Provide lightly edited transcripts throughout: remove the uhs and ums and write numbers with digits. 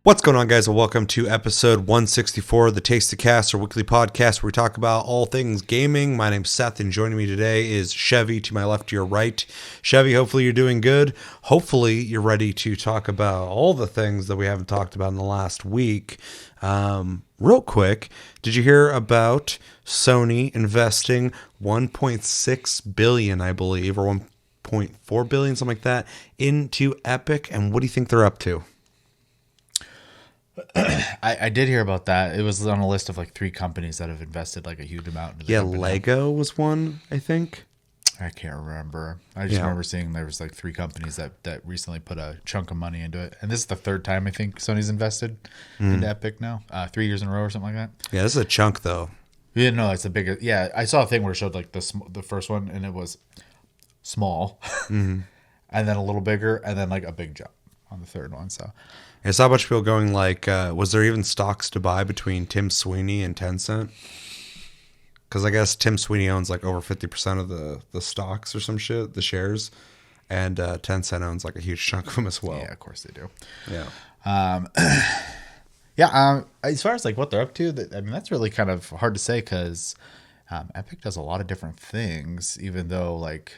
What's going on, guys, and welcome to episode 164 of the Taste of Cast, our weekly podcast where we talk about all things gaming. My name's Seth, and joining me today is Chevy, to my left, to your right. Chevy, hopefully you're doing good. Hopefully you're ready to talk about all the things that we haven't talked about in the last week. Real quick, did you hear about Sony investing $1.6 billion, I believe, or $1.4 billion, something like that, into Epic? And what do you think they're up to? I did hear about that. It was on a list of like 3 companies that have invested like a huge amount into the company. Lego was one, I think. I can't remember. I just remember seeing there was like 3 companies that recently put a chunk of money into it. And this is the 3rd time I think Sony's invested into Epic now. 3 years in a row or something like that. Yeah, this is a chunk though. Yeah, no, it's a bigger. Yeah, I saw a thing where it showed like the first one and it was small, and then a little bigger, and then like a big jump on the 3rd one. So. I saw a bunch of people going like, was there even stocks to buy between Tim Sweeney and Tencent? Because I guess Tim Sweeney owns like over 50% of the stocks or some shit, the shares. And Tencent owns like a huge chunk of them as well. Yeah, of course they do. Yeah. As far as like what they're up to, I mean, that's really kind of hard to say because Epic does a lot of different things, even though like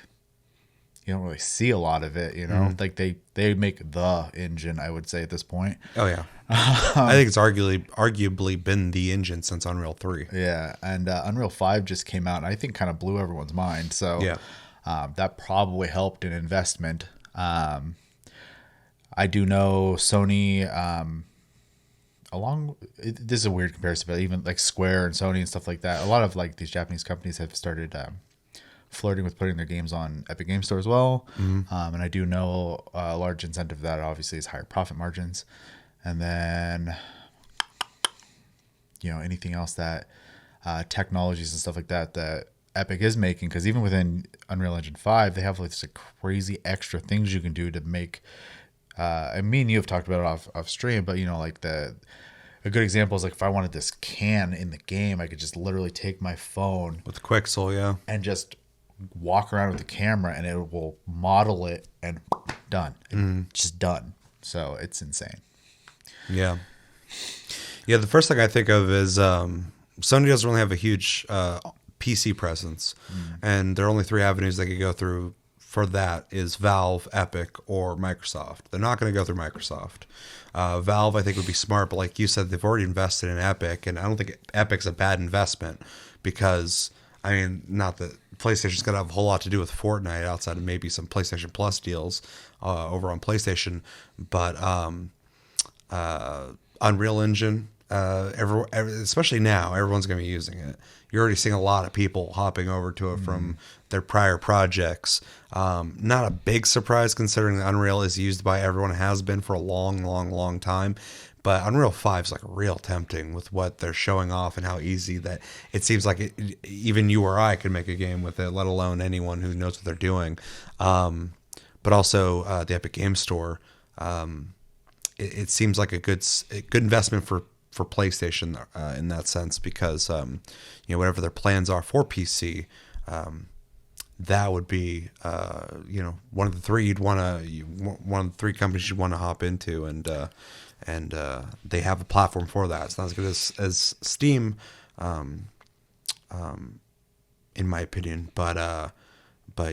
you don't really see a lot of it, you know, like they make the engine, I would say at this point. Oh yeah. I think it's arguably been the engine since Unreal 3. Yeah. And Unreal 5 just came out and I think kind of blew everyone's mind. So yeah. That probably helped in investment. I do know Sony, this is a weird comparison, but even like Square and Sony and stuff like that, a lot of like these Japanese companies have started flirting with putting their games on Epic Game Store as well. And I do know a large incentive of that obviously is higher profit margins. And then, you know, anything else that technologies and stuff like that Epic is making, because even within Unreal Engine 5, they have like this crazy extra things you can do to make, I mean, you have talked about it off stream, but you know, like a good example is like if I wanted this can in the game, I could just literally take my phone with Quixel, yeah, and just walk around with the camera and it will model it and done. Just done. So it's insane. Yeah. Yeah, the first thing I think of is Sony doesn't really have a huge PC presence. And there are only 3 avenues they could go through for that is Valve, Epic, or Microsoft. They're not going to go through Microsoft. Valve, I think, would be smart, but like you said, they've already invested in Epic, and I don't think Epic's a bad investment because, I mean, not that PlayStation's going to have a whole lot to do with Fortnite outside of maybe some PlayStation Plus deals over on PlayStation. But Unreal Engine, especially now, everyone's going to be using it. You're already seeing a lot of people hopping over to it from their prior projects. Not a big surprise considering that Unreal is used by everyone, has been for a long time. But Unreal 5 is like real tempting with what they're showing off and how easy that it seems like even you or I could make a game with it, let alone anyone who knows what they're doing. But also the Epic Game Store, it seems like a good investment for PlayStation in that sense because you know, whatever their plans are for PC, that would be you know, one of the 3 one of the 3 companies you'd want to hop into, and they have a platform for that. It's not as good as Steam, in my opinion, but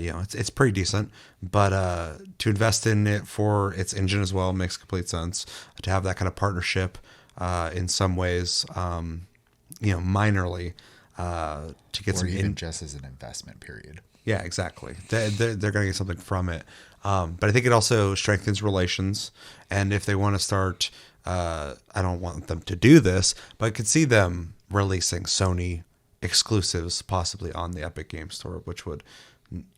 you know, it's pretty decent. But to invest in it for its engine as well makes complete sense. To have that kind of partnership in some ways, you know, minorly, to get or some even just as an investment period. Yeah, exactly. They're going to get something from it. But I think it also strengthens relations. And if they want to start, I don't want them to do this, but I could see them releasing Sony exclusives possibly on the Epic Game Store, which would,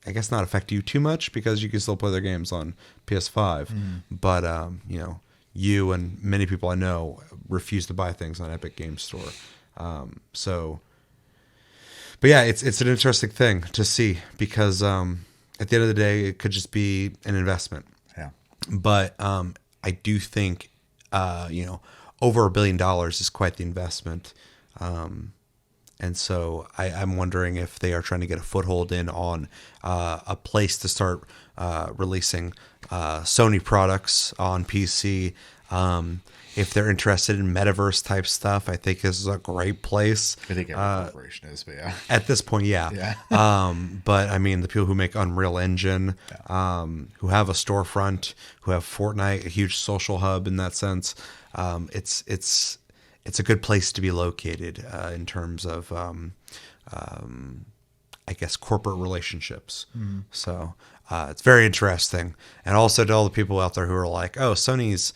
I guess, not affect you too much because you can still play their games on PS5. But, you know, you and many people I know refuse to buy things on Epic Game Store. But yeah, it's an interesting thing to see because at the end of the day, it could just be an investment. Yeah. But I do think, you know, over $1 billion is quite the investment. And so I'm wondering if they are trying to get a foothold in on a place to start releasing Sony products on PC If they're interested in metaverse type stuff, I think this is a great place. I think every corporation is, but yeah. At this point, yeah. Yeah. But I mean, the people who make Unreal Engine, who have a storefront, who have Fortnite, a huge social hub in that sense, it's a good place to be located in terms of, I guess, corporate relationships. So it's very interesting. And also to all the people out there who are like, oh, Sony's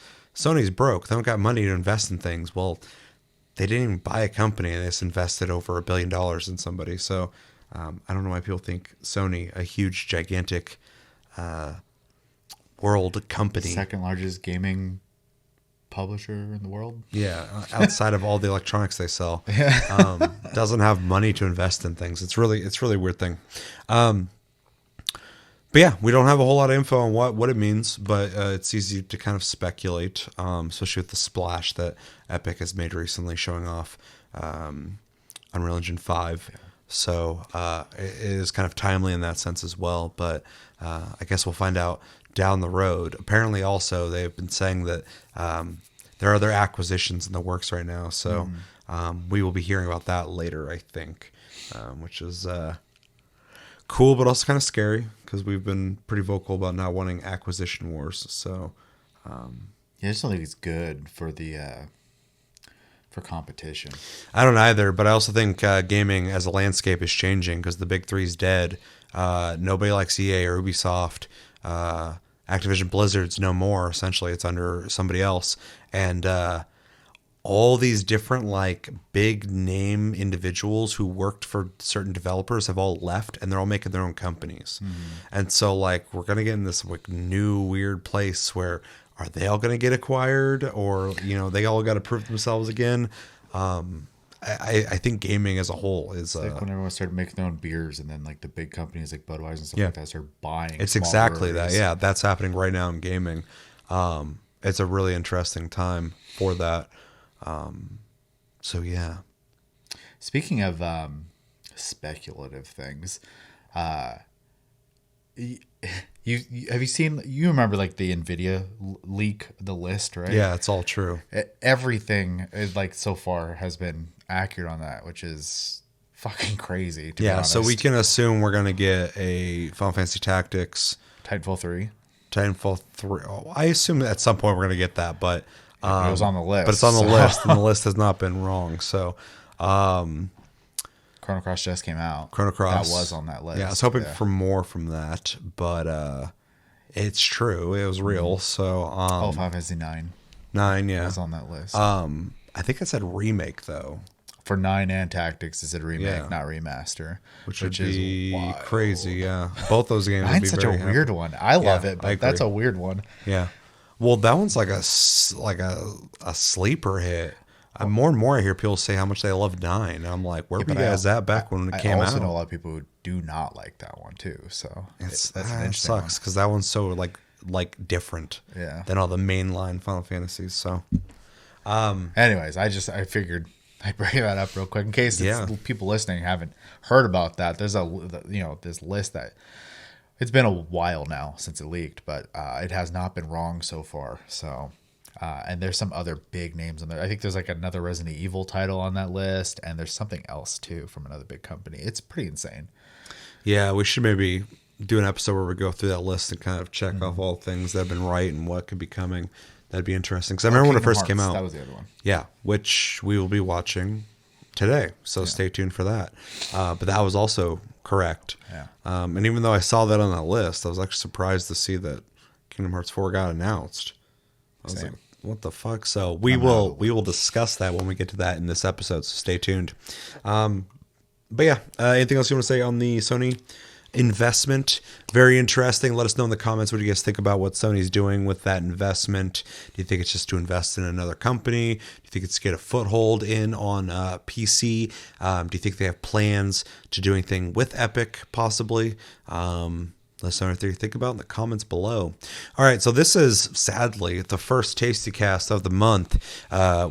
broke. They don't got money to invest in things. Well, they didn't even buy a company, and they just invested over $1 billion in somebody. So I don't know why people think Sony, a huge, gigantic world company, Second largest gaming publisher in the world. yeah, outside of all the electronics they sell, doesn't have money to invest in things. It's really a weird thing. But yeah, we don't have a whole lot of info on what it means, but it's easy to kind of speculate, especially with the splash that Epic has made recently showing off Unreal Engine 5. Yeah. So it is kind of timely in that sense as well, but I guess we'll find out down the road. Apparently also they've been saying that there are other acquisitions in the works right now, so we will be hearing about that later, I think, which is cool, but also kind of scary because we've been pretty vocal about not wanting acquisition wars. So, yeah, I just don't think it's good for the for competition. I don't either, but I also think gaming as a landscape is changing because the big three's dead. Nobody likes EA or Ubisoft. Activision Blizzard's no more. Essentially, it's under somebody else, and all these different like big name individuals who worked for certain developers have all left, and they're all making their own companies. And so like we're gonna get in this like new weird place where are they all gonna get acquired, or they all got to prove themselves again. I think gaming as a whole is like when everyone started making their own beers, and then like the big companies like Budweiser and stuff like that started buying. It's exactly breweries. That. Yeah, that's happening right now in gaming. It's a really interesting time for that. So yeah. Speaking of speculative things, you have you seen? You remember like the Nvidia leak, the list, right? Yeah, it's all true. Everything like so far has been accurate on that, which is fucking crazy. To be honest. So we can assume we're gonna get a Final Fantasy Tactics, Titanfall 3. Oh, I assume at some point we're gonna get that, but. It was on the list. But it's on the list, and the list has not been wrong. So, Chrono Cross just came out. Chrono Cross. That was on that list. Yeah, I was hoping for more from that, but it's true. It was real. So, Final Fantasy 9. 9, yeah. Was on that list. I think it said remake, though. For 9 and Tactics, it said remake, not remaster. Which would be wild. Crazy, yeah. Both those games would be such very a weird one. I love it, but that's a weird one. Yeah. Well, that one's like a sleeper hit. More and more I hear people say how much they love 9. And I'm like, where were you guys at back when it came out? I also know a lot of people who do not like that one too. So that sucks because that one's so like different than all the mainline Final Fantasies. So, anyways, I figured I'd bring that up real quick in case people listening haven't heard about that. There's this list that. It's been a while now since it leaked, but it has not been wrong so far. So, and there's some other big names on there. I think there's like another Resident Evil title on that list, and there's something else too from another big company. It's pretty insane. Yeah, we should maybe do an episode where we go through that list and kind of check off all things that have been right and what could be coming. That'd be interesting. Because I remember when it first came out. That was the other one. Yeah, which we will be watching today. So stay tuned for that. But that was also correct. Yeah. And even though I saw that on that list, I was actually surprised to see that Kingdom Hearts 4 got announced. I was like, what the fuck? So we will discuss that when we get to that in this episode, so stay tuned. But yeah, anything else you want to say on the Sony investment? Very interesting. Let us know in the comments what you guys think about what Sony's doing with that investment. Do you think it's just to invest in another company? Do you think it's to get a foothold in on PC? Do you think they have plans to do anything with Epic possibly? Let us know what you think about in the comments below. All right, so this is sadly the first Tasty Cast of the month.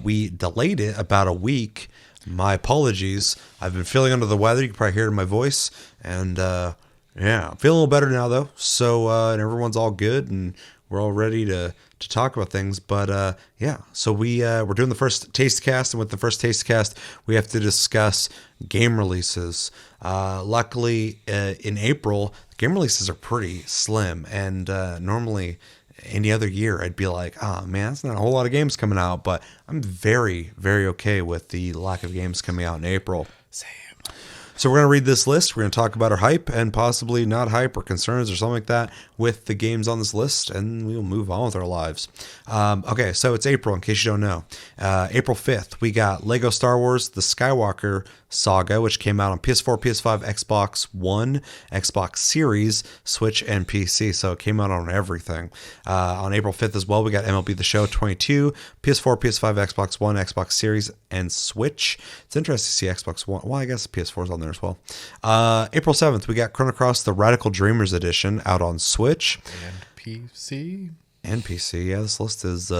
We delayed it about a week. My apologies. I've been feeling under the weather. You can probably hear it in my voice. And yeah, I'm feeling a little better now, though. So and everyone's all good, and we're all ready to talk about things. But yeah, so we're doing the first taste cast, and with the first taste cast, we have to discuss game releases. Luckily, in April, game releases are pretty slim, and normally any other year I'd be like, oh man, it's not a whole lot of games coming out, but I'm very, very okay with the lack of games coming out in April. Same. So we're going to read this list. We're going to talk about our hype and possibly not hype or concerns or something like that with the games on this list, and we'll move on with our lives. Okay, so it's April, in case you don't know. April 5th, we got Lego Star Wars The Skywalker Saga, which came out on PS4, PS5, Xbox One, Xbox Series, Switch, and PC. So it came out on everything. On April 5th as well, we got MLB The Show 22, PS4, PS5, Xbox One, Xbox Series, and Switch. It's interesting to see Xbox One. Well, I guess PS4 is on there as well. April 7th, we got Chrono Cross The Radical Dreamers Edition out on Switch. And PC. And PC, yeah, this list is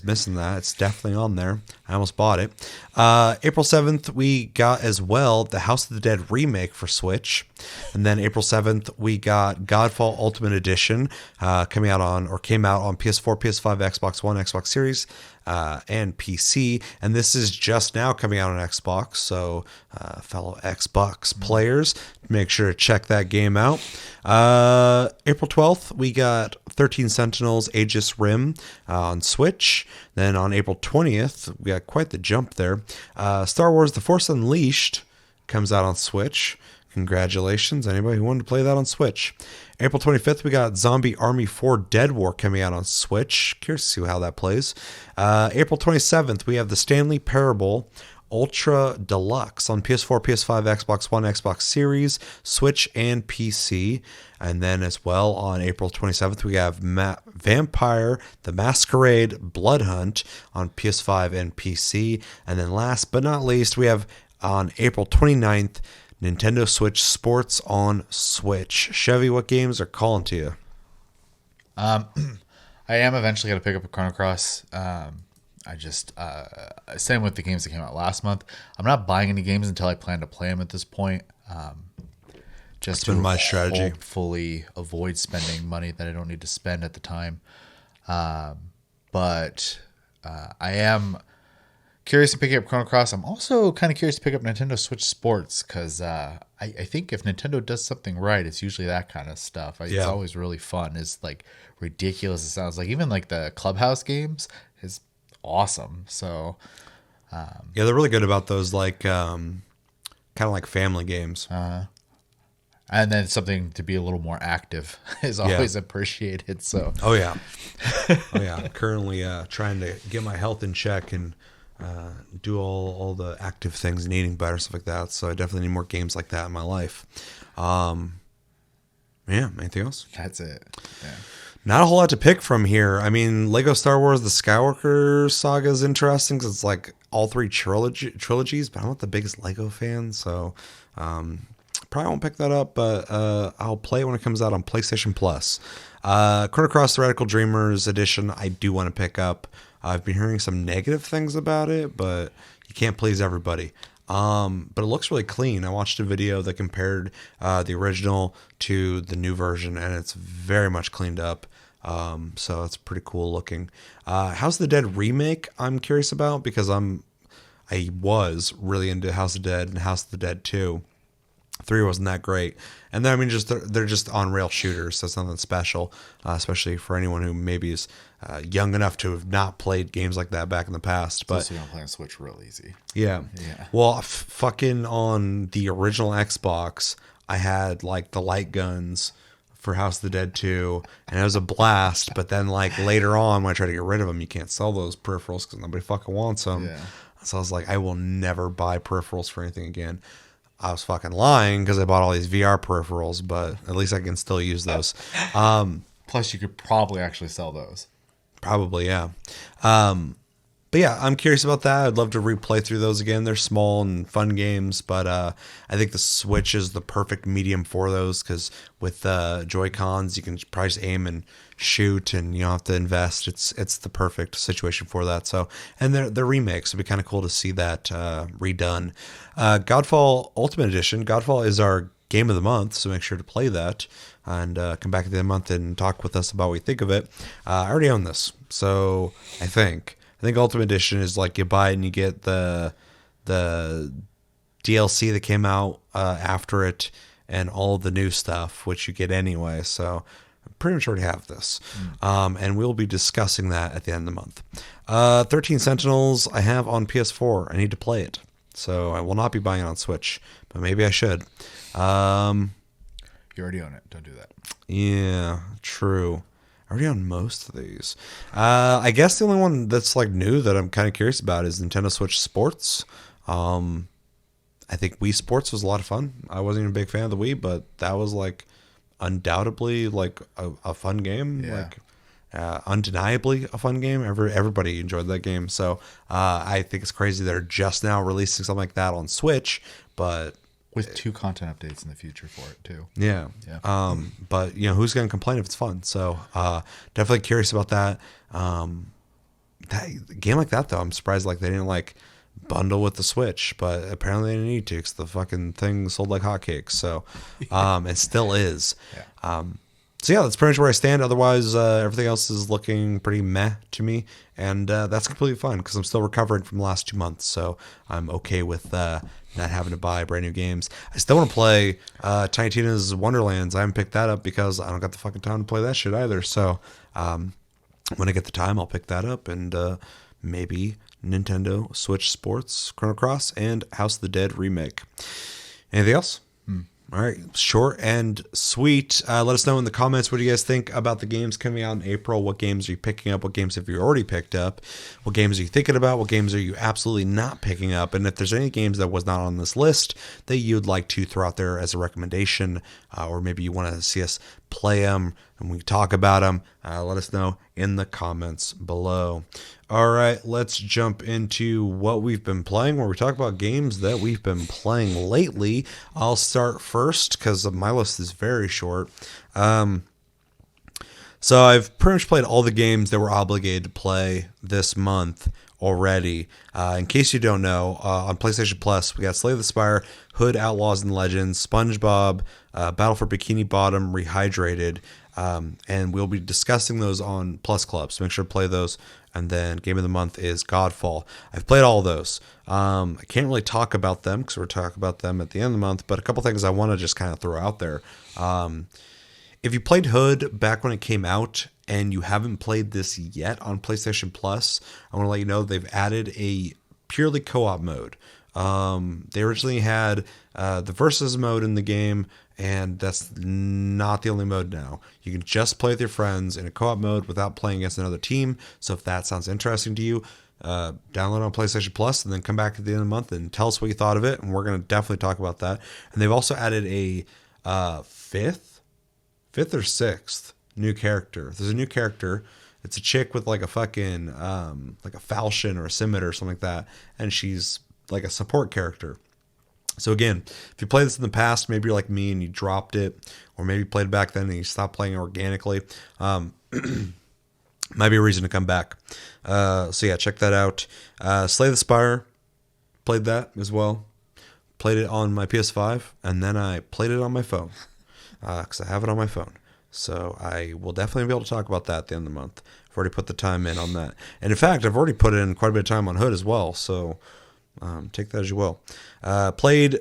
missing that. It's definitely on there. I almost bought it. April 7th, we got as well the House of the Dead remake for Switch. And then April 7th, we got Godfall Ultimate Edition came out on PS4, PS5, Xbox One, Xbox Series, and PC. And this is just now coming out on Xbox. So fellow Xbox players, make sure to check that game out. April 12th, we got 13 Sentinels Aegis Rim on Switch. Then on April 20th, we got quite the jump there. Star Wars The Force Unleashed comes out on Switch. Congratulations, anybody who wanted to play that on Switch. April 25th, we got Zombie Army 4 Dead War coming out on Switch. Curious to see how that plays. April 27th, we have the Stanley Parable Ultra Deluxe on PS4, PS5, Xbox One, Xbox Series, Switch, and PC. And then as well on April 27th, we have Vampire The Masquerade Blood Hunt on PS5 and PC. And then last but not least, we have on April 29th, Nintendo Switch Sports on Switch. Chevy, what games are calling to you? I am eventually going to pick up a Chrono Cross. I just same with the games that came out last month. I'm not buying any games until I plan to play them at this point. Just That's been my strategy. Hopefully avoid spending money that I don't need to spend at the time. But I am curious to pick up Chrono Cross. I'm also kind of curious to pick up Nintendo Switch Sports because I think if Nintendo does something right, it's usually that kind of stuff. It's always really fun. It's like ridiculous. It sounds like even like the Clubhouse games is awesome. So yeah, they're really good about those, like kind of like family games. And then something to be a little more active is always appreciated. So oh yeah. I'm currently trying to get my health in check and do all the active things and eating better, stuff like that. So I definitely need more games like that in my life. Yeah, anything else? That's it. Yeah. Not a whole lot to pick from here. I mean, Lego Star Wars The Skywalker Saga is interesting because it's like all three trilogies, but I'm not the biggest Lego fan, so probably won't pick that up, but I'll play it when it comes out on PlayStation Plus. Chrono Cross The Radical Dreamers Edition, I do want to pick up. I've been hearing some negative things about it, but you can't please everybody. But it looks really clean. I watched a video that compared the original to the new version, and it's very much cleaned up. So it's pretty cool looking. House of the Dead remake, I'm curious about because I was really into House of the Dead and House of the Dead 2. 3 wasn't that great. And then, I mean, they're just on-rail shooters, so it's nothing special, especially for anyone who maybe is young enough to have not played games like that back in the past. But so you don't play on Switch real easy. Yeah. Well, fucking on the original Xbox, I had like the light guns for House of the Dead 2, and it was a blast. But then, like later on, when I try to get rid of them, you can't sell those peripherals because nobody fucking wants them. Yeah. So I was like, I will never buy peripherals for anything again. I was fucking lying because I bought all these VR peripherals, but at least I can still use those. Plus, you could probably actually sell those. Probably, yeah. But yeah, I'm curious about that. I'd love to replay through those again. They're small and fun games, but I think the Switch is the perfect medium for those because with Joy-Cons, you can probably just aim and shoot, and you don't have to invest. It's the perfect situation for that. So, and they're remakes. It'd be kind of cool to see that redone. Godfall Ultimate Edition. Godfall is our game of the month, so make sure to play that. and come back at the end of the month and talk with us about what you think of it. I already own this, so I think Ultimate Edition is like you buy it and you get the DLC that came out after it and all of the new stuff, which you get anyway. So I pretty much already have this. And we'll be discussing that at the end of the month. 13 Sentinels I have on PS4. I need to play it. So I will not be buying it on Switch, but maybe I should. You already own it. Don't do that. Yeah, true. I already own most of these. I guess the only one that's like new that I'm kind of curious about is Nintendo Switch Sports. I think Wii Sports was a lot of fun. I wasn't even a big fan of the Wii, but that was like undoubtedly like a fun game. Yeah. Like undeniably a fun game. Everybody enjoyed that game. So I think it's crazy they're just now releasing something like that on Switch, but with 2 content updates in the future for it too. yeah. But who's going to complain if it's fun? So definitely curious about that. That game like that though, I'm surprised like they didn't like bundle with the Switch, but apparently they didn't need to because the fucking thing sold like hotcakes. So it still is. Yeah. So yeah, that's pretty much where I stand. Otherwise, everything else is looking pretty meh to me, and that's completely fine because I'm still recovering from the last 2 months. So I'm okay with not having to buy brand new games. I still want to play Tiny Tina's Wonderlands. I haven't picked that up because I don't got the fucking time to play that shit either. So when I get the time, I'll pick that up and maybe Nintendo Switch Sports, Chrono Cross, and House of the Dead remake. Anything else? All right, short and sweet. Let us know in the comments what do you guys think about the games coming out in April. What games are you picking up? What games have you already picked up? What games are you thinking about? What games are you absolutely not picking up? And if there's any games that was not on this list that you'd like to throw out there as a recommendation, or maybe you want to see us play them and we talk about them, let us know in the comments below. All right, let's jump into what we've been playing, where we talk about games that we've been playing lately. I'll start first because my list is very short. So I've pretty much played all the games that we're obligated to play this month already. In case you don't know, on PlayStation Plus, we got Slay the Spire, Hood, Outlaws and Legends, SpongeBob, Battle for Bikini Bottom, Rehydrated, and we'll be discussing those on Plus Club, so make sure to play those. And then Game of the Month is Godfall. I've played all of those. I can't really talk about them because we're talking about them at the end of the month, but a couple things I want to just kind of throw out there. If you played Hood back when it came out and you haven't played this yet on PlayStation Plus, I want to let you know they've added a purely co-op mode. They originally had the versus mode in the game, and that's not the only mode now. You can just play with your friends in a co-op mode without playing against another team. So if that sounds interesting to you, download on PlayStation Plus and then come back at the end of the month and tell us what you thought of it. And we're going to definitely talk about that. And they've also added a fifth or sixth new character. There's a new character. It's a chick with like a fucking like a falchion or a scimitar or something like that. And she's like a support character. So again, if you played this in the past, maybe you're like me and you dropped it, or maybe you played it back then and you stopped playing organically, might be a reason to come back. So yeah, check that out. Slay the Spire, played that as well. Played it on my PS5, and then I played it on my phone, because I have it on my phone. So I will definitely be able to talk about that at the end of the month. I've already put the time in on that. And in fact, I've already put in quite a bit of time on Hood as well, so take that as you will. Played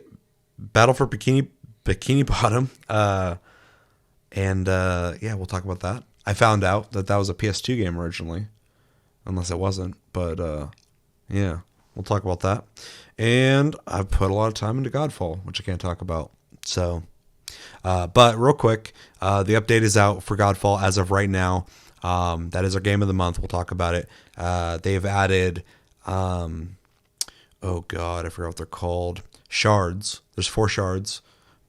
Battle for Bikini Bottom, and yeah, we'll talk about that. I found out that was a PS2 game originally, unless it wasn't. But yeah, we'll talk about that. And I've put a lot of time into Godfall, which I can't talk about. So, but real quick, the update is out for Godfall as of right now. That is our game of the month. We'll talk about it. They've added, oh god, I forgot what they're called. Shards. There's 4 shards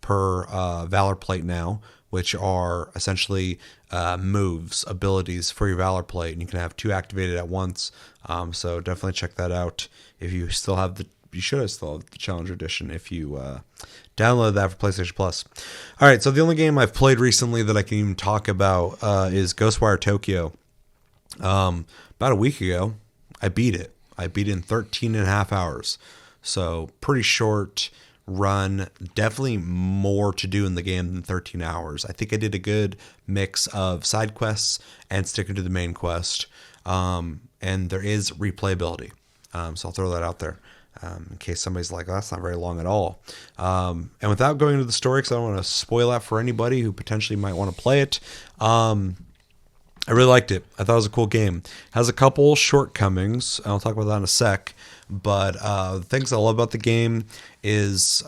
per Valor plate now, which are essentially moves, abilities for your Valor plate, and you can have 2 activated at once. So definitely check that out. If you still have you should have still have the Challenger Edition if you download that for PlayStation Plus. All right, so the only game I've played recently that I can even talk about is Ghostwire Tokyo. About a week ago, I beat it. I beat it in 13 and a half hours. So pretty short, run. Definitely more to do in the game than 13 hours. I think I did a good mix of side quests and sticking to the main quest. And there is replayability. So I'll throw that out there in case somebody's like, oh, that's not very long at all. And without going into the story, because I don't want to spoil that for anybody who potentially might want to play it, I really liked it. I thought it was a cool game. Has a couple shortcomings. I'll talk about that in a sec. But the things I love about the game is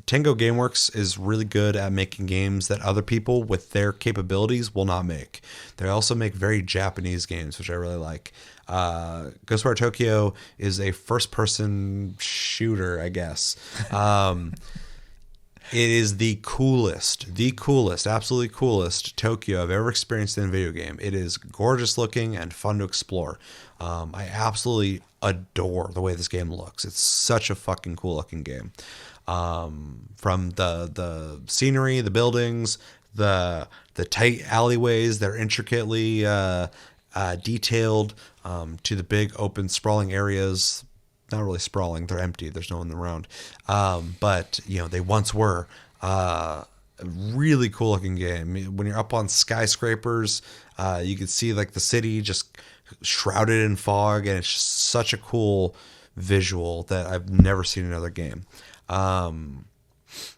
Tango Gameworks is really good at making games that other people with their capabilities will not make. They also make very Japanese games, which I really like. Ghostwire Tokyo is a first-person shooter, I guess. It is the coolest, absolutely coolest Tokyo I've ever experienced in a video game. It is gorgeous looking and fun to explore. I absolutely adore the way this game looks. It's such a fucking cool looking game. From the scenery, the buildings, the tight alleyways, they're intricately detailed, to the big open sprawling areas. Not really sprawling, they're empty, there's no one around, but they once were. Really cool looking game. When you're up on skyscrapers, you can see like the city just shrouded in fog, and it's just such a cool visual that I've never seen in another game.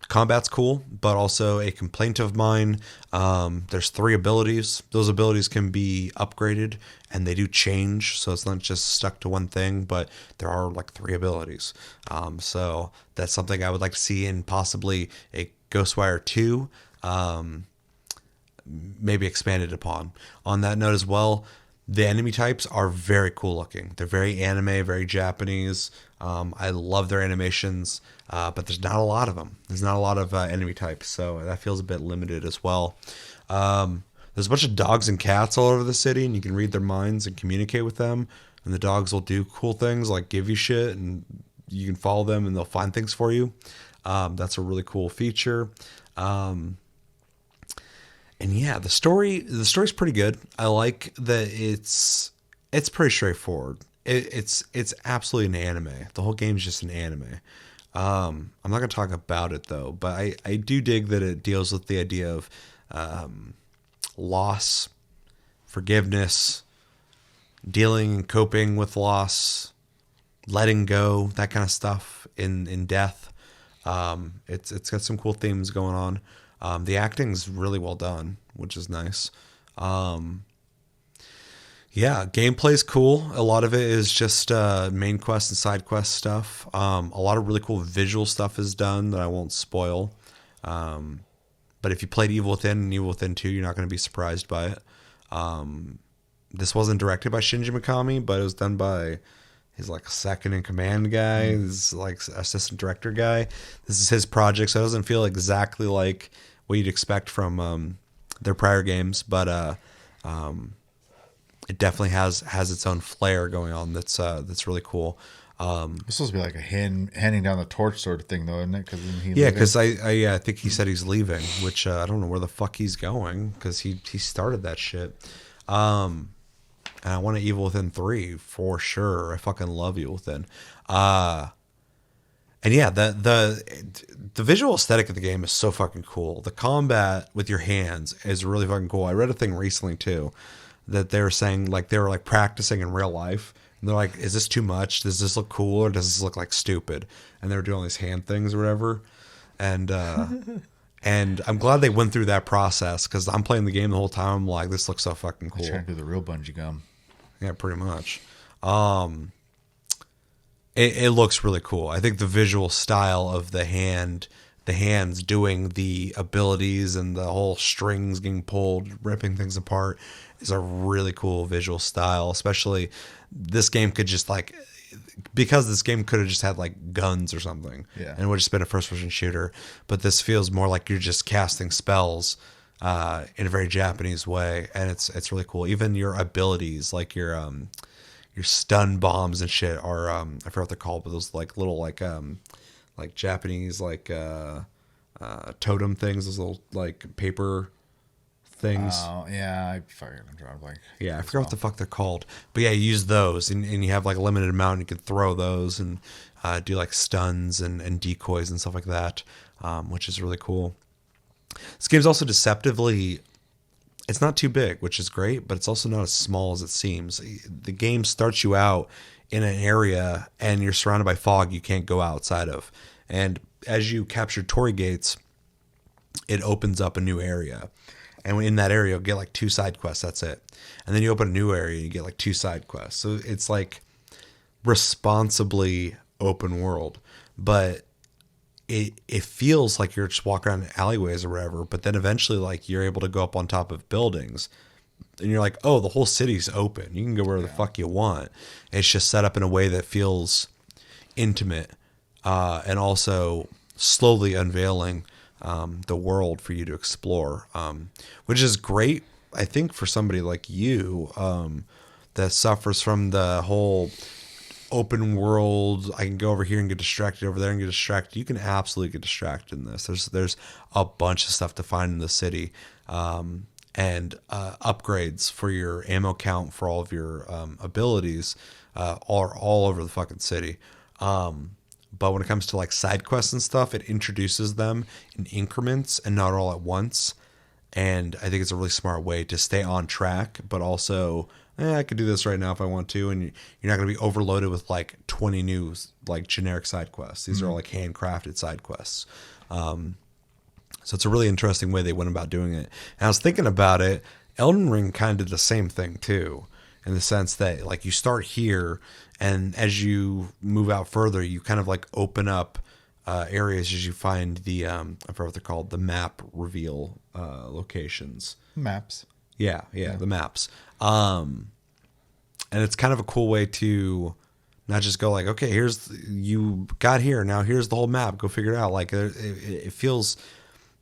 Combat's cool, but also a complaint of mine. There's 3 abilities. Those abilities can be upgraded, and they do change, so it's not just stuck to one thing, but there are like 3 abilities. So that's something I would like to see in possibly a Ghostwire 2, maybe expanded upon. On that note as well, the enemy types are very cool looking. They're very anime, very Japanese. I love their animations, but there's not a lot of them. There's not a lot of enemy types, so that feels a bit limited as well. There's a bunch of dogs and cats all over the city, and you can read their minds and communicate with them. And the dogs will do cool things like give you shit, and you can follow them, and they'll find things for you. That's a really cool feature. And yeah, the story's pretty good. I like that it's pretty straightforward. It's absolutely an anime. The whole game's just an anime. I'm not gonna talk about it though, but I do dig that it deals with the idea of loss, forgiveness, dealing and coping with loss, letting go, that kind of stuff in death. It's got some cool themes going on. The acting's really well done, which is nice. Yeah, gameplay's cool. A lot of it is just main quest and side quest stuff. A lot of really cool visual stuff is done that I won't spoil. But if you played Evil Within and Evil Within 2, you're not going to be surprised by it. This wasn't directed by Shinji Mikami, but it was done by his like second in command guy, his like assistant director guy. This is his project, so it doesn't feel exactly like what you'd expect from their prior games, but it definitely has its own flair going on that's really cool. It's supposed to be like a handing down the torch sort of thing, though, isn't it? Because I think he said he's leaving, which I don't know where the fuck he's going, because he started that shit. And I want an Evil Within 3 for sure. I fucking love Evil Within. And yeah, the visual aesthetic of the game is so fucking cool. The combat with your hands is really fucking cool. I read a thing recently too that they were saying like they were like practicing in real life. And they're like, is this too much? Does this look cool or does this look like stupid? And they were doing all these hand things or whatever. And and I'm glad they went through that process, because I'm playing the game the whole time. I'm like, this looks so fucking cool. They're trying to do the real bungee gum. Yeah, pretty much. It looks really cool. I think the visual style of the hands doing the abilities and the whole strings getting pulled, ripping things apart is a really cool visual style. Especially this game could just like, because this game could have just had like guns or something, and it would have just been a first-person shooter. But this feels more like you're just casting spells in a very Japanese way, and it's really cool. Even your abilities, like your stun bombs and shit, are I forgot what they're called, but those like little like Japanese like totem things, those little like paper things. Oh, yeah, I fucking draw blank. Yeah, I as forgot well. what the fuck they're called. But yeah, you use those, and you have like a limited amount. You can throw those and do like stuns and decoys and stuff like that, which is really cool. This game's also deceptively. It's not too big, which is great, but it's also not as small as it seems. The game starts you out in an area, and you're surrounded by fog you can't go outside of. And as you capture Torii gates, it opens up a new area. And in that area, you'll get like 2 side quests. That's it. And then you open a new area, and you get like 2 side quests. So it's like responsibly open world, but it feels like you're just walking around alleyways or wherever. But then eventually, like you're able to go up on top of buildings, and you're like, oh, the whole city's open. You can go where the fuck you want. It's just set up in a way that feels intimate, and also slowly unveiling the world for you to explore, which is great, I think, for somebody like you that suffers from the whole open world. I can go over here and get distracted, over there and get distracted. You can absolutely get distracted in this. There's a bunch of stuff to find in the city, and upgrades for your ammo count for all of your abilities are all over the fucking city. But when it comes to like side quests and stuff, it introduces them in increments and not all at once. And I think it's a really smart way to stay on track, but also, I could do this right now if I want to. And you're not going to be overloaded with like 20 new like generic side quests. These are all like handcrafted side quests. So it's a really interesting way they went about doing it. And I was thinking about it. Elden Ring kind of did the same thing too, in the sense that like you start here, and as you move out further, you kind of like open up areas as you find the I forgot what they're called, the map reveal locations. Maps. Yeah, the maps. And it's kind of a cool way to not just go like, okay, you got here, now here's the whole map, go figure it out. Like it feels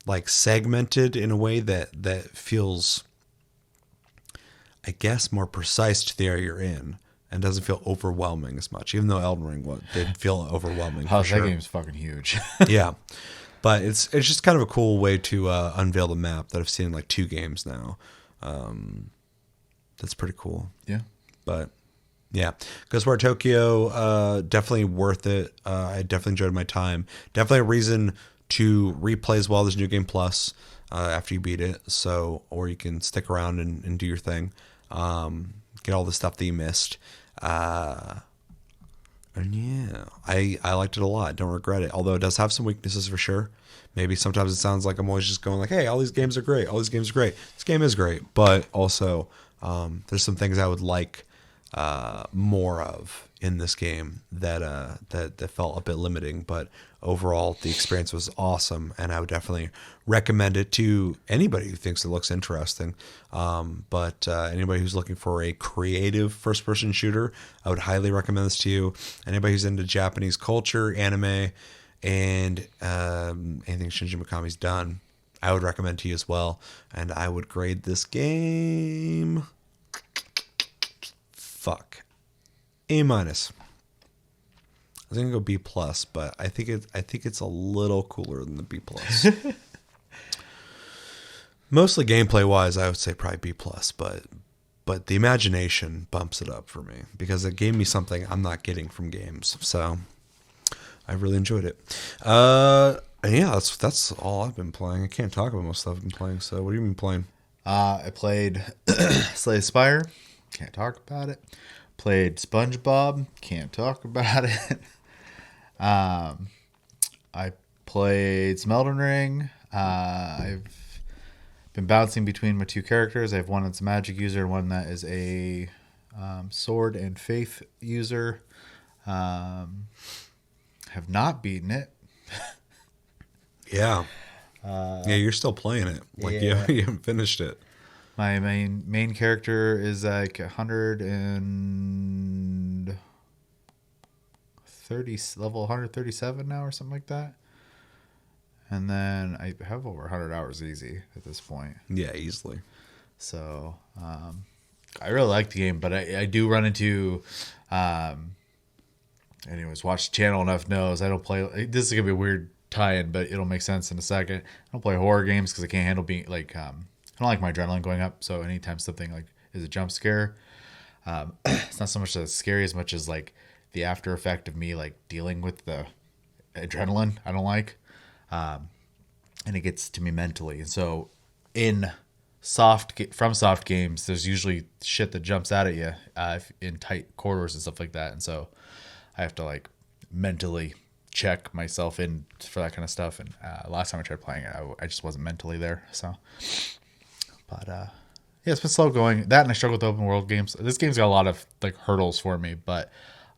like segmented in a way that feels, I guess, more precise to the area you're in, and doesn't feel overwhelming as much, even though Elden Ring did feel overwhelming. Oh, for sure. that game's fucking huge. Yeah, but it's just kind of a cool way to unveil the map that I've seen in like 2 games now. That's pretty cool. Yeah. But yeah, Ghostwire Tokyo, definitely worth it. I definitely enjoyed my time. Definitely a reason to replay as well. There's New Game Plus after you beat it, so, or you can stick around and do your thing, get all the stuff that you missed. And yeah, I liked it a lot. Don't regret it. Although it does have some weaknesses for sure. Maybe sometimes it sounds like I'm always just going like, hey, all these games are great. All these games are great. This game is great. But also, there's some things I would like more of in this game that felt a bit limiting. But overall, the experience was awesome, and I would definitely recommend it to anybody who thinks it looks interesting. But anybody who's looking for a creative first-person shooter, I would highly recommend this to you. Anybody who's into Japanese culture, anime, and anything Shinji Mikami's done, I would recommend to you as well. And I would grade this game, A-. I was gonna go B+, but I think it's a little cooler than the B+. Mostly gameplay wise, I would say probably B+, but the imagination bumps it up for me because it gave me something I'm not getting from games. So I really enjoyed it. And yeah, that's all I've been playing. I can't talk about most stuff I've been playing. So what have you been playing? I played Slay the Spire. Can't talk about it. Played SpongeBob. Can't talk about it. I played some Elden Ring. I've been bouncing between my 2 characters. I have one that's a magic user and one that is a sword and faith user. Have not beaten it. Yeah. Yeah, you're still playing it. Like Yeah. you haven't finished it. My main character is like 130 level 137 now or something like that. And then I have over 100 hours easy at this point. Yeah, easily. So I really like the game, but I do run into anyways, watch the channel enough knows I don't play. This is gonna be a weird tie-in, but it'll make sense in a second. I don't play horror games because I can't handle being like don't like my adrenaline going up. So anytime something like is a jump scare, it's not so much as scary as much as like the after effect of me like dealing with the adrenaline I don't like, and it gets to me mentally. And so in from soft games, there's usually shit that jumps out at you in tight corridors and stuff like that. And so I have to like mentally check myself in for that kind of stuff. And last time I tried playing it, I just wasn't mentally there. So, but yeah, it's been slow going. That and I struggle with open world games. This game's got a lot of like hurdles for me, but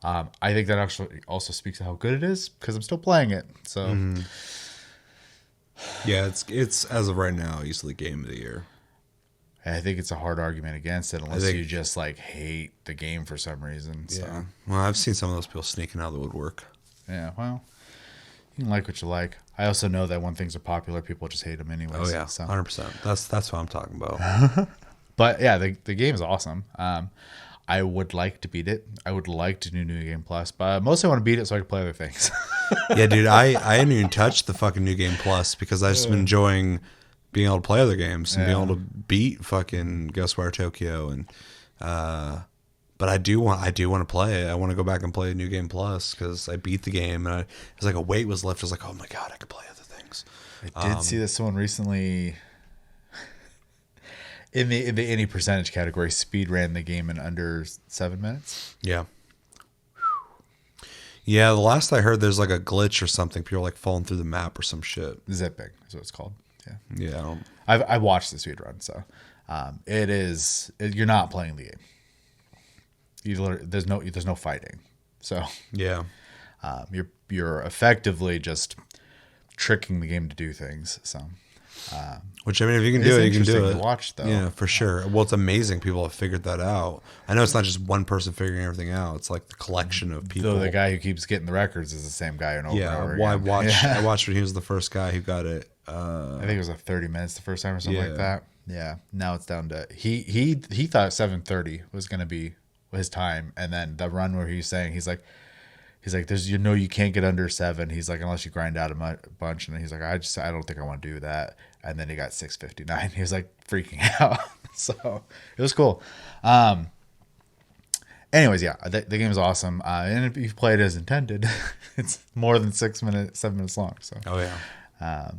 I think that actually also speaks to how good it is because I'm still playing it. So, Yeah, it's as of right now easily game of the year. I think it's a hard argument against it unless you just like hate the game for some reason. So. Yeah. Well, I've seen some of those people sneaking out of the woodwork. Yeah, well, you can like what you like. I also know that when things are popular, people just hate them anyways. Oh yeah, so. 100%. That's what I'm talking about. But yeah, the game is awesome. I would like to beat it. I would like to do New Game Plus, but mostly I want to beat it so I can play other things. Yeah, dude, I didn't even touch the fucking New Game Plus because I've just been enjoying being able to play other games and being able to beat fucking Ghostwire Tokyo and but I do want to play it. I want to go back and play New Game Plus because I beat the game and it was like a weight was lifted. I was like, oh my god, I could play other things. I did see that someone recently in the any percentage category speed ran the game in under 7 minutes. Yeah. Yeah, the last I heard, there's like a glitch or something. People are like falling through the map or some shit. Zipping is what it's called. Yeah. Yeah. I watched the speed run, so you're not playing the game. There's no fighting, so yeah, you're effectively just tricking the game to do things. So, which I mean, if you can do it, you can do it. To watch though, yeah, for sure. Well, it's amazing people have figured that out. I know it's not just one person figuring everything out. It's like the collection of people. So the guy who keeps getting the records is the same guy over and over again. I watched when he was the first guy who got it. I think it was like 30 minutes the first time or something like that. Yeah. Now it's down to he thought 7:30 was going to be his time, and then the run where he's saying he's like there's you can't get under 7. He's like unless you grind out a bunch, and he's like I don't think I want to do that. And then he got 6:59. He was like freaking out. So it was cool. Anyways, yeah, the game is awesome, and if you play it as intended, it's more than 7 minutes long. So oh yeah.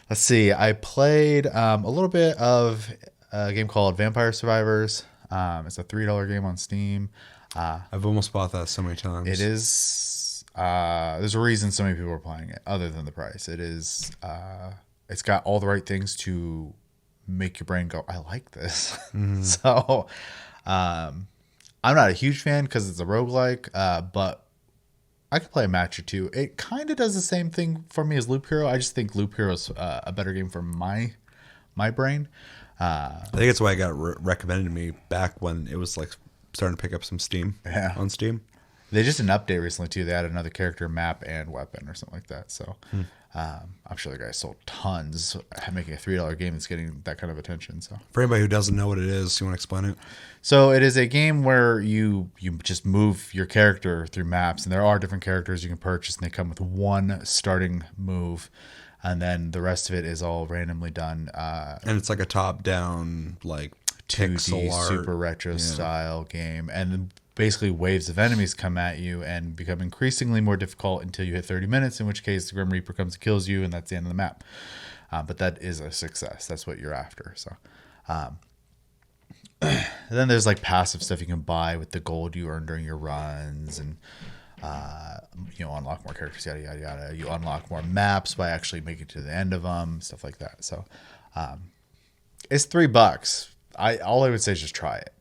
Let's see. I played a little bit of a game called Vampire Survivors. It's a $3 game on Steam. I've almost bought that so many times. It is. There's a reason so many people are playing it, other than the price. It is. It's got all the right things to make your brain go, "I like this." Mm-hmm. So, I'm not a huge fan because it's a roguelike, but I could play a match or two. It kind of does the same thing for me as Loop Hero. I just think Loop Hero is a better game for my brain. I think it's why it got recommended to me back when it was like starting to pick up some steam on Steam. They just did an update recently too. They added another character, map, and weapon or something like that. So I'm sure the guy sold tons, making a $3 game that's getting that kind of attention. So for anybody who doesn't know what it is, you want to explain it? So it is a game where you just move your character through maps, and there are different characters you can purchase, and they come with one starting move, and then the rest of it is all randomly done. And it's like a top-down, like 2D pixel art, super retro style game, and basically waves of enemies come at you and become increasingly more difficult until you hit 30 minutes, in which case the Grim Reaper comes and kills you, and that's the end of the map. But that is a success. That's what you're after. So. And then there's like passive stuff you can buy with the gold you earn during your runs, and unlock more characters, yada yada yada. You unlock more maps by actually making it to the end of them, stuff like that. So it's $3. All I would say is just try it.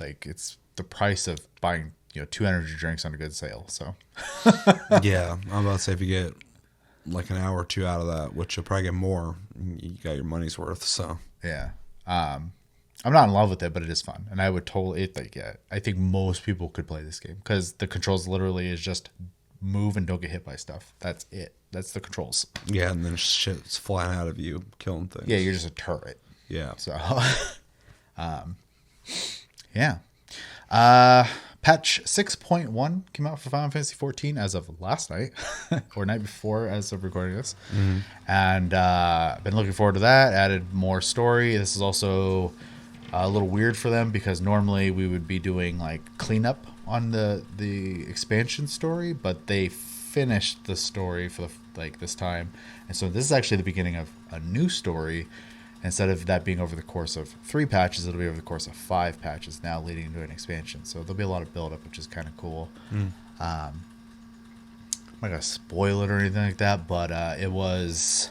Like it's the price of buying 2 energy drinks on a good sale. So yeah, I'm about to say if you get like an hour or two out of that, which you'll probably get more, you got your money's worth. So yeah. I'm not in love with it, but it is fun, and I would totally I think most people could play this game because the controls literally is just move and don't get hit by stuff. That's it. That's the controls. Yeah, and then shit's flying out of you, killing things. Yeah, you're just a turret. Yeah. So, yeah. Patch 6.1 came out for Final Fantasy 14 as of last night or night before as of recording this. And been looking forward to that. Added more story. This is also a little weird for them because normally we would be doing like cleanup on the expansion story, but they finished the story for this time. And so this is actually the beginning of a new story. Instead of that being over the course of 3 patches, it'll be over the course of 5 patches now leading into an expansion. So there'll be a lot of build-up, which is kind of cool. I'm not going to spoil it or anything like that, but it was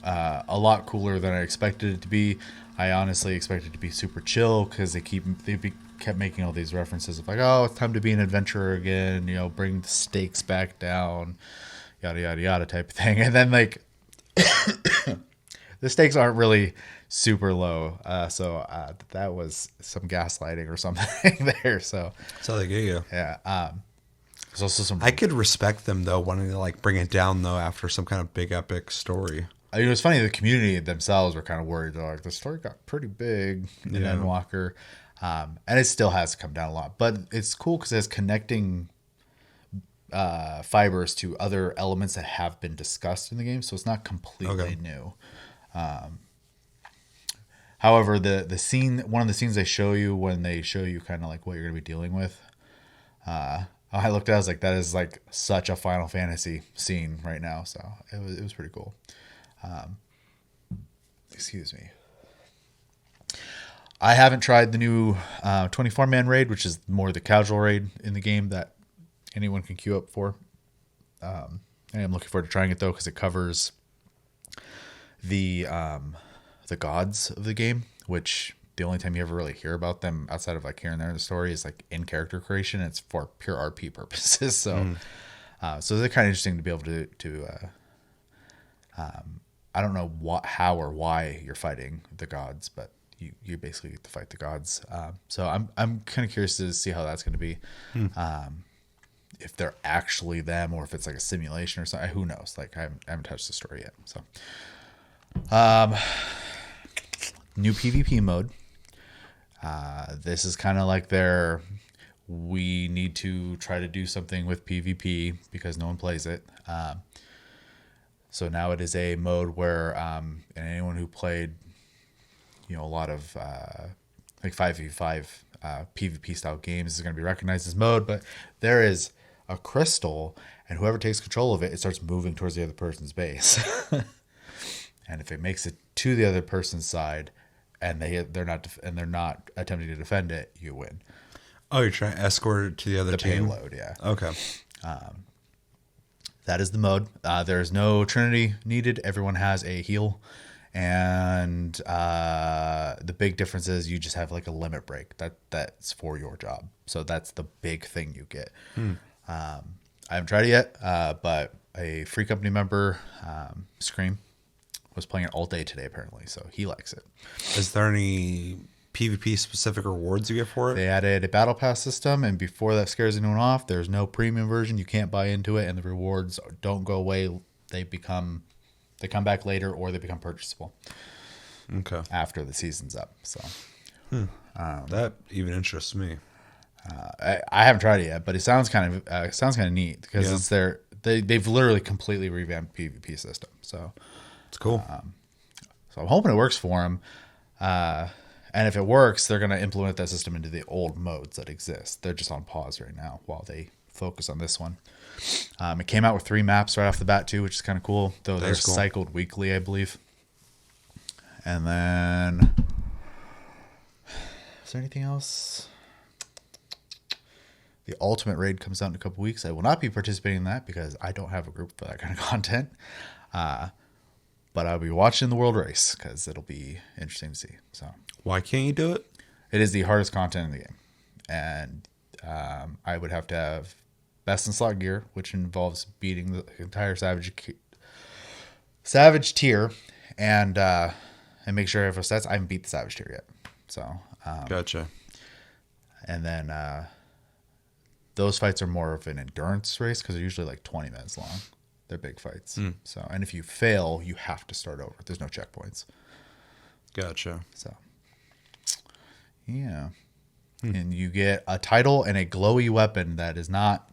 a lot cooler than I expected it to be. I honestly expected it to be super chill because they kept making all these references of like, oh, it's time to be an adventurer again, bring the stakes back down, yada, yada, yada type of thing. And then like... The stakes aren't really super low, so that was some gaslighting or something there. So That's how they get you. yeah, there's also some. I could respect them though, wanting to like bring it down though after some kind of big epic story. It was funny. The community themselves were kind of worried. They're like, the story got pretty big in Endwalker, and it still has come down a lot. But it's cool because it has connecting fibers to other elements that have been discussed in the game, so it's not completely new. However, the scene, one of the scenes they show you when they show you kind of like what you're going to be dealing with, I looked at it, I was like, that is like such a Final Fantasy scene right now. So it was pretty cool. Excuse me. I haven't tried the new 24-man raid, which is more the casual raid in the game that anyone can queue up for. I am looking forward to trying it though, because it covers the gods of the game, which the only time you ever really hear about them outside of like here and there in the story is like in character creation. It's for pure RP purposes. So, so they're kind of interesting to be able to I don't know how or why you're fighting the gods, but you basically get to fight the gods. So I'm kind of curious to see how that's going to be. If they're actually them or if it's like a simulation or something, who knows? Like I haven't touched the story yet. So, new PvP mode. This is kind of like we need to try to do something with PvP because no one plays it. So now it is a mode where, and anyone who played, a lot of like 5v5 PvP style games is going to be recognized as mode, but there is a crystal, and whoever takes control of it, it starts moving towards the other person's base. And if it makes it to the other person's side, and they're not attempting to defend it, you win. Oh, you're trying to escort it to the other team? Payload, yeah. Okay. That is the mode. There is no Trinity needed. Everyone has a heal. And the big difference is you just have like a limit break. That's for your job. So that's the big thing you get. I haven't tried it yet, but a free company member, Scream, was playing it all day today apparently. So he likes it. Is there any PvP specific rewards you get for it? They added a battle pass system, and before that scares anyone off, there's no premium version. You can't buy into it, and the rewards don't go away. They come back later, or they become purchasable. Okay. After the season's up. So that even interests me. I haven't tried it yet, but it sounds kind of neat because it's they've literally completely revamped PvP system. So it's cool. So I'm hoping it works for them. And if it works, they're going to implement that system into the old modes that exist. They're just on pause right now while they focus on this one. It came out with 3 maps right off the bat too, which is kind of cool. Though they're cycled weekly, I believe. And then, is there anything else? The Ultimate Raid comes out in a couple weeks. I will not be participating in that because I don't have a group for that kind of content. But I'll be watching the World Race because it'll be interesting to see. So why can't you do it? It is the hardest content in the game, and I would have to have best in slot gear, which involves beating the entire Savage tier, and make sure I have stats. I haven't beat the Savage tier yet, so gotcha. And then those fights are more of an endurance race because they're usually like 20 minutes long. They're big fights. So, and if you fail, you have to start over. There's no checkpoints. Gotcha. So, yeah. and you get a title and a glowy weapon that is not.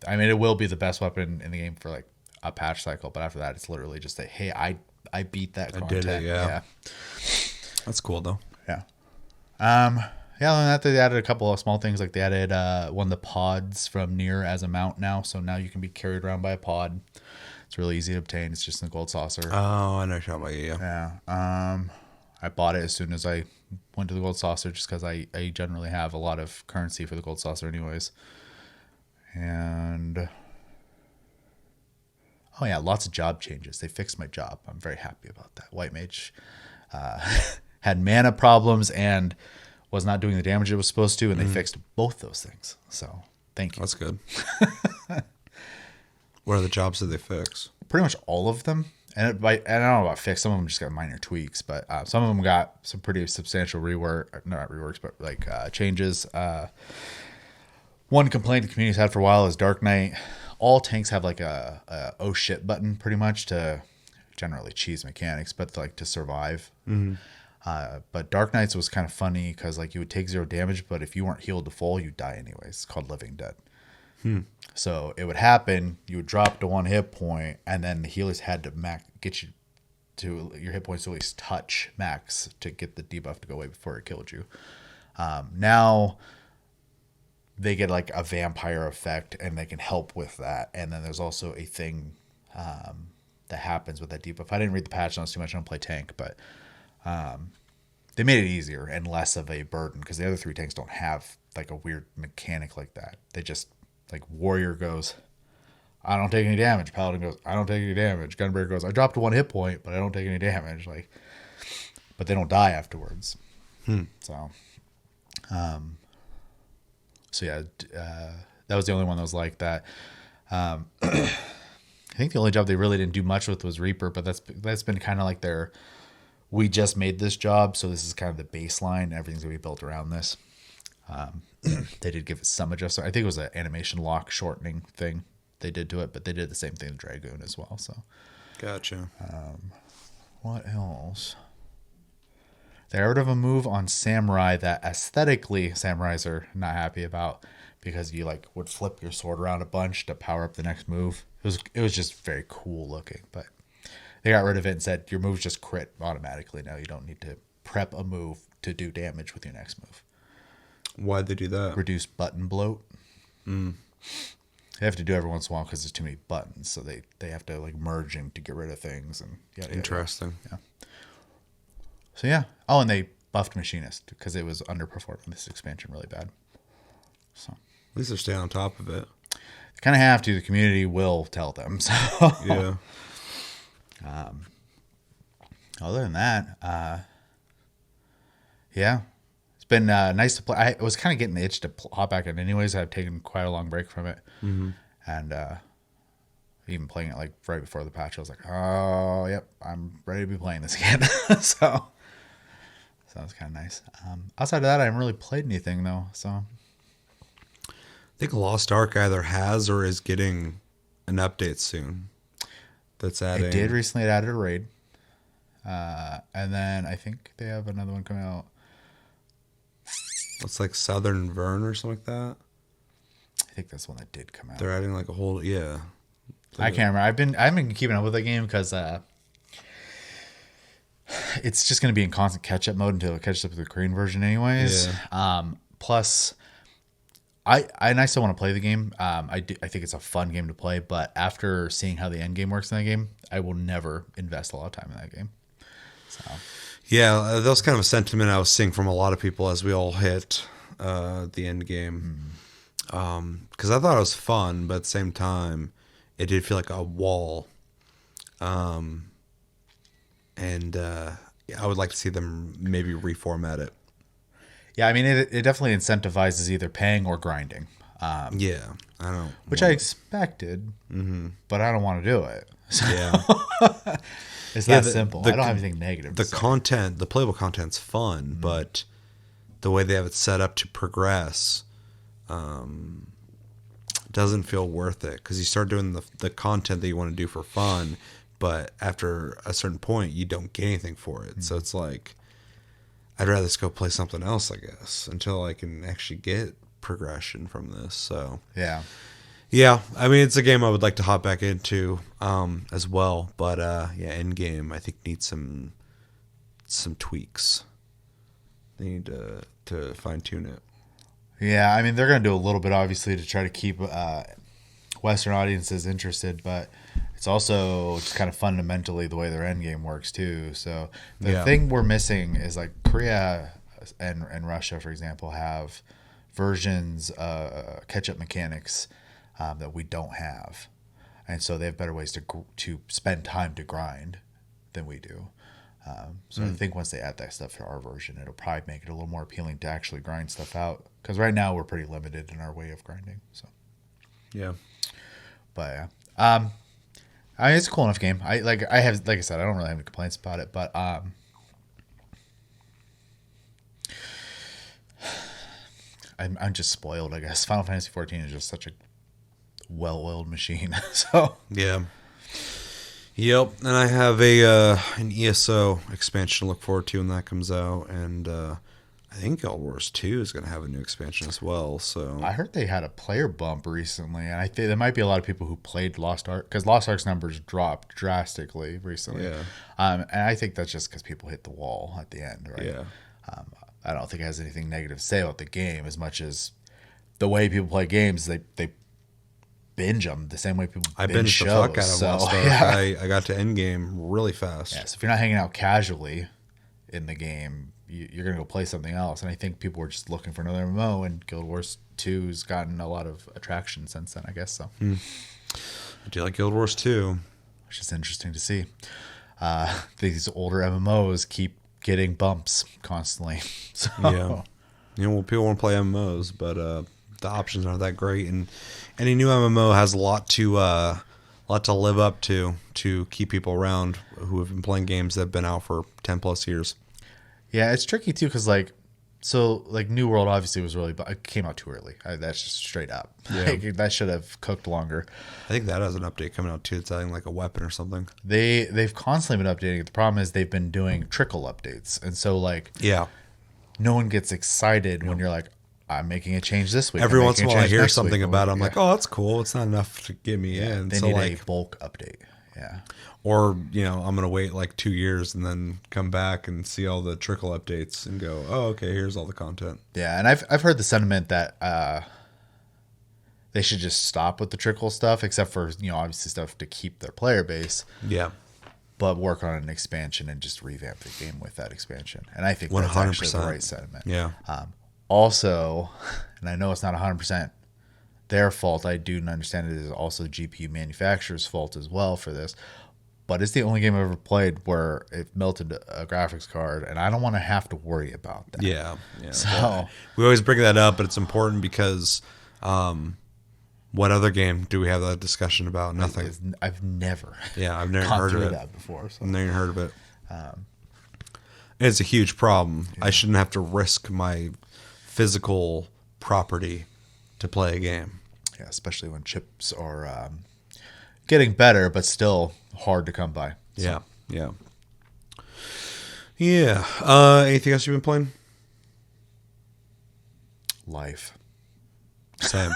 I mean, it will be the best weapon in the game for like a patch cycle, but after that, it's literally just that, hey, I beat that content. did it, yeah. That's cool though. Yeah. Yeah, other than that, they added a couple of small things. Like they added one of the pods from Nier as a mount now. So now you can be carried around by a pod. It's really easy to obtain. It's just in the gold saucer. Oh, I know what you're talking about. Yeah. Yeah. I bought it as soon as I went to the gold saucer just because I generally have a lot of currency for the gold saucer anyways. And oh yeah, lots of job changes. They fixed my job. I'm very happy about that. White Mage had mana problems and was not doing the damage it was supposed to, and they fixed both those things. So thank you. That's good. What are the jobs that they fix? Pretty much all of them. And I don't know about fix. Some of them just got minor tweaks, but some of them got some pretty substantial not reworks, but like changes. One complaint the community's had for a while is Dark Knight. All tanks have like a oh shit button pretty much to generally cheese mechanics, but like to survive. But Dark Knight's was kind of funny because like you would take 0 damage, but if you weren't healed to full, you'd die anyways. It's called Living Dead. So it would happen, you would drop to 1 hit point, and then the healers had to get you to your hit points to at least touch max to get the debuff to go away before it killed you. Now they get like a vampire effect, and they can help with that. And then there's also a thing that happens with that debuff. I didn't read the patch notes too much. I don't play tank, but they made it easier and less of a burden because the other 3 tanks don't have like a weird mechanic like that. They just like Warrior goes, I don't take any damage. Paladin goes, I don't take any damage. Gunbreaker goes, I dropped to 1 hit point, but I don't take any damage. Like, but they don't die afterwards. So yeah, that was the only one that was like that. I think the only job they really didn't do much with was Reaper, but that's been kind of like their. We just made this job, so this is kind of the baseline. Everything's gonna be built around this. They did give it some adjustment. I think it was an animation lock shortening thing they did to it, but they did the same thing to Dragoon as well. So, gotcha. What else? They got rid of a move on Samurai that aesthetically Samurais are not happy about because you like would flip your sword around a bunch to power up the next move. It was just very cool looking, but they got rid of it and said your moves just crit automatically now. You don't need to prep a move to do damage with your next move. Why'd they do that? Reduce button bloat. They have to do every once in a while because there's too many buttons, so they have to like merging to get rid of things and Interesting. Yeah. So yeah. Oh, and they buffed Machinist because it was underperforming this expansion really bad. So at least they're staying on top of it. They kind of have to. The community will tell them. So yeah. Other than that, yeah. Been nice to play. I was kind of getting the itch to hop back in anyways. I've taken quite a long break from it. And even playing it like right before the patch, I was like, oh, yep, I'm ready to be playing this again. So it's kind of nice. Outside of that, I haven't really played anything though. So I think Lost Ark either has or is getting an update soon. That's adding. It did recently added a raid. And then I think they have another one coming out. It's like Southern Vern or something like that. I think that's one that did come out. They're adding like a whole I can't remember. I've been keeping up with the game because it's just going to be in constant catch up mode until it catches up with the Korean version, anyways. Yeah. Plus, I still want to play the game. I think it's a fun game to play, but after seeing how the end game works in that game, I will never invest a lot of time in that game. So. Yeah, that was kind of a sentiment I was seeing from a lot of people as we all hit the end game. Because I thought it was fun, but at the same time, it did feel like a wall. And I would like to see them maybe reformat it. Yeah, I mean, it definitely incentivizes either paying or grinding. Yeah, I don't. Which I expected, but I don't want to do it. So. Yeah. It's that simple. I don't have anything negative to say. The playable content's fun, but the way they have it set up to progress doesn't feel worth it because you start doing the content that you want to do for fun, but after a certain point, you don't get anything for it. So it's like, I'd rather just go play something else, I guess, until I can actually get progression from this. So Yeah. yeah, I mean, it's a game I would like to hop back into as well. But yeah, end game I think needs some tweaks. They need to fine tune it. Yeah, I mean, they're going to do a little bit, obviously, to try to keep Western audiences interested, but it's also just kind of fundamentally the way their end game works, too. So the thing we're missing is, like, Korea and Russia, for example, have versions, catch-up mechanics that we don't have. And so they have better ways to spend time to grind than we do. So I think once they add that stuff to our version, it'll probably make it a little more appealing to actually grind stuff out. Because right now we're pretty limited in our way of grinding. So Yeah. but yeah, I mean, it's a cool enough game. I said, I don't really have any complaints about it, but I'm just spoiled, I guess. Final Fantasy 14 is just such a well-oiled machine. So Yeah. Yep, and I have an ESO expansion to look forward to when that comes out, and I think Guild Wars 2 is going to have a new expansion as well. So I heard they had a player bump recently, and I think there might be a lot of people who played Lost Ark because Lost Ark's numbers dropped drastically recently. Yeah. And I think that's just because people hit the wall at the end, right? Yeah. I don't think it has anything negative to say about the game as much as the way people play games. They binge them the same way people I binge binged shows. the fuck out of So, Lost Ark. yeah. I got to endgame really fast. Yeah, so if you're not hanging out casually in the game, you're going to go play something else. And I think people were just looking for another MMO, and Guild Wars 2's gotten a lot of attraction since then, I guess. So I do like Guild Wars 2. It's just interesting to see. These older MMOs keep getting bumps constantly. So, Yeah. Well, people want to play MMOs, but the options aren't that great, and any new MMO has a lot to live up to keep people around who have been playing games that have been out for 10 plus years. yeah, it's tricky too because New World obviously was really, but it came out too early. That's just straight up. Yeah. That should have cooked longer. I think that has an update coming out too. It's adding like a weapon or something. They've constantly been updating it. The problem is they've been doing trickle updates, and so Yeah. no one gets excited when you're like, I'm making a change this week. Every I'm once in a making while I change hear next something week. about it. I'm Yeah. like, oh, that's cool. It's not enough to get me in. They So need like, a bulk update. Yeah. or, I'm going to wait like 2 years and then come back and see all the trickle updates and go, oh, okay, here's all the content. Yeah, and I've heard the sentiment that they should just stop with the trickle stuff, except for obviously stuff to keep their player base, Yeah. but work on an expansion and just revamp the game with that expansion. And I think that's actually the 100%. right sentiment. Yeah. Also, and I know it's not 100% their fault. I do understand it is also the GPU manufacturer's fault as well for this. But it's the only game I've ever played where it melted a graphics card, and I don't want to have to worry about that. Yeah. So But we always bring that up, but it's important because what other game do we have that discussion about? Nothing. I've never Yeah, I've never gone heard of through it. that before. So. I've never heard of it. It's a huge problem. I shouldn't have to risk my physical property to play a game. Yeah, especially when chips are getting better, but still hard to come by. So. Yeah. Anything else you've been playing? Life. Same.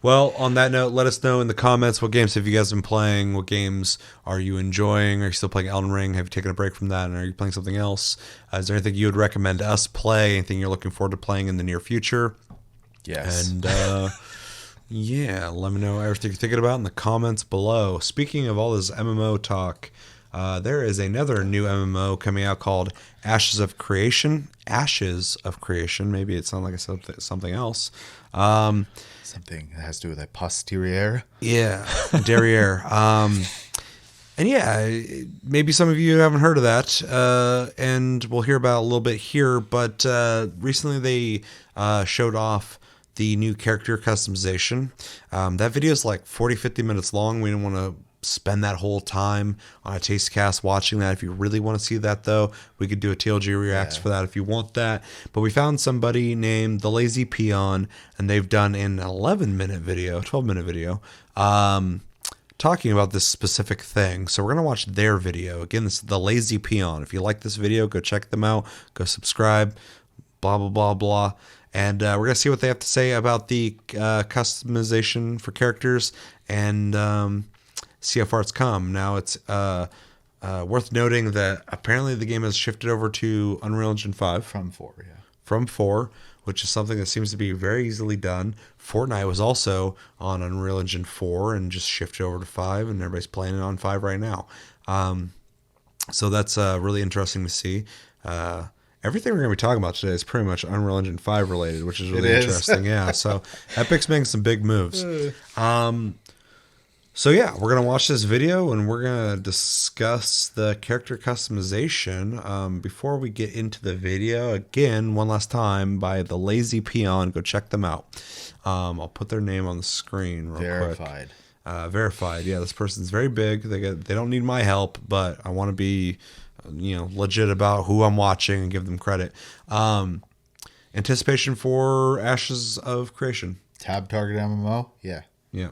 Well, on that note, let us know in the comments what games have you guys been playing? What games are you enjoying? Are you still playing Elden Ring? Have you taken a break from that? And are you playing something else? Is there anything you would recommend us play? Anything you're looking forward to playing in the near future? Yes. And yeah, let me know everything you're thinking about in the comments below. Speaking of all this MMO talk, there is another new MMO coming out called Ashes of Creation. Ashes of Creation. Maybe it sounds like I said something else. Something that has to do with a posterior. Yeah, derriere. And yeah, maybe some of you haven't heard of that, and we'll hear about it a little bit here. But recently they showed off the new character customization. That video is like 40-50 minutes long. We didn't want to spend that whole time on a taste cast watching that. If you really want to see that, though, we could do a TLG reacts for that if you want that. But we found somebody named The Lazy Peon, and they've done an 11-minute video, 12-minute video, talking about this specific thing. So we're going to watch their video. Again, this is The Lazy Peon. If you like this video, go check them out. Go subscribe, blah, blah, blah, blah. And we're going to see what they have to say about the customization for characters and see how far it's come. Now, it's worth noting that apparently the game has shifted over to Unreal Engine 5. From 4, yeah. From 4, which is something that seems to be very easily done. Fortnite was also on Unreal Engine 4 and just shifted over to 5, and everybody's playing it on 5 right now. So that's really interesting to see. Everything we're going to be talking about today is pretty much Unreal Engine 5 related, which is really interesting. Yeah, so Epic's making some big moves. So yeah, we're going to watch this video and we're going to discuss the character customization. Before we get into the video, again, one last time, by The Lazy Peon. Go check them out. I'll put their name on the screen real quick. Verified. Yeah, this person's very big. They don't need my help, but I want to be legit about who I'm watching and give them credit. Anticipation for Ashes of Creation. Tab target MMO? Yeah. Yeah.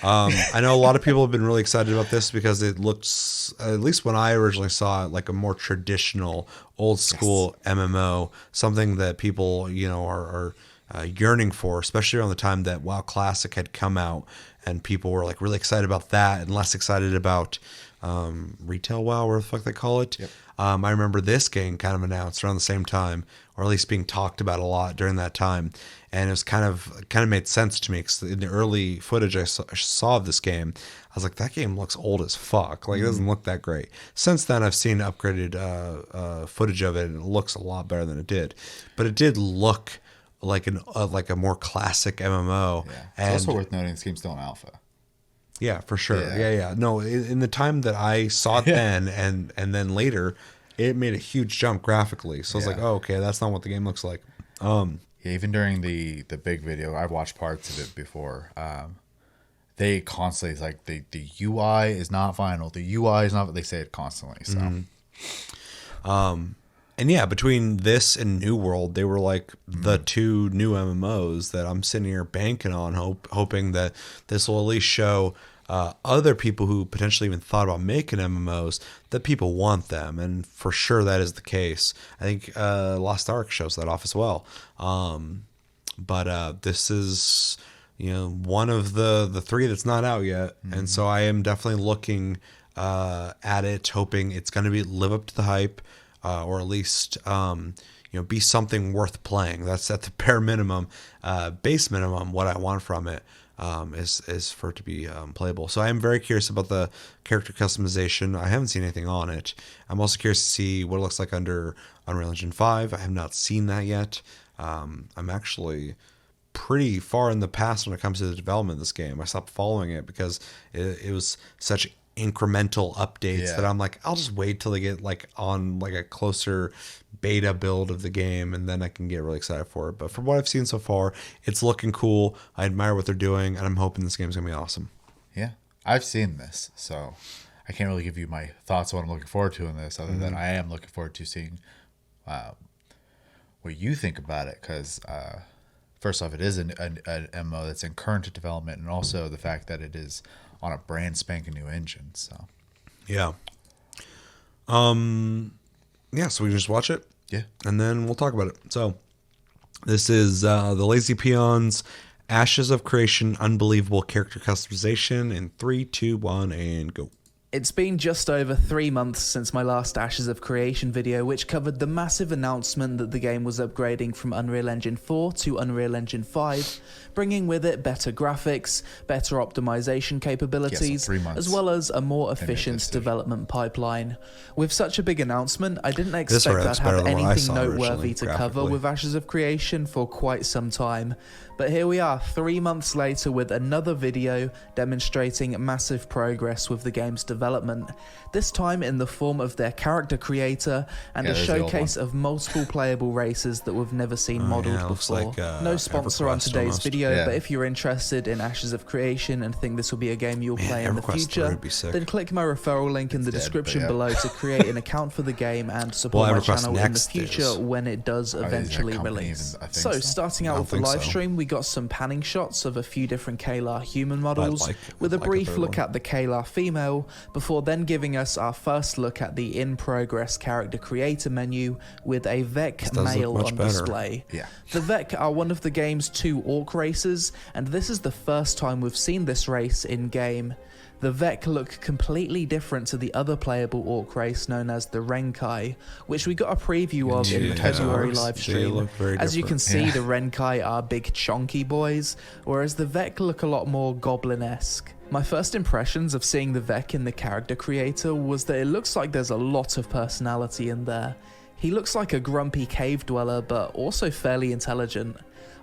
I know a lot of people have been really excited about this because it looks, at least when I originally saw it, like a more traditional, old school MMO, something that people, are yearning for, especially around the time that WoW Classic had come out, and people were like really excited about that and less excited about retail WoW, or the fuck they call it. Yep. I remember this game kind of announced around the same time, or at least being talked about a lot during that time, and it was kind of made sense to me because in the early footage I saw of this game, I was like, that game looks old as fuck. Like, it doesn't look that great. Since then, I've seen upgraded footage of it, and it looks a lot better than it did. But it did look like a more classic MMO. Yeah. It's and also worth noting this game's still in alpha. Yeah, for sure. Yeah. No, in the time that I saw it then and then later, it made a huge jump graphically. So I was like, oh, okay, that's not what the game looks like. Yeah, even during the big video, I've watched parts of it before. They constantly, it's like the UI is not final. The UI is not, they say it constantly. So, And yeah, between this and New World, they were like the two new MMOs that I'm sitting here banking on, hoping that this will at least show other people who potentially even thought about making MMOs that people want them. And for sure that is the case. I think Lost Ark shows that off as well. But this is, one of the three that's not out yet. And so I am definitely looking at it, hoping it's going to live up to the hype. Or at least, be something worth playing. That's at the bare minimum, base minimum. What I want from it is for it to be playable. So I am very curious about the character customization. I haven't seen anything on it. I'm also curious to see what it looks like under Unreal Engine 5. I have not seen that yet. I'm actually pretty far in the past when it comes to the development of this game. I stopped following it because it was such incremental updates that I'm like, I'll just wait till they get on a closer beta build of the game, and then I can get really excited for it. But from what I've seen so far, it's looking cool. I admire what they're doing, and I'm hoping this game's gonna be awesome. Yeah, I've seen this, so I can't really give you my thoughts on what I'm looking forward to in this, other than I am looking forward to seeing what you think about it, because first off, it is an MMO that's in current development, and also the fact that it is on a brand spanking new engine. So yeah, so we can just watch it, and then we'll talk about it. So this is The Lazy Peons, Ashes of Creation, unbelievable character customization in 3, 2, 1, and go. It's been just over 3 months since my last Ashes of Creation video, which covered the massive announcement that the game was upgrading from Unreal Engine 4 to Unreal Engine 5, bringing with it better graphics, better optimization capabilities, as well as a more efficient development pipeline. With such a big announcement, I didn't expect I'd have anything noteworthy to cover with Ashes of Creation for quite some time. But here we are 3 months later with another video demonstrating massive progress with the game's development, this time in the form of their character creator and a showcase of multiple playable races that we've never seen modeled before. No sponsor on today's video, but if you're interested in Ashes of Creation and think this will be a game you'll play in the future, then click my referral link in the description below to create an account for the game and support my channel in the future when it does eventually release. So starting out with the live stream, we we got some panning shots of a few different Kalar human models, with a like a brief third look one. at the Kalar female, before then giving us our first look at the in-progress character creator menu with a Vec does look male much on better. display. Yeah. The Vec are one of the game's 2 orc races, and this is the first time we've seen this race in-game. The Vec look completely different to the other playable orc race known as the Renkai, which we got a preview of in the Yeah, February they livestream. look very As you can different. see, the Renkai are big chonky boys, whereas the Vec look a lot more goblin-esque. My first impressions of seeing the Vec in the character creator was that it looks like there's a lot of personality in there. He looks like a grumpy cave dweller, but also fairly intelligent.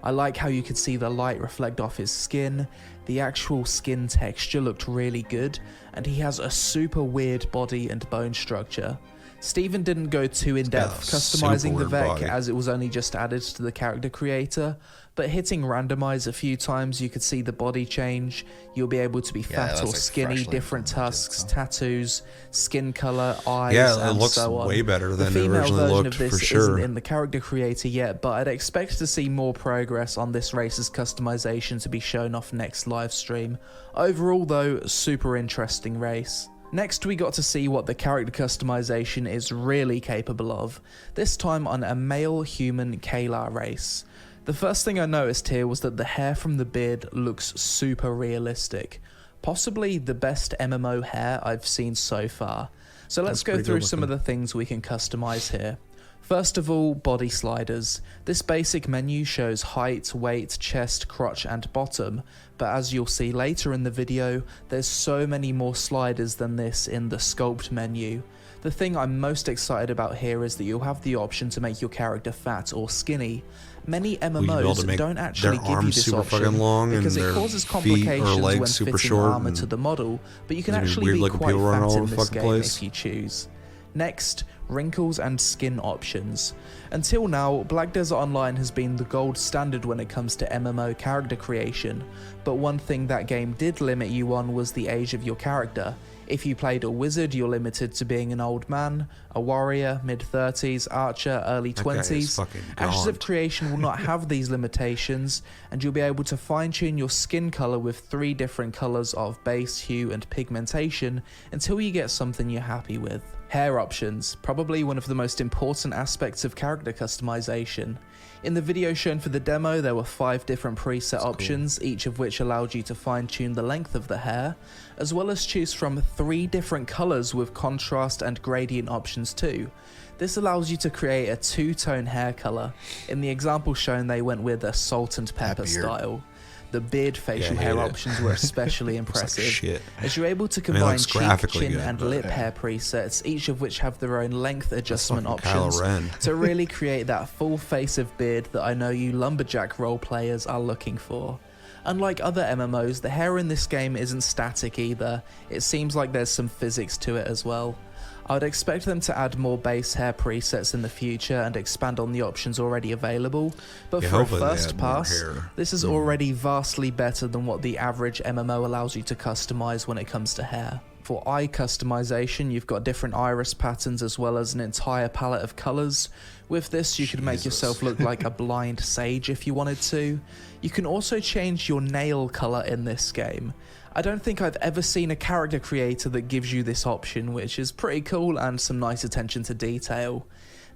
I like how you could see the light reflect off his skin. The actual skin texture looked really good, and he has a super weird body and bone structure. Steven didn't go too in-depth got a customizing super the weird Vec body. as it was only just added to the character creator, but hitting randomize a few times you could see the body change. You'll be able to be fat that's or like skinny, freshly different implemented, tusks, so. tattoos, skin color, eyes, Yeah, it and looks so on. way better The than it female originally version looked, of this for sure. isn't in the character creator yet, but I'd expect to see more progress on this race's customization to be shown off next live stream. Overall though, super interesting race. Next we got to see what the character customization is really capable of, this time on a male human Kalar race. The first thing I noticed here was that the hair from the beard looks super realistic, possibly the best MMO hair I've seen so far. So let's That's go pretty through good some of looking. the things we can customize here. First of all, body sliders. This basic menu shows height, weight, chest, crotch and bottom, but as you'll see later in the video, there's so many more sliders than this in the sculpt menu. The thing I'm most excited about here is that you'll have the option to make your character fat or skinny. Many Will you be able to MMOs make don't actually their give you arms this super option fucking long and because it their causes feet or complications legs when super fitting short armor and to the model, but you can there's actually gonna be be weird-looking quite people running fat all in over the this fucking game place. if you choose. Next, wrinkles and skin options. Until now, Black Desert Online has been the gold standard when it comes to MMO character creation, but one thing that game did limit you on was the age of your character. If you played a wizard, you're limited to being an old man, a warrior, mid-30s, archer, early That guy is 20s. fucking Ashes of gaunt. Creation will not have these limitations, and you'll be able to fine-tune your skin color with 3 different colors of base, hue, and pigmentation until you get something you're happy with. Hair options, probably one of the most important aspects of character customization. In the video shown for the demo, there were 5 different preset options, each of which allowed you to fine-tune the length of the hair, as well as choose from 3 different colors with contrast and gradient options too. This allows you to create a 2-tone hair color. In the example shown, they went with a salt and pepper beard. style. The beard facial Yeah, I hair hate it. options were especially Looks like impressive, shit. as you're able to mean, it combine looks cheek, graphically chin good, and but- lip hair presets, each of which have their own length adjustment fucking options, Kylo Ren. to really create that full face of beard that I know you lumberjack role players are looking for. Unlike other MMOs, the hair in this game isn't static either. It seems like there's some physics to it as well. I would expect them to add more base hair presets in the future and expand on the options already available, but Yeah, for a hopefully they first add more pass, hair. this is already vastly better than what the average MMO allows you to customize when it comes to hair. For eye customization, you've got different iris patterns as well as an entire palette of colors. With this, you could make Jesus. yourself look like a blind sage if you wanted to. You can also change your nail color in this game. I don't think I've ever seen a character creator that gives you this option, which is pretty cool and some nice attention to detail.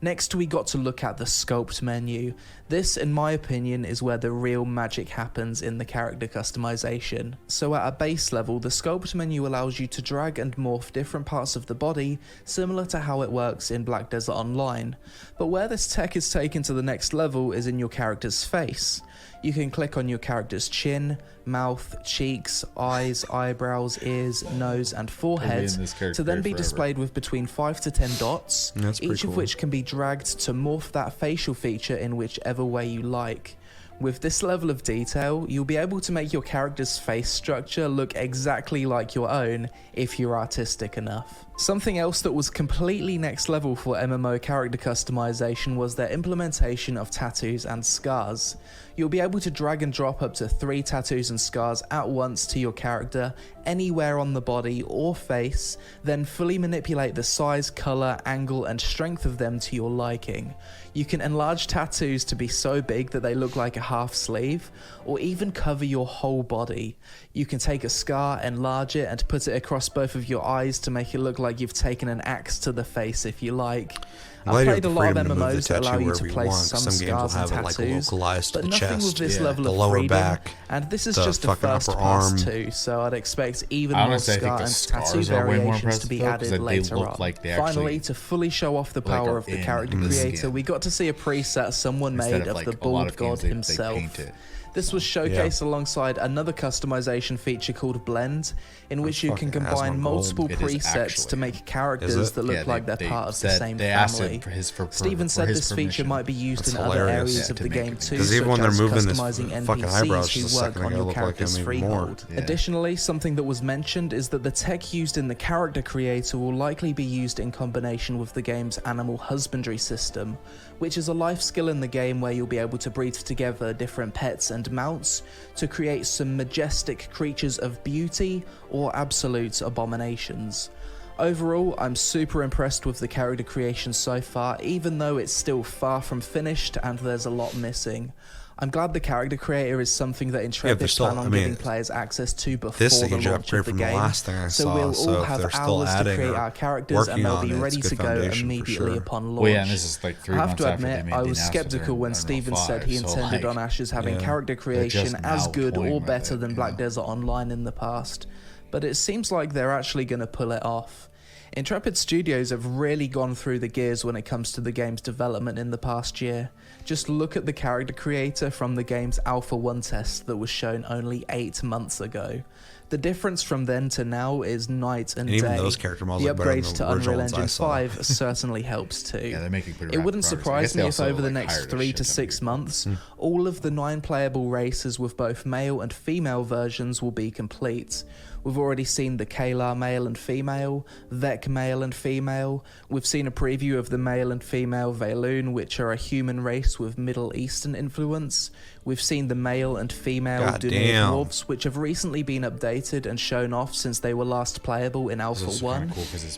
Next, we got to look at the sculpt menu. This, in my opinion, is where the real magic happens in the character customization. So at a base level, the sculpt menu allows you to drag and morph different parts of the body, similar to how it works in Black Desert Online. But where this tech is taken to the next level is in your character's face. You can click on your character's chin, mouth, cheeks, eyes, eyebrows, ears, nose, and forehead in this character to then be forever. displayed with between 5 to 10 dots, That's pretty each of cool. which can be dragged to morph that facial feature in whichever way you like. With this level of detail, you'll be able to make your character's face structure look exactly like your own if you're artistic enough. Something else that was completely next level for MMO character customization was their implementation of tattoos and scars. You'll be able to drag and drop up to 3 tattoos and scars at once to your character anywhere on the body or face, then fully manipulate the size, color, angle, and strength of them to your liking. You can enlarge tattoos to be so big that they look like a half sleeve, or even cover your whole body. You can take a scar, enlarge it, and put it across both of your eyes to make it look like you've taken an axe to the face if you like. I've played a lot of MMOs that allow you to place some scars and tattoos, but nothing with this level of freedom, and this is just a first pass too, so I'd expect even more scar and tattoo variations to be added later on. Finally, to fully show off the power of the character creator, we got to see a preset someone made of the bald god himself. This was showcased alongside another customization feature called Blend, in which you can combine multiple presets to make characters that look like they're part of the same family. Steven said this feature might be used in other areas of the game too, such as customizing NPCs who work on your character's freehold. Additionally, something that was mentioned is that the tech used in the character creator will likely be used in combination with the game's animal husbandry system, which is a life skill in the game where you'll be able to breed together different pets and mounts to create some majestic creatures of beauty or absolute abominations. Overall, I'm super impressed with the character creation so far, even though it's still far from finished and there's a lot missing. I'm glad the character creator is something that Intrepid plan on giving players access to before the launch of the game, so we'll all have hours to create our characters and they'll be ready to go immediately upon launch. Well, yeah, and this is like 3 I have months to after admit, they made I the was announcement skeptical when in Steven Unreal said 5, he so, intended like, on Ashes having character creation just as now good toying or with better it, than you Black know? Desert Online in the past, but it seems like they're actually going to pull it off. Intrepid Studios have really gone through the gears when it comes to the game's development in the past year. Just look at the character creator from the game's Alpha 1 test that was shown only 8 months ago. The difference from then to now is night and day. Even those character models the look better than upgrade the to original Unreal ones I Engine saw. 5 certainly helps too. Yeah, they're making pretty It rapid wouldn't progress. I surprise guess they me if also, over the like, next hired a 3 shit to ton of 6 people. months, all of the 9 playable races with both male and female versions will be complete. We've already seen the Kalar male and female, Vec male and female. We've seen a preview of the male and female Valoon, which are a human race with Middle Eastern influence. We've seen the male and female Duneer dwarves, which have recently been updated and shown off since they were last playable in Alpha 1.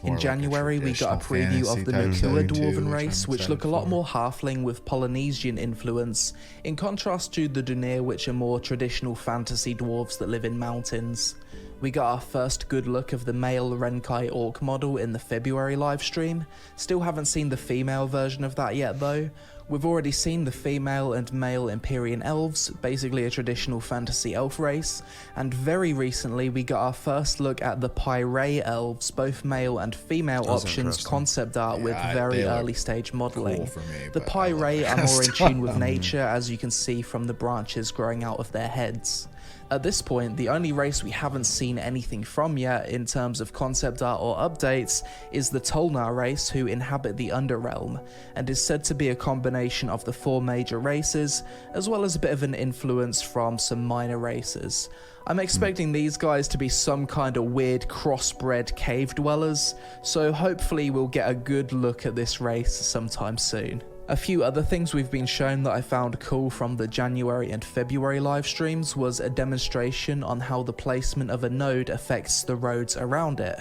In January, we got a preview of the Nakua dwarven race, which look a lot more halfling with Polynesian influence, in contrast to the Duneer, which are more traditional fantasy dwarves that live in mountains. We got our first good look of the male Renkai Orc model in the February livestream. Still haven't seen the female version of that yet though. We've already seen the female and male Empyrean elves, basically a traditional fantasy elf race, and very recently we got our first look at the Pyre elves, both male and female options concept art with very early stage modelling. The Pyre are more in tune with nature, as you can see from the branches growing out of their heads. At this point, the only race we haven't seen anything from yet in terms of concept art or updates is the Tolnar race, who inhabit the Underrealm, and is said to be a combination of the 4 major races, as well as a bit of an influence from some minor races. I'm expecting these guys to be some kind of weird crossbred cave dwellers, so hopefully we'll get a good look at this race sometime soon. A few other things we've been shown that I found cool from the January and February live streams was a demonstration on how the placement of a node affects the roads around it.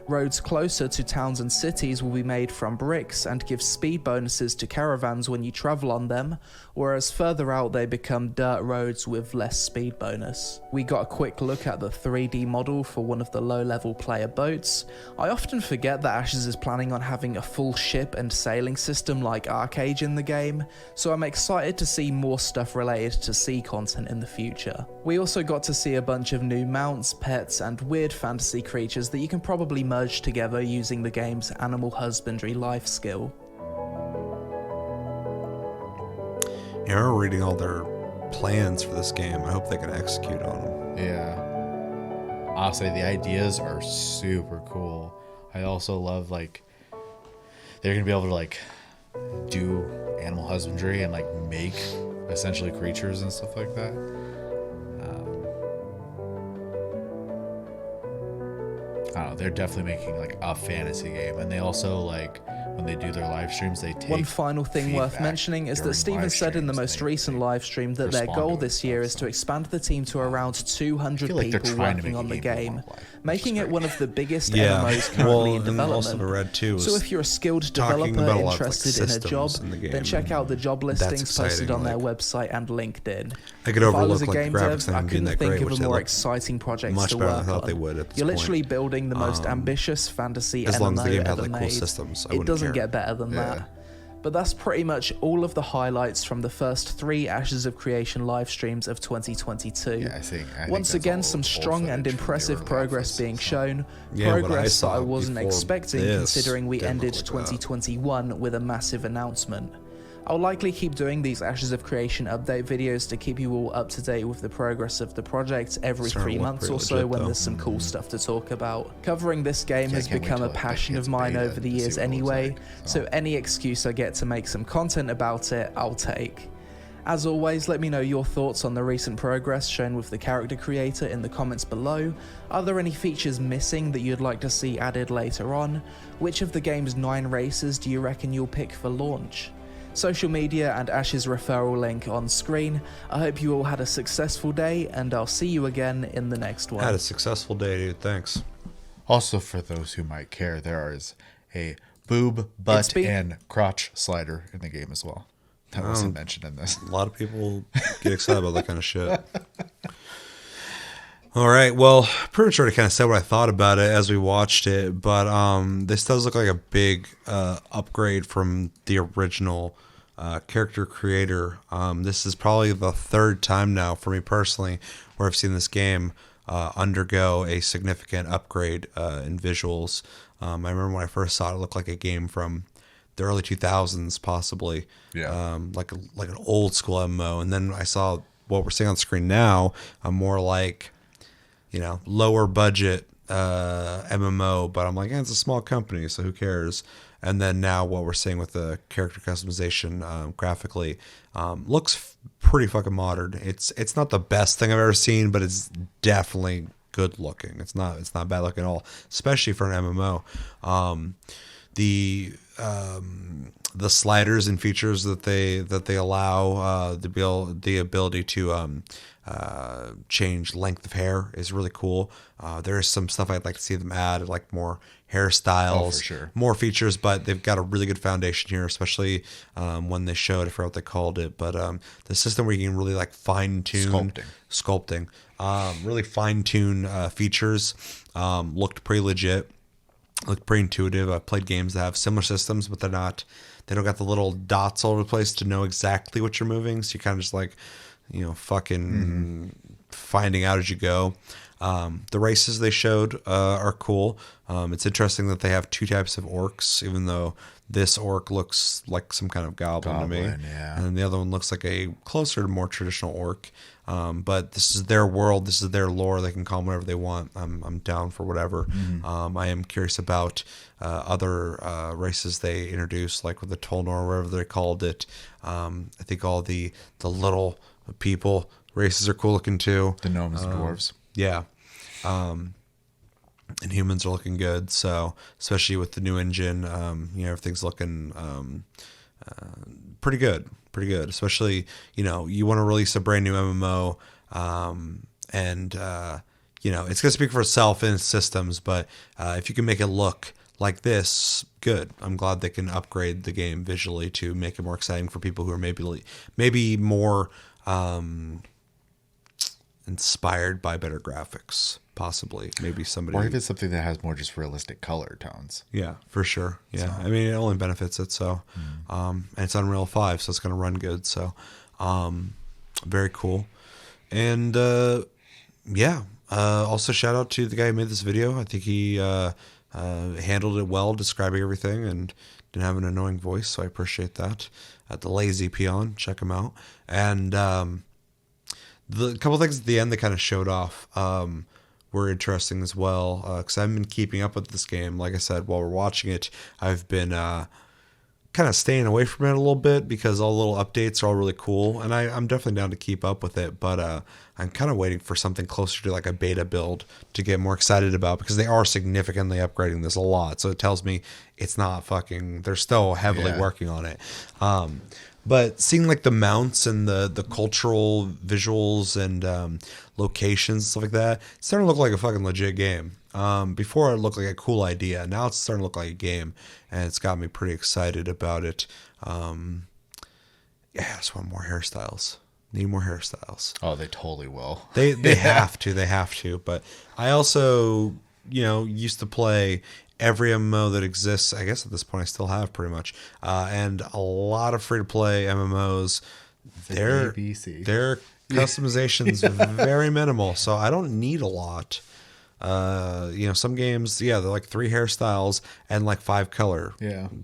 Roads closer to towns and cities will be made from bricks and give speed bonuses to caravans when you travel on them, whereas further out they become dirt roads with less speed bonus. We got a quick look at the 3D model for one of the low-level player boats. I often forget that Ashes is planning on having a full ship and sailing system like Arcade in the game, so I'm excited to see more stuff related to sea content in the future. We also got to see a bunch of new mounts, pets, and weird fantasy creatures that you can probably merge together using the game's animal husbandry life skill. Yeah, I remember reading all their plans for this game. I hope they can execute on them. Yeah. Honestly, the ideas are super cool. I also love, like, they're going to be able to, like, do animal husbandry and, like, make essentially creatures and stuff like that. I don't know, they're definitely making like a fantasy game, and they also like when they do their live streams, they take One final thing worth feedback mentioning is that during Steven live said in the streams. most They recent live stream that their respond goal to it this and year stuff, is to so. expand the team to around 200 feel like they're people trying to working make on a the game game, more live, which is making it great. one of the biggest Yeah. MMOs currently Well, in and development. also the Red 2 So was if you're a skilled talking developer about a lot of, like, interested in a job, systems in the game. then check out the job listings posted exciting, on their like- website and LinkedIn. I could If I was overlook a like the game graphics dev, not I being couldn't that think great, of which a they more look exciting project much to better than I work thought on. they would at this You're point. literally building the most ambitious fantasy as long MMO as the game had, ever like, cool made. systems, I It wouldn't doesn't care. get better than Yeah. that. But that's pretty much all of the highlights from the first 3 Ashes of Creation live streams of 2022. Yeah, I think Once that's again, all some old strong and footage from the impressive early progress alphas, being so. shown. Yeah, what I Progress that saw I wasn't before expecting this considering we didn't look ended like that. 2021 with a massive announcement. I'll likely keep doing these Ashes of Creation update videos to keep you all up to date with the progress of the project every Starting 3 to look months pretty or so legit, when though. there's some cool stuff to talk about. Covering this game Yeah, I has can't wait become a till, like, passion that of gets mine beta over the to see years what it looks anyway, like, so any excuse I get to make some content about it, I'll take. As always, let me know your thoughts on the recent progress shown with the character creator in the comments below. Are there any features missing that you'd like to see added later on? Which of the game's 9 races do you reckon you'll pick for launch? Social media and Ash's referral link on screen. I hope you all had a successful day, and I'll see you again in the next one. Had a successful day, dude. Thanks. Also, for those who might care, there is a boob, butt, been- and crotch slider in the game as well. That wasn't mentioned in this. A lot of people get excited about that kind of shit. All right, well, pretty much already kind of said what I thought about it as we watched it, but this does look like a big upgrade from the original character creator. This is probably the 3rd time now for me personally where I've seen this game undergo a significant upgrade in visuals. I remember when I first saw it, it looked like a game from the early 2000s, possibly. Yeah. Like an old school MMO. And then I saw what we're seeing on screen now, a more like, lower budget MMO. But I'm like, it's a small company, so who cares? And then now what we're seeing with the character customization graphically looks pretty fucking modern. It's not the best thing I've ever seen, but it's definitely good looking. It's not bad looking at all, especially for an MMO. The sliders and features that they allow the ability to change length of hair is really cool. There's some stuff I'd like to see them add, like more hairstyles, Oh, for sure. more features, but they've got a really good foundation here, especially when they showed, I forgot what they called it, but the system where you can really like fine tune sculpting, really fine tune features looked pretty legit. Look pretty intuitive. I've played games that have similar systems, but they don't got the little dots all over the place to know exactly what you're moving. So you kind of just like, fucking finding out as you go. The races they showed are cool. It's interesting that they have 2 types of orcs, even though this orc looks like some kind of goblin to me. Yeah. And the other one looks like a closer to more traditional orc. But this is their world. This is their lore. They can call them whatever they want. I'm down for whatever. I am curious about other races they introduced, like with the Tolnor, wherever they called it. I think all the little people races are cool looking too. The gnomes and dwarves. Yeah. And humans are looking good. So especially with the new engine, everything's looking pretty good. Pretty good. Especially, you want to release a brand new MMO, and it's going to speak for itself in its systems, but if you can make it look like this, good. I'm glad they can upgrade the game visually to make it more exciting for people who are maybe more inspired by better graphics, possibly. Maybe somebody, Or if it's something that has more just realistic color tones. yeah, for sure. Yeah, I mean, it only benefits it. So, and it's Unreal 5, so it's going to run good. So, very cool. And also shout out to the guy who made this video. I think he handled it well, describing everything, and didn't have an annoying voice. So I appreciate that. The Lazy Peon, check him out. And the couple things at the end that kind of showed off were interesting as well, because I've been keeping up with this game. Like I said, while we're watching it, I've been kind of staying away from it a little bit because all the little updates are all really cool, and I'm definitely down to keep up with it. But I'm kind of waiting for something closer to like a beta build to get more excited about, because they are significantly upgrading this a lot. So it tells me it's not fucking. They're still heavily working on it. But seeing like the mounts and the cultural visuals and locations and stuff like that, it's starting to look like a fucking legit game. Before it looked like a cool idea. Now it's starting to look like a game, and it's got me pretty excited about it. Yeah, I just want more hairstyles. Need more hairstyles. Oh, they totally will. They have to. They have to. But I also, used to play every MMO that exists. I guess at this point I still have pretty much. And a lot of free to play MMOs. Their customization's very minimal, so I don't need a lot. Some games, they're like 3 hairstyles and like 5 color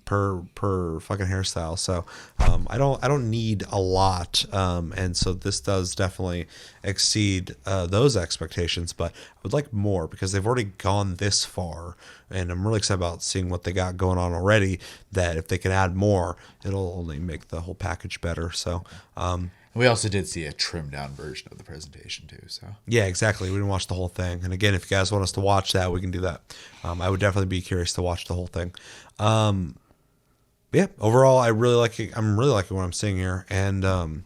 per fucking hairstyle. So I don't need a lot, and so this does definitely exceed those expectations, but I would like more because they've already gone this far, and I'm really excited about seeing what they got going on already, that if they can add more, it'll only make the whole package better. So we also did see a trimmed down version of the presentation too. So yeah, exactly. We didn't watch the whole thing. And again, if you guys want us to watch that, we can do that. I would definitely be curious to watch the whole thing. Yeah, overall, I really like it. I'm really liking what I'm seeing here, and I'm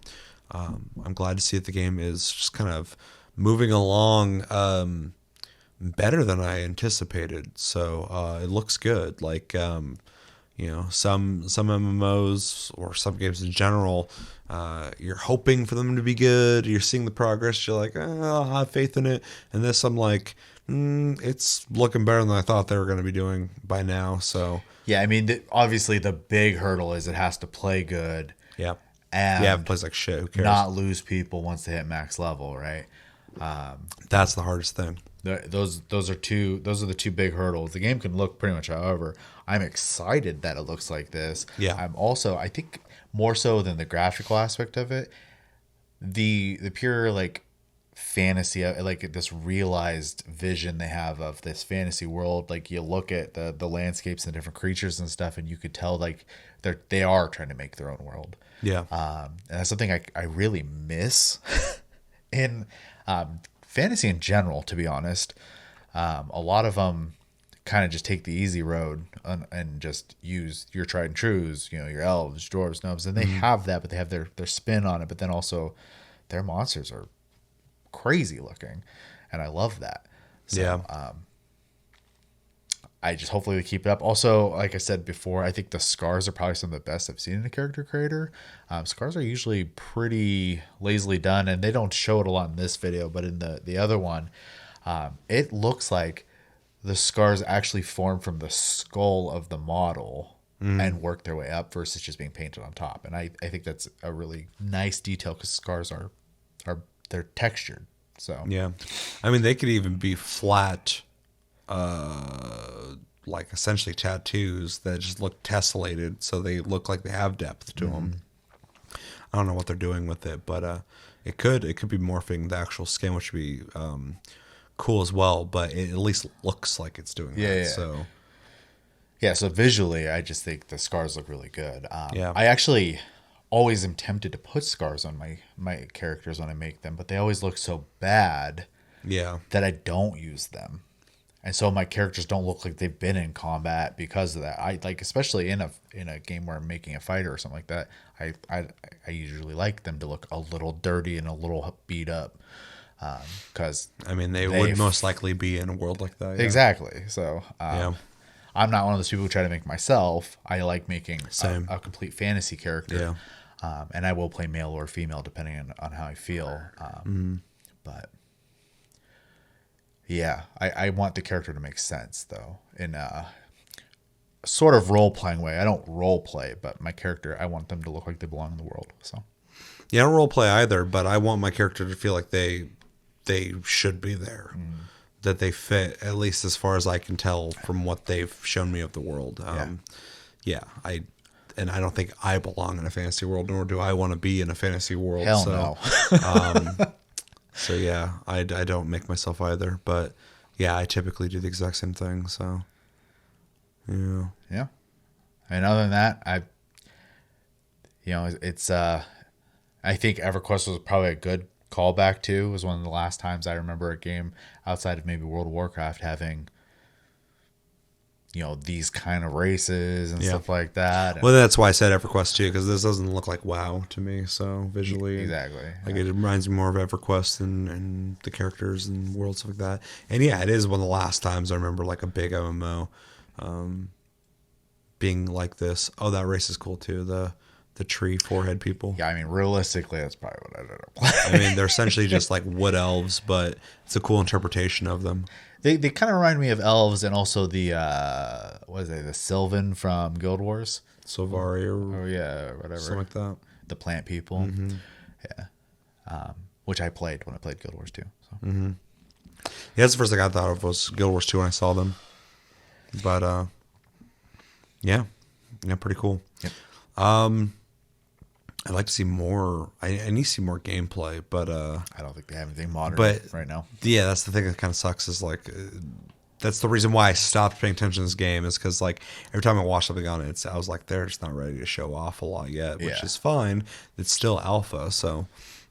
glad to see that the game is just kind of moving along better than I anticipated. So it looks good. Like some MMOs or some games in general, you're hoping for them to be good. You're seeing the progress. You're like, I'll have faith in it. And this, I'm like, it's looking better than I thought they were going to be doing by now. So yeah, I mean, obviously the big hurdle is it has to play good. Yeah. And yeah, it plays like shit. Who cares? Not lose people once they hit max level, right? That's the hardest thing. Those are the 2 big hurdles. The game can look pretty much however. I'm excited that it looks like this. Yeah. I'm also, I think more so than the graphical aspect of it, the pure like fantasy, like this realized vision they have of this fantasy world. Like you look at the landscapes and the different creatures and stuff, and you could tell like they are trying to make their own world. Yeah. And that's something I really miss in fantasy in general, to be honest. A lot of them kind of just take the easy road and just use your tried and trues, your elves, dwarves, gnomes, and they have that, but they have their spin on it. But then also their monsters are crazy looking, and I love that. So, yeah. I just hopefully they keep it up. Also, like I said before, I think the scars are probably some of the best I've seen in a character creator. Scars are usually pretty lazily done, and they don't show it a lot in this video, but in the other one, it looks like the scars actually form from the skull of the model and work their way up versus just being painted on top. And I think that's a really nice detail because scars are they're textured. So yeah, I mean they could even be flat. Like essentially tattoos that just look tessellated, so they look like they have depth to them. I don't know what they're doing with it, but it could be morphing the actual skin, which would be cool as well. But it at least looks like it's doing that. Yeah. So visually, I just think the scars look really good. Yeah. I actually always am tempted to put scars on my characters when I make them, but they always look so bad. Yeah. That I don't use them. And so my characters don't look like they've been in combat because of that. I like, especially in a game where I'm making a fighter or something like that. I usually like them to look a little dirty and a little beat up, because I mean they would most likely be in a world like that. Yeah. Exactly. So Yeah. I'm not one of those people who try to make myself. I like making a complete fantasy character. Yeah. And I will play male or female depending on how I feel. But yeah, I want the character to make sense, though, in a sort of role-playing way. I don't role-play, but my character, I want them to look like they belong in the world. So yeah, I don't role-play either, but I want my character to feel like they should be there, that they fit, at least as far as I can tell from what they've shown me of the world. I don't think I belong in a fantasy world, nor do I want to be in a fantasy world. Hell no. So yeah, I don't make myself either, but yeah, I typically do the exact same thing. So yeah. And other than that, You know, it's I think EverQuest was probably a good callback too. It was one of the last times I remember a game outside of maybe World of Warcraft having, you know, these kind of races and stuff like that. Well, that's why I said EverQuest too, because this doesn't look like WoW to me. So visually, exactly, like it reminds me more of EverQuest and the characters and worlds stuff like that. And yeah, it is one of the last times I remember like a big MMO being like this. Oh, that race is cool too. The tree forehead people. Yeah, I mean, realistically, that's probably what I ended up playing. I mean, they're essentially just like wood elves, but it's a cool interpretation of them. They kind of remind me of elves and also the what is it, the Sylvan from Guild Wars, Sylvari or yeah, whatever, something like that. The plant people, yeah, which I played when I played Guild Wars 2. So. Yeah, that's the first thing I thought of was Guild Wars 2 when I saw them. But yeah, pretty cool. Yep. I'd like to see more. I need to see more gameplay, but I don't think they have anything modern right now. Yeah, that's the thing that kind of sucks. Is like that's the reason why I stopped paying attention to this game. Is because like every time I watch something on it, I was like, they're just not ready to show off a lot yet, which is fine. It's still alpha, so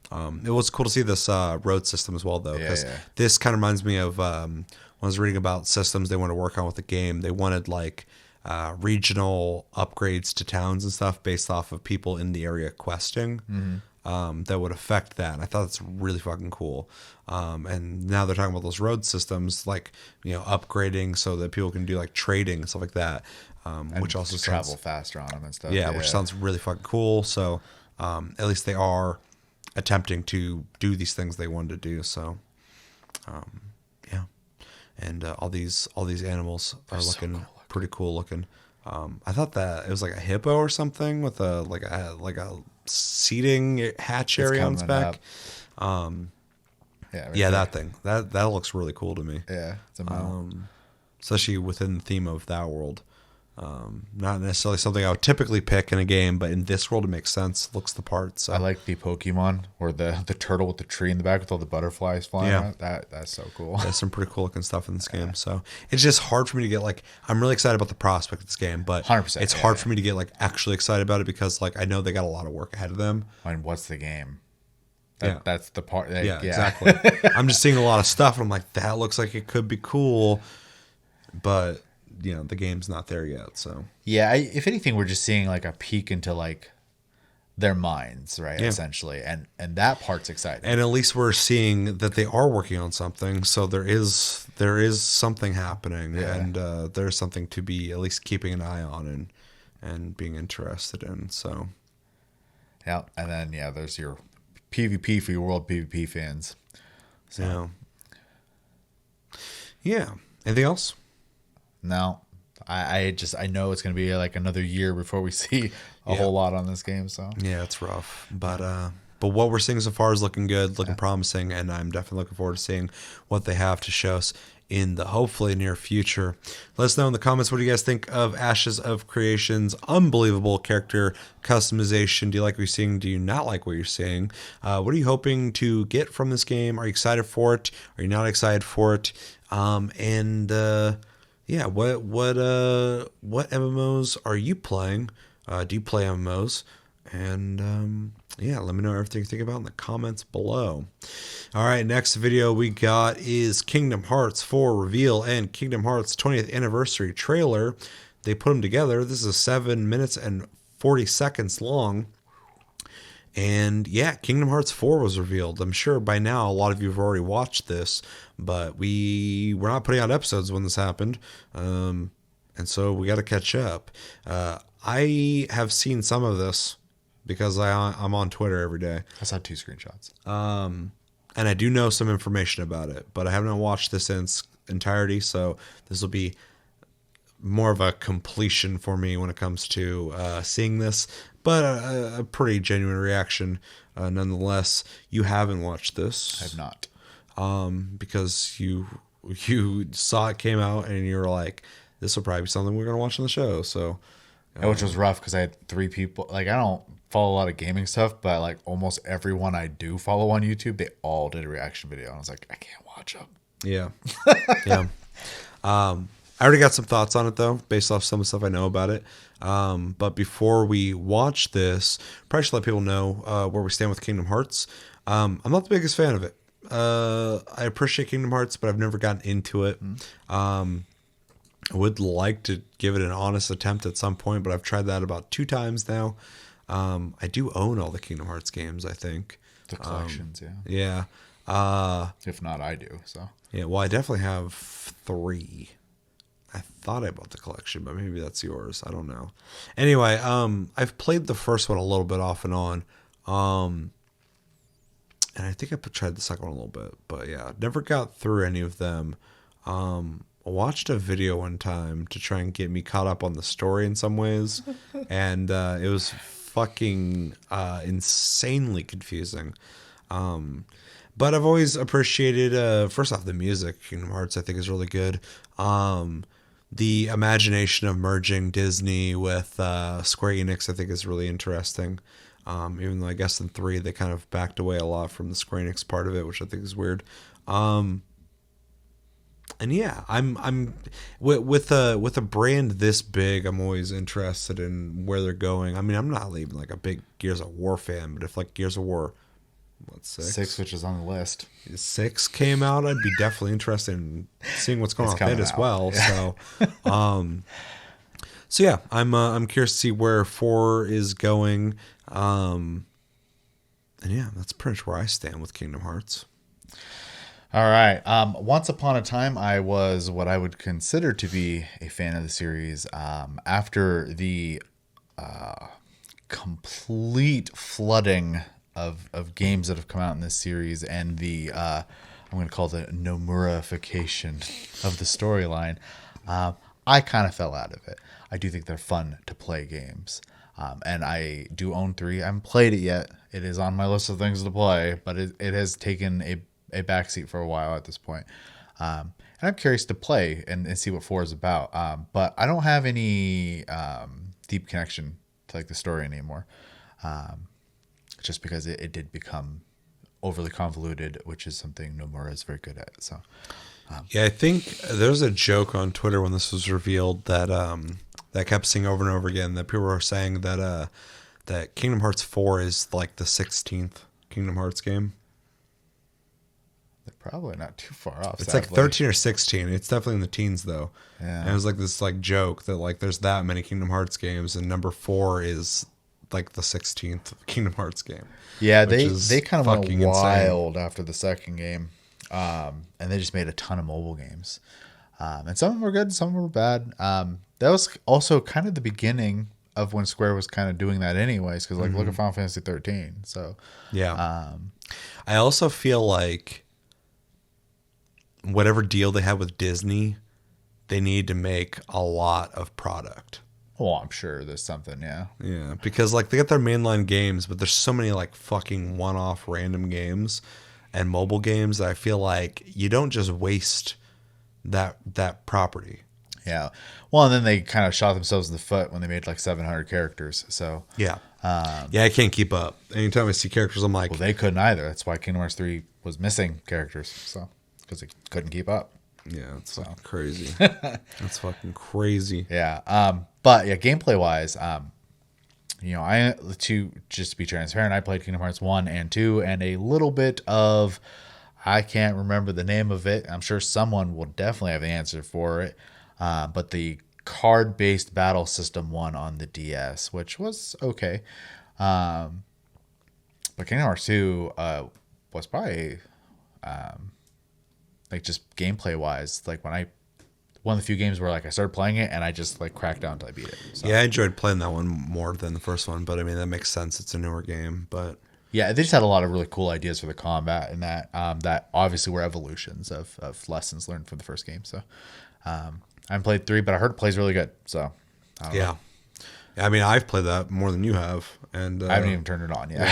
it was cool to see this road system as well, though, because this kind of reminds me of when I was reading about systems they want to work on with the game. They wanted like regional upgrades to towns and stuff based off of people in the area questing that would affect that. And I thought that's really fucking cool. And now they're talking about those road systems, like, you know, upgrading so that people can do like trading and stuff like that, which also travel faster on them and stuff. Yeah, which sounds really fucking cool. So at least they are attempting to do these things they wanted to do. So yeah, and all these animals are looking pretty cool looking. I thought that it was like a hippo or something with a like a seating hatch area on its back. That thing that looks really cool to me. Yeah, it's a especially within the theme of that world. Not necessarily something I would typically pick in a game, but in this world it makes sense. Looks the part. So I like the Pokemon or the turtle with the tree in the back with all the butterflies flying out. That's so cool. There's some pretty cool looking stuff in this game. So it's just hard for me to get like, I'm really excited about the prospect of this game, but 100%, it's hard for me to get like actually excited about it because like I know they got a lot of work ahead of them. And what's the game? That's the part. Exactly. I'm just seeing a lot of stuff and I'm like, that looks like it could be cool, but you know, the game's not there yet. So yeah, if anything, we're just seeing like a peek into like their minds, right? Yeah. Essentially, and that part's exciting. And at least we're seeing that they are working on something. So there is something happening, and there's something to be at least keeping an eye on and being interested in. So yeah, and then there's your PvP for your World PvP fans. So yeah. Anything else? No, I know it's gonna be like another year before we see a whole lot on this game. So yeah, it's rough, but what we're seeing so far is looking good, looking promising, and I'm definitely looking forward to seeing what they have to show us in the hopefully near future. Let us know in the comments what do you guys think of Ashes of Creation's unbelievable character customization. Do you like what you're seeing? Do you not like what you're seeing? What are you hoping to get from this game? Are you excited for it? Are you not excited for it? Yeah, what MMOs are you playing? Do you play MMOs? And let me know everything you think about in the comments below. All right, next video we got is Kingdom Hearts 4 reveal and Kingdom Hearts 20th anniversary trailer. They put them together. This is 7 minutes and 40 seconds long. And yeah, Kingdom Hearts 4 was revealed. I'm sure by now a lot of you have already watched this, but we were not putting out episodes when this happened. And so we got to catch up. I have seen some of this because I'm on Twitter every day. I saw 2 screenshots. And I do know some information about it, but I have not watched this in its entirety, so this will be more of a completion for me when it comes to seeing this, but a pretty genuine reaction nonetheless. You haven't watched this. I have not. Because you saw it came out and you were like, this will probably be something we're going to watch on the show. So, which was rough because I had 3 people. Like, I don't follow a lot of gaming stuff, but like almost everyone I do follow on YouTube, they all did a reaction video. And I was like, I can't watch them. Yeah. Yeah. I already got some thoughts on it though, based off some of the stuff I know about it. But before we watch this, probably should let people know where we stand with Kingdom Hearts. I'm not the biggest fan of it. I appreciate Kingdom Hearts, but I've never gotten into it. I would like to give it an honest attempt at some point, but I've tried that about 2 times now. I do own all the Kingdom Hearts games, I think. The collections, Yeah. If not, I do. So Yeah, well, I definitely have 3. I thought I bought the collection, but maybe that's yours. I don't know. Anyway, I've played the first one a little bit off and on. And I think I tried the second one a little bit. But yeah, never got through any of them. I watched a video one time to try and get me caught up on the story in some ways. And it was fucking insanely confusing. But I've always appreciated, first off, the music. Kingdom Hearts, I think, is really good. The imagination of merging Disney with Square Enix, I think, is really interesting. Even though I guess in 3 they kind of backed away a lot from the Square Enix part of it, which I think is weird. And yeah, I'm with a brand this big, I'm always interested in where they're going. I mean, I'm not even like a big Gears of War fan, but if like Gears of War, what, 6, which is on the list, 6 came out, I'd be definitely interested in seeing what's going on with it as well. Yeah. So yeah, I'm curious to see where 4 is going. And yeah, that's pretty much where I stand with Kingdom Hearts. All right. Once upon a time, I was what I would consider to be a fan of the series. After the complete flooding of games that have come out in this series and the, I'm going to call it Nomura-ification of the storyline, I kind of fell out of it. I do think they're fun to play games. And I do own 3. I haven't played it yet. It is on my list of things to play, but it has taken a backseat for a while at this point. And I'm curious to play and see what 4 is about. But I don't have any deep connection to like the story anymore. Just because it did become overly convoluted, which is something Nomura is very good at. So yeah, I think there's a joke on Twitter when this was revealed that that kept seeing over and over again that people were saying that that Kingdom Hearts 4 is like the 16th Kingdom Hearts game. They're probably not too far off. It's like 13 or 16. It's definitely in the teens though. Yeah. And it was like this like joke that like there's that many Kingdom Hearts games and number 4 is like the 16th Kingdom Hearts game. Yeah, they kind of went fucking wild after the second game. And they just made a ton of mobile games. And some of them were good, some of them were bad. That was also kind of the beginning of when Square was kind of doing that anyways, because like look at Final Fantasy 13. So yeah. I also feel like whatever deal they have with Disney, they need to make a lot of product. well, I'm sure there's something, yeah. Yeah, because like they get their mainline games, but there's so many like fucking one-off random games and mobile games that I feel like you don't just waste that property. Yeah. Well, and then they kind of shot themselves in the foot when they made like 700 characters. So Yeah. Yeah, I can't keep up. Anytime I see characters, I'm like, well, they couldn't either. That's why Kingdom Hearts 3 was missing characters. So because they couldn't keep up. yeah, it's fucking crazy. That's fucking crazy. Yeah. But yeah, gameplay wise, to just be transparent, I played Kingdom Hearts 1 and 2 and a little bit of, I can't remember the name of it. I'm sure someone will definitely have the answer for it. But the card-based battle system one on the DS, which was okay. But Kingdom Hearts 2 was probably like just gameplay wise, like one of the few games where like I started playing it and I just like cracked down until I beat it. So. Yeah, I enjoyed playing that one more than the first one, but I mean that makes sense. It's a newer game, but yeah, they just had a lot of really cool ideas for the combat and that obviously were evolutions of lessons learned from the first game. So I haven't played 3, but I heard it plays really good. So I don't know. I mean, I've played that more than you have, and I haven't even turned it on yet.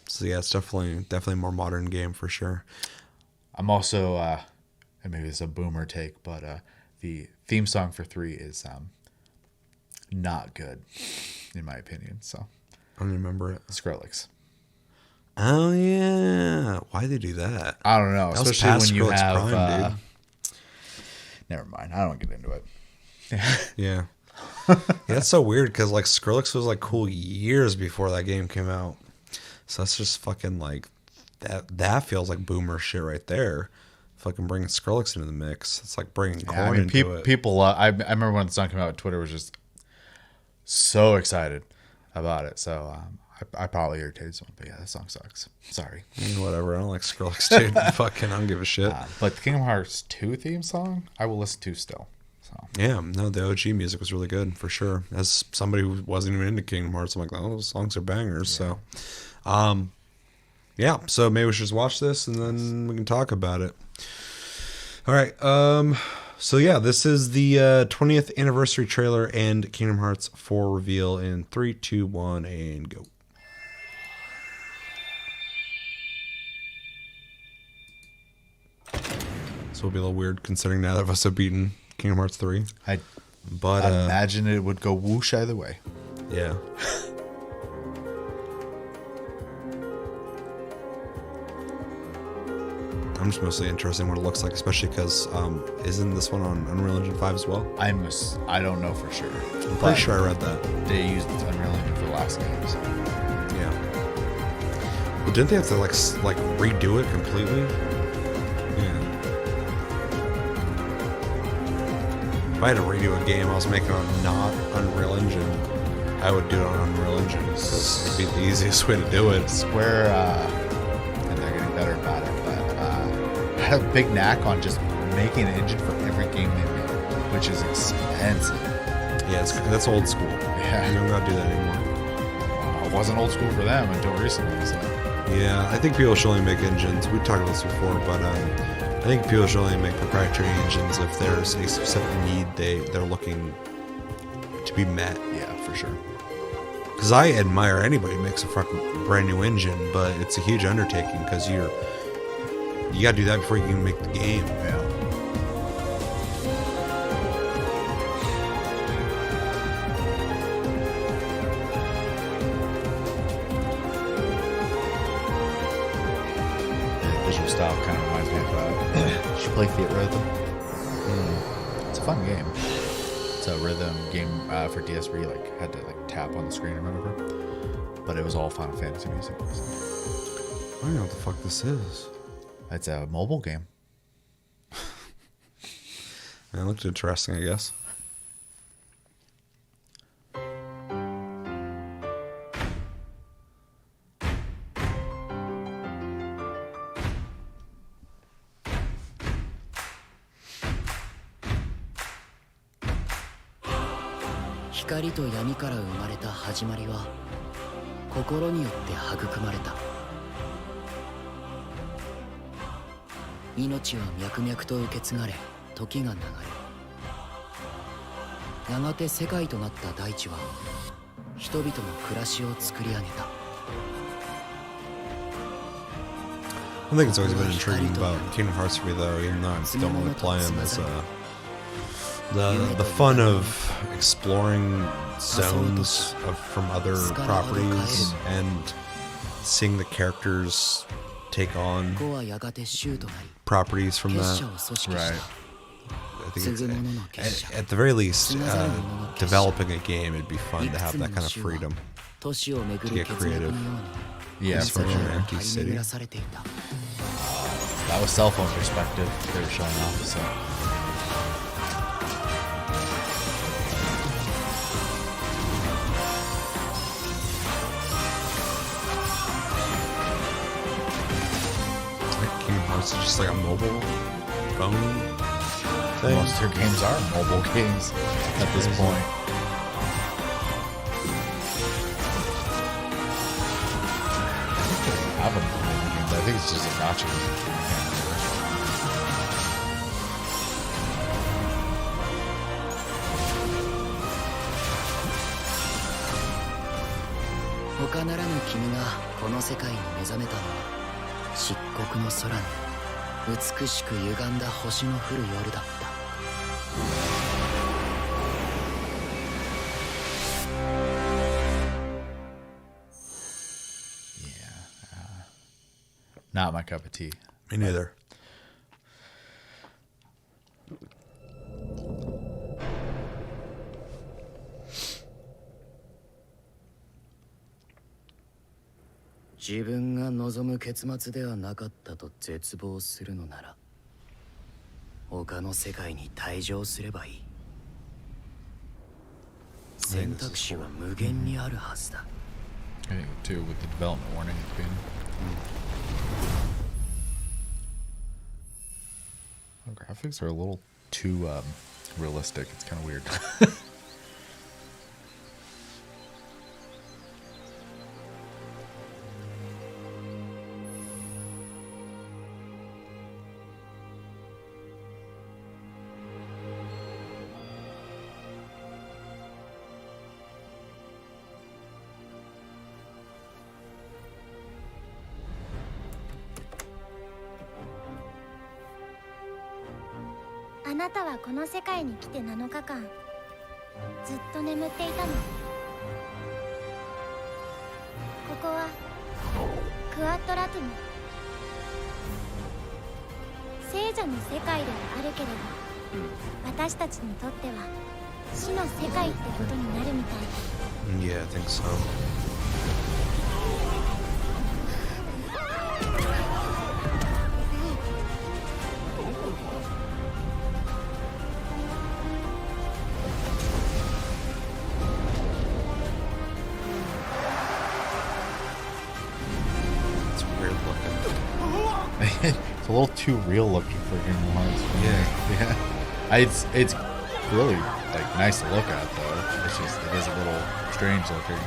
So yeah, it's definitely a more modern game for sure. I'm also, and maybe it's a boomer take, but the theme song for 3 is not good, in my opinion. So I don't remember it. Skrillex. Oh yeah, why'd they do that? I don't know, That was especially past when you Skrillex have prime, dude. Never mind. I don't get into it. Yeah. Yeah, that's so weird because like Skrillex was like cool years before that game came out. So that's just fucking like that feels like boomer shit right there. Fucking bringing Skrillex into the mix. It's like bringing Korn into it. People. I remember when the song came out, Twitter was just so excited about it. So I probably irritated someone, but yeah, that song sucks. Sorry. Whatever. I don't like Skrillex, dude. Fucking, I don't give a shit. But the Kingdom Hearts 2 theme song, I will listen to still. So Yeah, no, the OG music was really good for sure. As somebody who wasn't even into Kingdom Hearts, I'm like, oh, those songs are bangers. Yeah. So, yeah. So maybe we should just watch this and then we can talk about it. All right. So yeah, this is the 20th anniversary trailer and Kingdom Hearts 4 reveal in 3, 2, 1, and go. So it'll be a little weird considering neither of us have beaten Kingdom Hearts 3. I But imagine it would go whoosh either way. yeah. I'm just mostly interested in what it looks like, especially because isn't this one on Unreal Engine 5 as well? I don't know for sure. I'm pretty sure I read that. They used Unreal Engine for the last game. So. Yeah. Well, didn't they have to like redo it completely? Yeah. If I had to redo a game I was making on not Unreal Engine, I would do it on Unreal Engine. It'd be the easiest way to do it. Square, and they're getting better about it, but had a big knack on just making an engine for every game they make, which is expensive. Yeah, that's old school. Yeah. You don't gotta do that anymore. It wasn't old school for them until recently. So. Yeah, I think people should only make engines. We talked about this before, but I think people should only make proprietary engines if there's a specific need they're looking to be met. Yeah, for sure. Because I admire anybody who makes a fucking brand new engine, but it's a huge undertaking because you gotta do that before you can make the game. Yeah. Visual style kind of reminds me of should play Theater Rhythm. It's a fun game. It's a rhythm game for DS where you had to tap on the screen or whatever. But it was all Final Fantasy music. I don't know what the fuck this is. It's a mobile game. It looked interesting, I guess.光と闇から生まれた始まりは心によって育まれた。命は脈々と受け継がれ時が流れ、やがて世界となった大地は人々の暮らしを作り上げた。 I think it's always been intriguing about Kingdom Hearts for me, though, even though I don't really play them, is the fun of exploring zones from other properties and seeing the characters take on properties from that. Right. I think it's, at the very least, developing a game, it'd be fun to have that kind of freedom to get creative. Yeah, for for an sure. empty city. That was cell phone perspective they were showing off. So. Kingdom Hearts is just like a mobile phone thing. Most of their games are mobile games at this point. I have a mobile game, but I think it's just a gotcha game. 他ならぬ君がこの世界に目覚めたのは漆黒の空に美しく歪んだ星の降る夜だった。 Not my cup of tea. Me neither. 自分が望む結末ではなかったと絶望するのなら他の世界に退場すればいい。選択肢は無限にあるはずだ。 I think too with the development warning at the beginning. The graphics are a little too realistic. It's kind of weird. あなたはこの世界に来て7日間ずっと眠っていたの。ここはクワットラトゥム、聖者の世界ではあるけれど私たちにとっては死の世界ってことになるみたい。 Yeah, I think so. It's weird looking. It's a little too real looking for Kingdom Hearts. Yeah. It's really like nice to look at though. It's just it is a little strange looking. .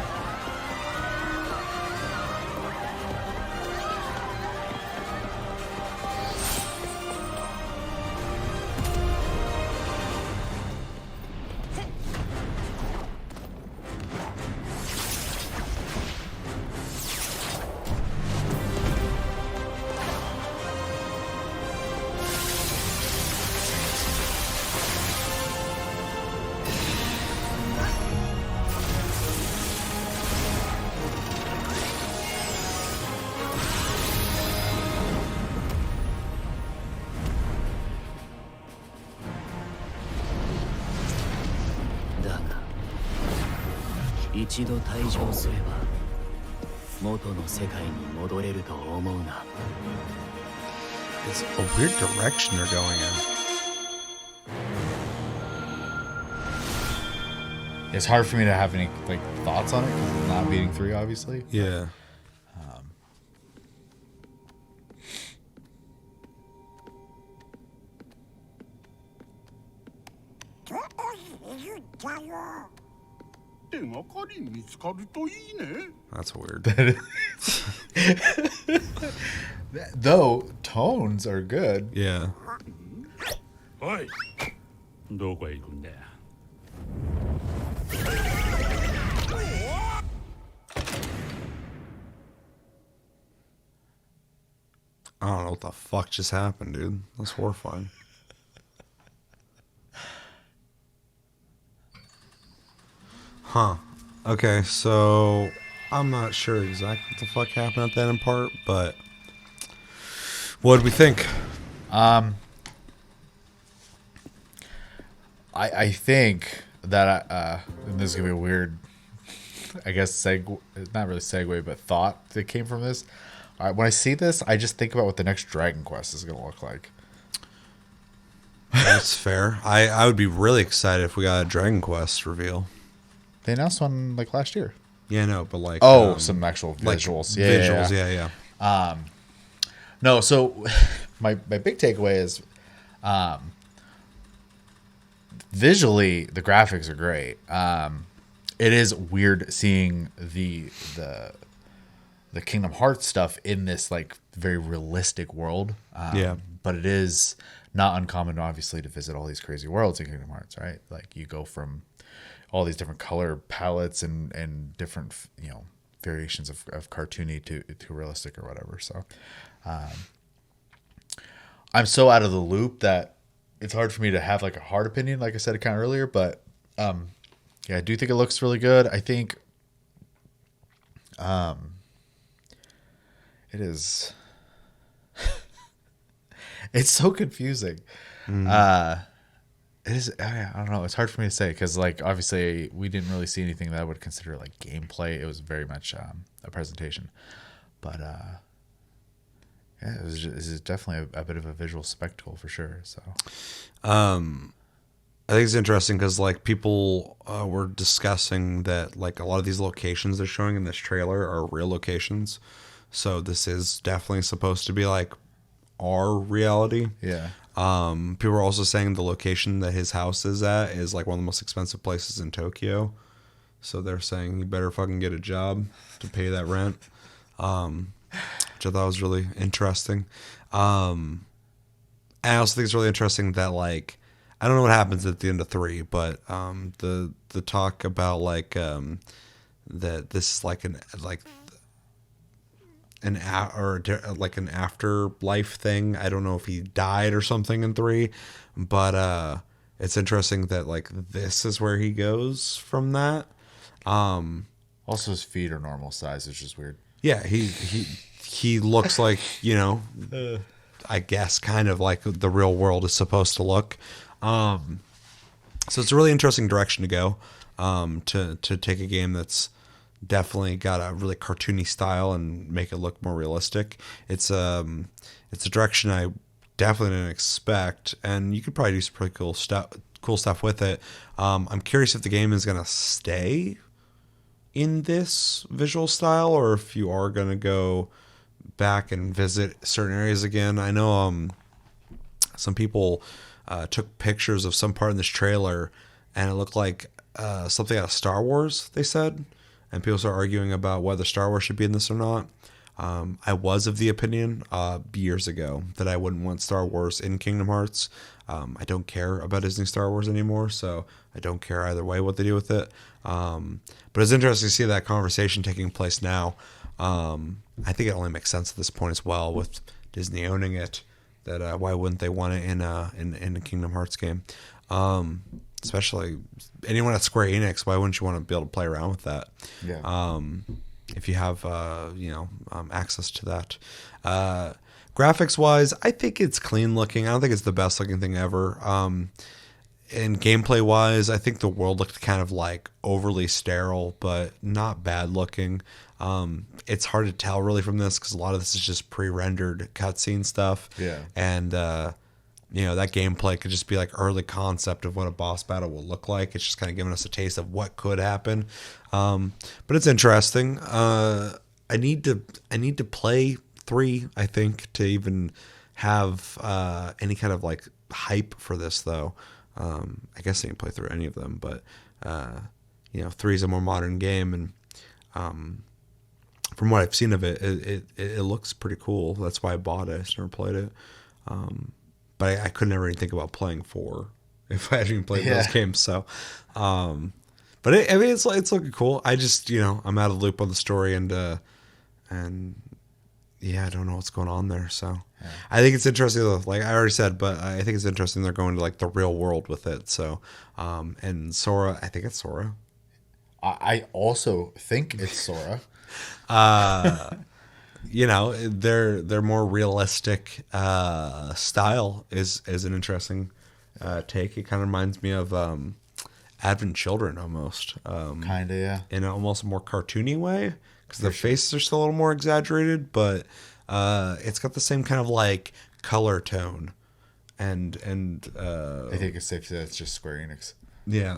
一度退場すれば元の世界に戻れると思うな。 It's a weird direction they're going in. It's hard for me to have any like thoughts on it because I'm not beating 3, obviously. Yeah. That's weird. Though tones are good. Yeah. おい、どこへ行くんだよ。I don't know what the fuck just happened, dude. That's horrifying. Huh. Okay, so I'm not sure exactly what the fuck happened at that in part, but what did we think? I think that and this is gonna be a weird, I guess not really segue, but thought that came from this. When I see this, I just think about what the next Dragon Quest is gonna look like. That's fair. I would be really excited if we got a Dragon Quest reveal. They announced one like last year. Yeah, no, but like some actual visuals. Like visuals, yeah. No, so my big takeaway is visually the graphics are great. It is weird seeing the Kingdom Hearts stuff in this like very realistic world. Yeah. But it is not uncommon, obviously, to visit all these crazy worlds in Kingdom Hearts, right? Like you go from all these different color palettes and different, variations of cartoony to realistic or whatever. So I'm so out of the loop that it's hard for me to have like a hard opinion, like I said kind of earlier, but yeah, I do think it looks really good. I think it is it's so confusing. It is, I don't know, it's hard for me to say because like obviously we didn't really see anything that I would consider like gameplay. It was very much a presentation, But yeah, it's definitely a bit of a visual spectacle for sure. So I think it's interesting because like people were discussing that like a lot of these locations they're showing in this trailer are real locations. So this is definitely supposed to be like our reality. yeah, People are also saying the location that his house is at is like one of the most expensive places in Tokyo. So they're saying you better fucking get a job to pay that rent. Which I thought was really interesting. I also think it's really interesting that like I don't know what happens at the end of 3, but the talk about like that this is like an afterlife thing. I don't know if he died or something in 3, but it's interesting that like this is where he goes from that. also his feet are normal size, which is weird. Yeah, he looks like, you know, I guess kind of like the real world is supposed to look. So it's a really interesting direction to go, to take a game that's definitely got a really cartoony style and make it look more realistic. It's a direction I definitely didn't expect, and you could probably do some pretty cool stuff with it. I'm curious if the game is going to stay in this visual style or if you are going to go back and visit certain areas again. I know some people took pictures of some part in this trailer and it looked like something out of Star Wars, they said, and people started arguing about whether Star Wars should be in this or not. I was of the opinion years ago that I wouldn't want Star Wars in Kingdom Hearts. I don't care about Disney Star Wars anymore, so I don't care either way what they do with it. But it's interesting to see that conversation taking place now. I think it only makes sense at this point as well with Disney owning it. That why wouldn't they want it in a Kingdom Hearts game? Especially anyone at Square Enix, why wouldn't you want to be able to play around with that? Yeah. If you have access to that. Graphics wise, I think it's clean looking. I don't think it's the best looking thing ever. And gameplay wise, I think the world looked kind of like overly sterile, but not bad looking. It's hard to tell really from this because a lot of this is just pre-rendered cutscene stuff. Yeah. And that gameplay could just be like early concept of what a boss battle will look like. It's just kind of giving us a taste of what could happen. But it's interesting. I need to play 3, I think, to even have any kind of like hype for this though. I guess I can play through any of them, but 3 is a more modern game, and from what I've seen of it, it looks pretty cool. That's why I bought it. I just never played it, but I could never even think about playing 4 if I hadn't even played those games. So, but it's looking cool. I just I'm out of the loop on the story, and yeah, I don't know what's going on there. So yeah. I think it's interesting though. Like I already said, but I think it's interesting they're going to like the real world with it. So, and Sora, I think it's Sora. I also think it's Sora. Their more realistic style is an interesting take. It kind of reminds me of Advent Children almost. Kind of, yeah. In almost a more cartoony way. Because their faces are still a little more exaggerated, but it's got the same kind of like color tone, and I think it's safe to say it's just Square Enix. Yeah,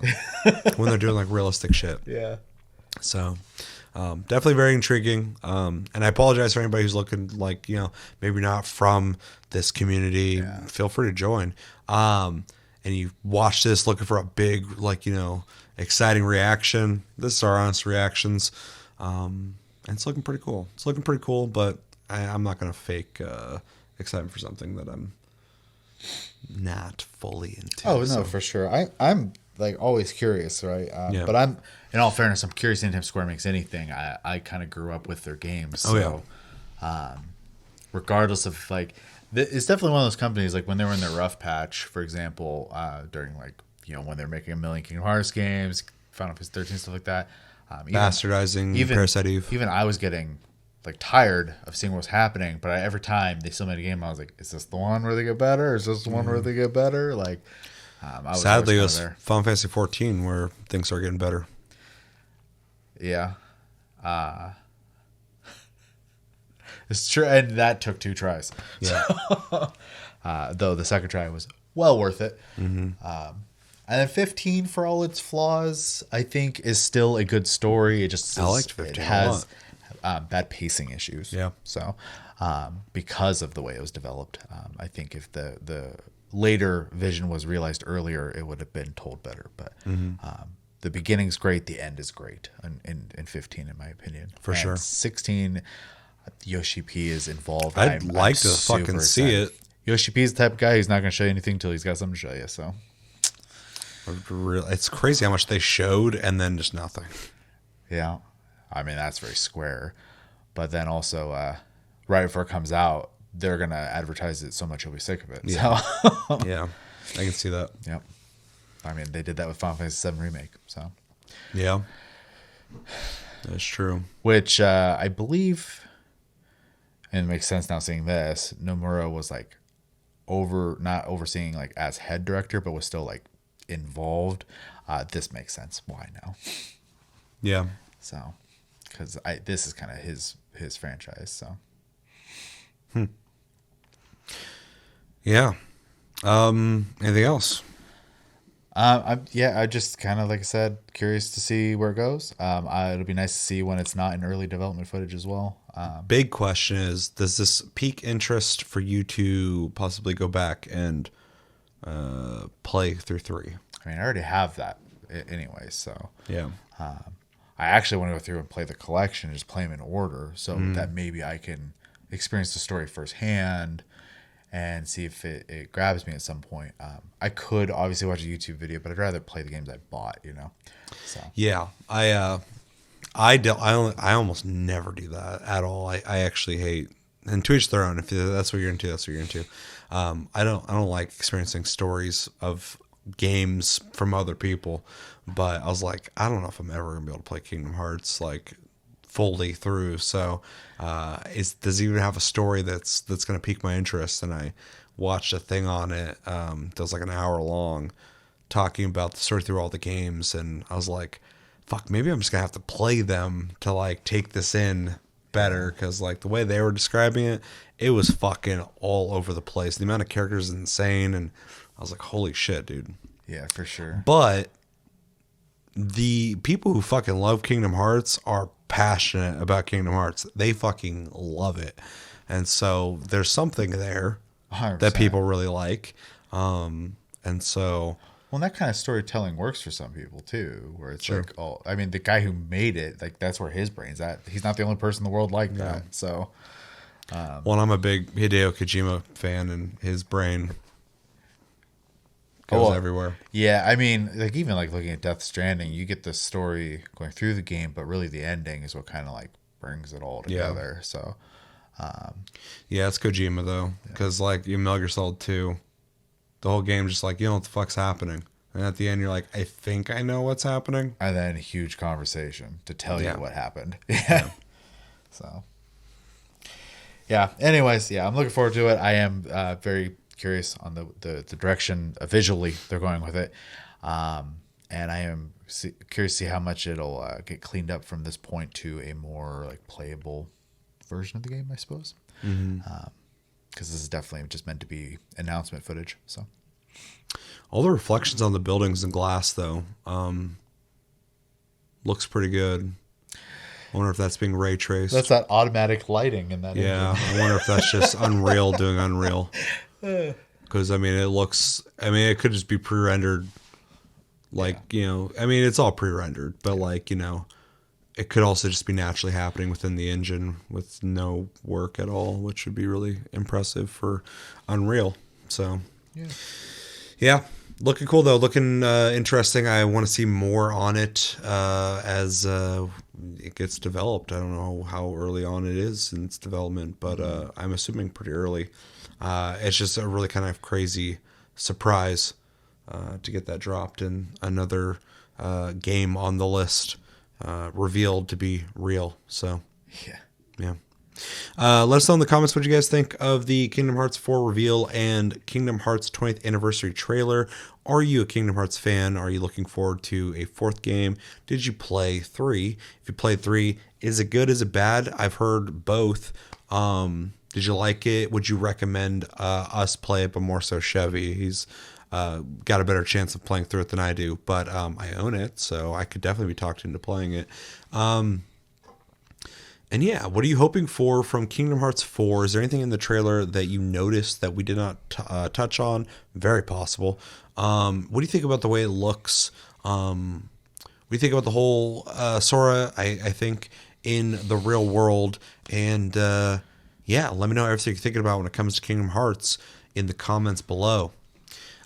when they're doing like realistic shit. Yeah. So definitely very intriguing. And I apologize for anybody who's looking like maybe not from this community. Yeah. Feel free to join. And you watch this looking for a big exciting reaction. This is our honest reactions. And it's looking pretty cool. But I'm not going to fake excitement for something that I'm not fully into. Oh, no, for sure. I'm like always curious, right? Yeah. But I'm, in all fairness, I'm curious anytime Square makes anything. I kind of grew up with their games. So, regardless of like, it's definitely one of those companies, like when they were in their rough patch, for example, during like, when they're making 1 million Kingdom Hearts games, Final Fantasy 13, stuff like that. Bastardizing Parasite Eve. Even I was getting like tired of seeing what was happening, but every time they still made a game, I was like, "Is this the one where they get better? Is this the one where they get better?" Like, sadly, it was Final Fantasy 14 where things are getting better. Yeah, It's true, and that took 2 tries. Yeah. Though the second try was well worth it. And then 15, for all its flaws, I think is still a good story. It just I liked 15 it a has bad pacing issues. Yeah. So because of the way it was developed, I think if the later vision was realized earlier, it would have been told better. But the beginning's great, the end is great in 15, in my opinion. For sure. 16, Yoshi P is involved. I'd like to super fucking see excited. it. Yoshi P is the type of guy who's not going to show you anything until he's got something to show you. So It's crazy how much they showed and then just nothing. yeah, I mean that's very Square. But then also, right before it comes out, they're gonna advertise it so much you'll be sick of it. Yeah. So Yeah, I can see that. yep. I mean they did that with Final Fantasy VII Remake. So Yeah, that's true. which I believe, and it makes sense now seeing this. Nomura was like not overseeing like as head director, but was still like involved. This makes sense why now. Yeah. So because this is kind of his franchise. So Yeah. Anything else? I just kind of, like I said, curious to see where it goes. It'll be nice to see when it's not in early development footage as well. Big question is, does this pique interest for you to possibly go back and play through 3? I mean, I already have that anyway, so Yeah. I actually want to go through and play the collection and just play them in order so that maybe I can experience the story firsthand and see if it grabs me at some point. I could obviously watch a YouTube video, but I'd rather play the games I bought, So Yeah. I almost never do that at all. I actually hate, and to each their own. If that's what you're into, that's what you're into. I don't like experiencing stories of games from other people, but I was like, I don't know if I'm ever gonna be able to play Kingdom Hearts like fully through. So does it even have a story that's gonna pique my interest? And I watched a thing on it that was like an hour long, talking about the story through all the games, and I was like, fuck, maybe I'm just gonna have to play them to like take this in better, because like the way they were describing it was fucking all over the place. The amount of characters is insane, and I was like, holy shit, dude. yeah, for sure. But the people who fucking love Kingdom Hearts are passionate about Kingdom Hearts. They fucking love it. And so there's something there 100%. that people really like. And so Well, that kind of storytelling works for some people too, where it's Sure. like, oh, I mean, the guy who made it, like that's where his brain's at. He's not the only person in the world like that. So well, I'm a big Hideo Kojima fan, and his brain goes well, everywhere. yeah, I mean, like even like looking at Death Stranding, you get the story going through the game, but really the ending is what kind of like brings it all Yeah. together. So Yeah, it's Kojima though, because like you Metal Gear Solid 2, the whole game just like, you know what the fuck's happening, and at the end you're like, I think I know what's happening. and then a huge conversation to tell Yeah. you what happened. Yeah. So yeah. Anyways, yeah, I'm looking forward to it. I am very curious on the direction visually they're going with it, and I am curious to see how much it'll get cleaned up from this point to a more like playable version of the game, I suppose. Because this is definitely just meant to be announcement footage. So All the reflections on the buildings and glass though, looks pretty good. I wonder if that's being ray traced. that's that automatic lighting in that. Yeah, I wonder if that's just Unreal doing Unreal. Because I mean, it could just be pre-rendered. Like, I mean, it's all pre-rendered, but like, it could also just be naturally happening within the engine with no work at all, which would be really impressive for Unreal. So, yeah, looking cool though, looking interesting. I want to see more on it as it gets developed. I don't know how early on it is in its development, but I'm assuming pretty early. It's just a really kind of crazy surprise to get that dropped, and another game on the list revealed to be real. So yeah. Let us know in the comments what you guys think of the Kingdom Hearts 4 reveal and Kingdom Hearts 20th anniversary trailer. Are you a Kingdom Hearts fan? Are you looking forward to a 4th game? Did you play 3? If you played 3, is it good? Is it bad? I've heard both. Did you like it? Would you recommend us play it, but more so Chevy? He's got a better chance of playing through it than I do, but I own it, so I could definitely be talked into playing it. And yeah, what are you hoping for from Kingdom Hearts 4? Is there anything in the trailer that you noticed that we did not touch on? Very possible. What do you think about the way it looks? What do you think about the whole Sora, I think, in the real world? And yeah, let me know everything you're thinking about when it comes to Kingdom Hearts in the comments below.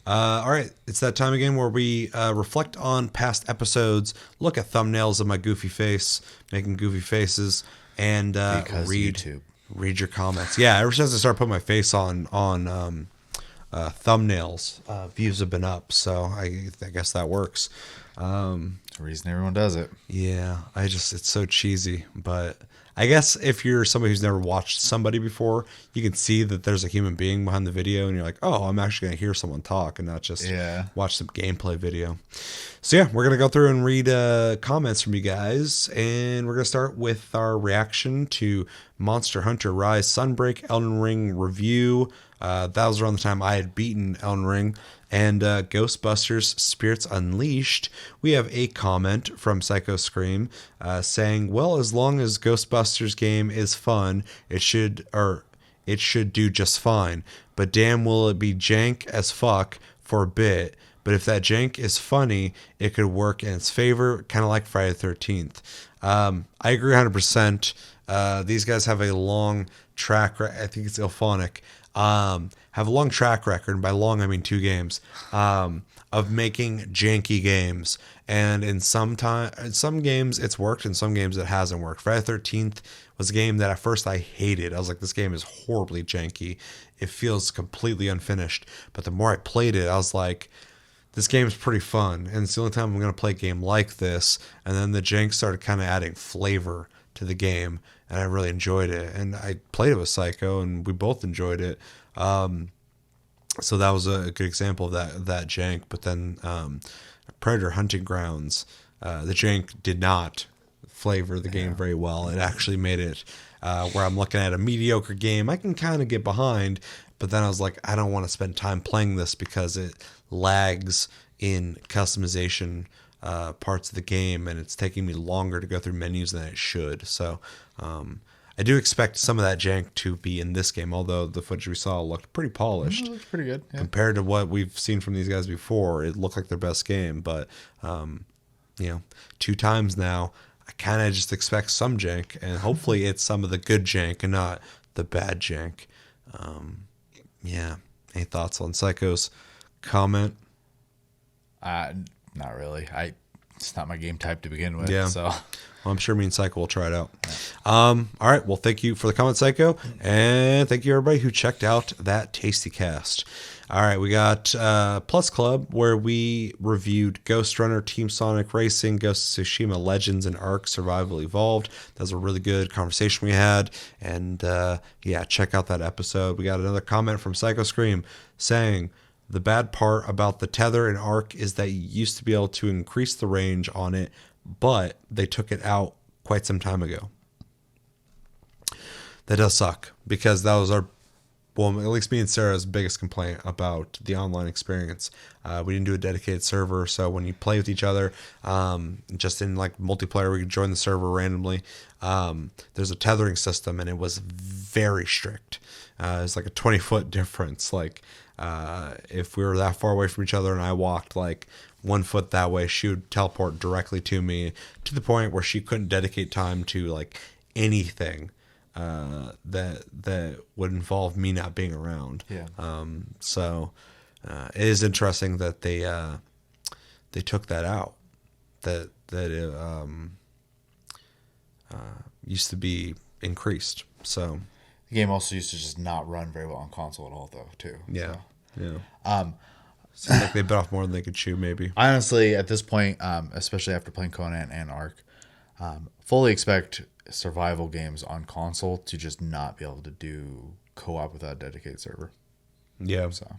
All right, it's that time again where we reflect on past episodes, look at thumbnails of my goofy face, making goofy faces, and read your comments. Yeah, ever since I started putting my face on thumbnails, views have been up, so I guess that works. That's the reason everyone does it. Yeah, it's so cheesy, but I guess if you're somebody who's never watched somebody before, you can see that there's a human being behind the video, and you're like, oh, I'm actually going to hear someone talk and not just watch some gameplay video. So yeah, we're going to go through and read comments from you guys, and we're going to start with our reaction to Monster Hunter Rise Sunbreak Elden Ring review. That was around the time I had beaten Elden Ring. And Ghostbusters Spirits Unleashed, we have a comment from Psycho Scream saying, well, as long as Ghostbusters game is fun, it should do just fine. But damn, will it be jank as fuck for a bit. But if that jank is funny, it could work in its favor, kind of like Friday the 13th. I agree 100%. These guys have a long track record. I think it's Ilphonic. Have a long track record, and by long I mean 2 games, of making janky games. And in some games it's worked, in some games it hasn't worked. Friday the 13th was a game that at first I hated. I was like, this game is horribly janky. It feels completely unfinished. But the more I played it, I was like, this game is pretty fun, and it's the only time I'm going to play a game like this. And then the jank started kind of adding flavor to the game, and I really enjoyed it. And I played it with Psycho, and we both enjoyed it. So that was a good example of that jank. But then Predator Hunting Grounds, the jank did not flavor the game very well. It actually made it where I'm looking at a mediocre game I can kind of get behind, but then I was like, I don't want to spend time playing this because it lags in customization parts of the game, and it's taking me longer to go through menus than it should. So I do expect some of that jank to be in this game, although the footage we saw looked pretty polished. It looks pretty good. Yeah. Compared to what we've seen from these guys before. It looked like their best game, but 2 times now, I kind of just expect some jank, and hopefully it's some of the good jank and not the bad jank. Yeah. Any thoughts on Psycho's comment? Not really. It's not my game type to begin with. Yeah. So Well, I'm sure me and Psycho will try it out. All right. Well, thank you for the comment, Psycho. And thank you, everybody who checked out that Tasty Cast. All right. We got Plus Club, where we reviewed Ghost Runner, Team Sonic Racing, Ghost of Tsushima Legends, and Ark Survival Evolved. That was a really good conversation we had. And yeah, check out that episode. We got another comment from Psycho Scream saying, the bad part about the tether in Ark is that you used to be able to increase the range on it, but they took it out quite some time ago. That does suck, because that was at least me and Sarah's biggest complaint about the online experience. We didn't do a dedicated server, so when you play with each other, just in like multiplayer, we could join the server randomly. There's a tethering system, and it was very strict. It's like a 20-foot difference. Like if we were that far away from each other and I walked like 1 foot that way, she would teleport directly to me, to the point where she couldn't dedicate time to like anything that would involve me not being around. Yeah. So it is interesting that they took that out. That it used to be increased. So the game also used to just not run very well on console at all, though, too. yeah, so. yeah. Seems like they bit off more than they could chew, maybe. Honestly, at this point, especially after playing Conan and Ark, fully expect survival games on console to just not be able to do co-op without a dedicated server. Yeah. So,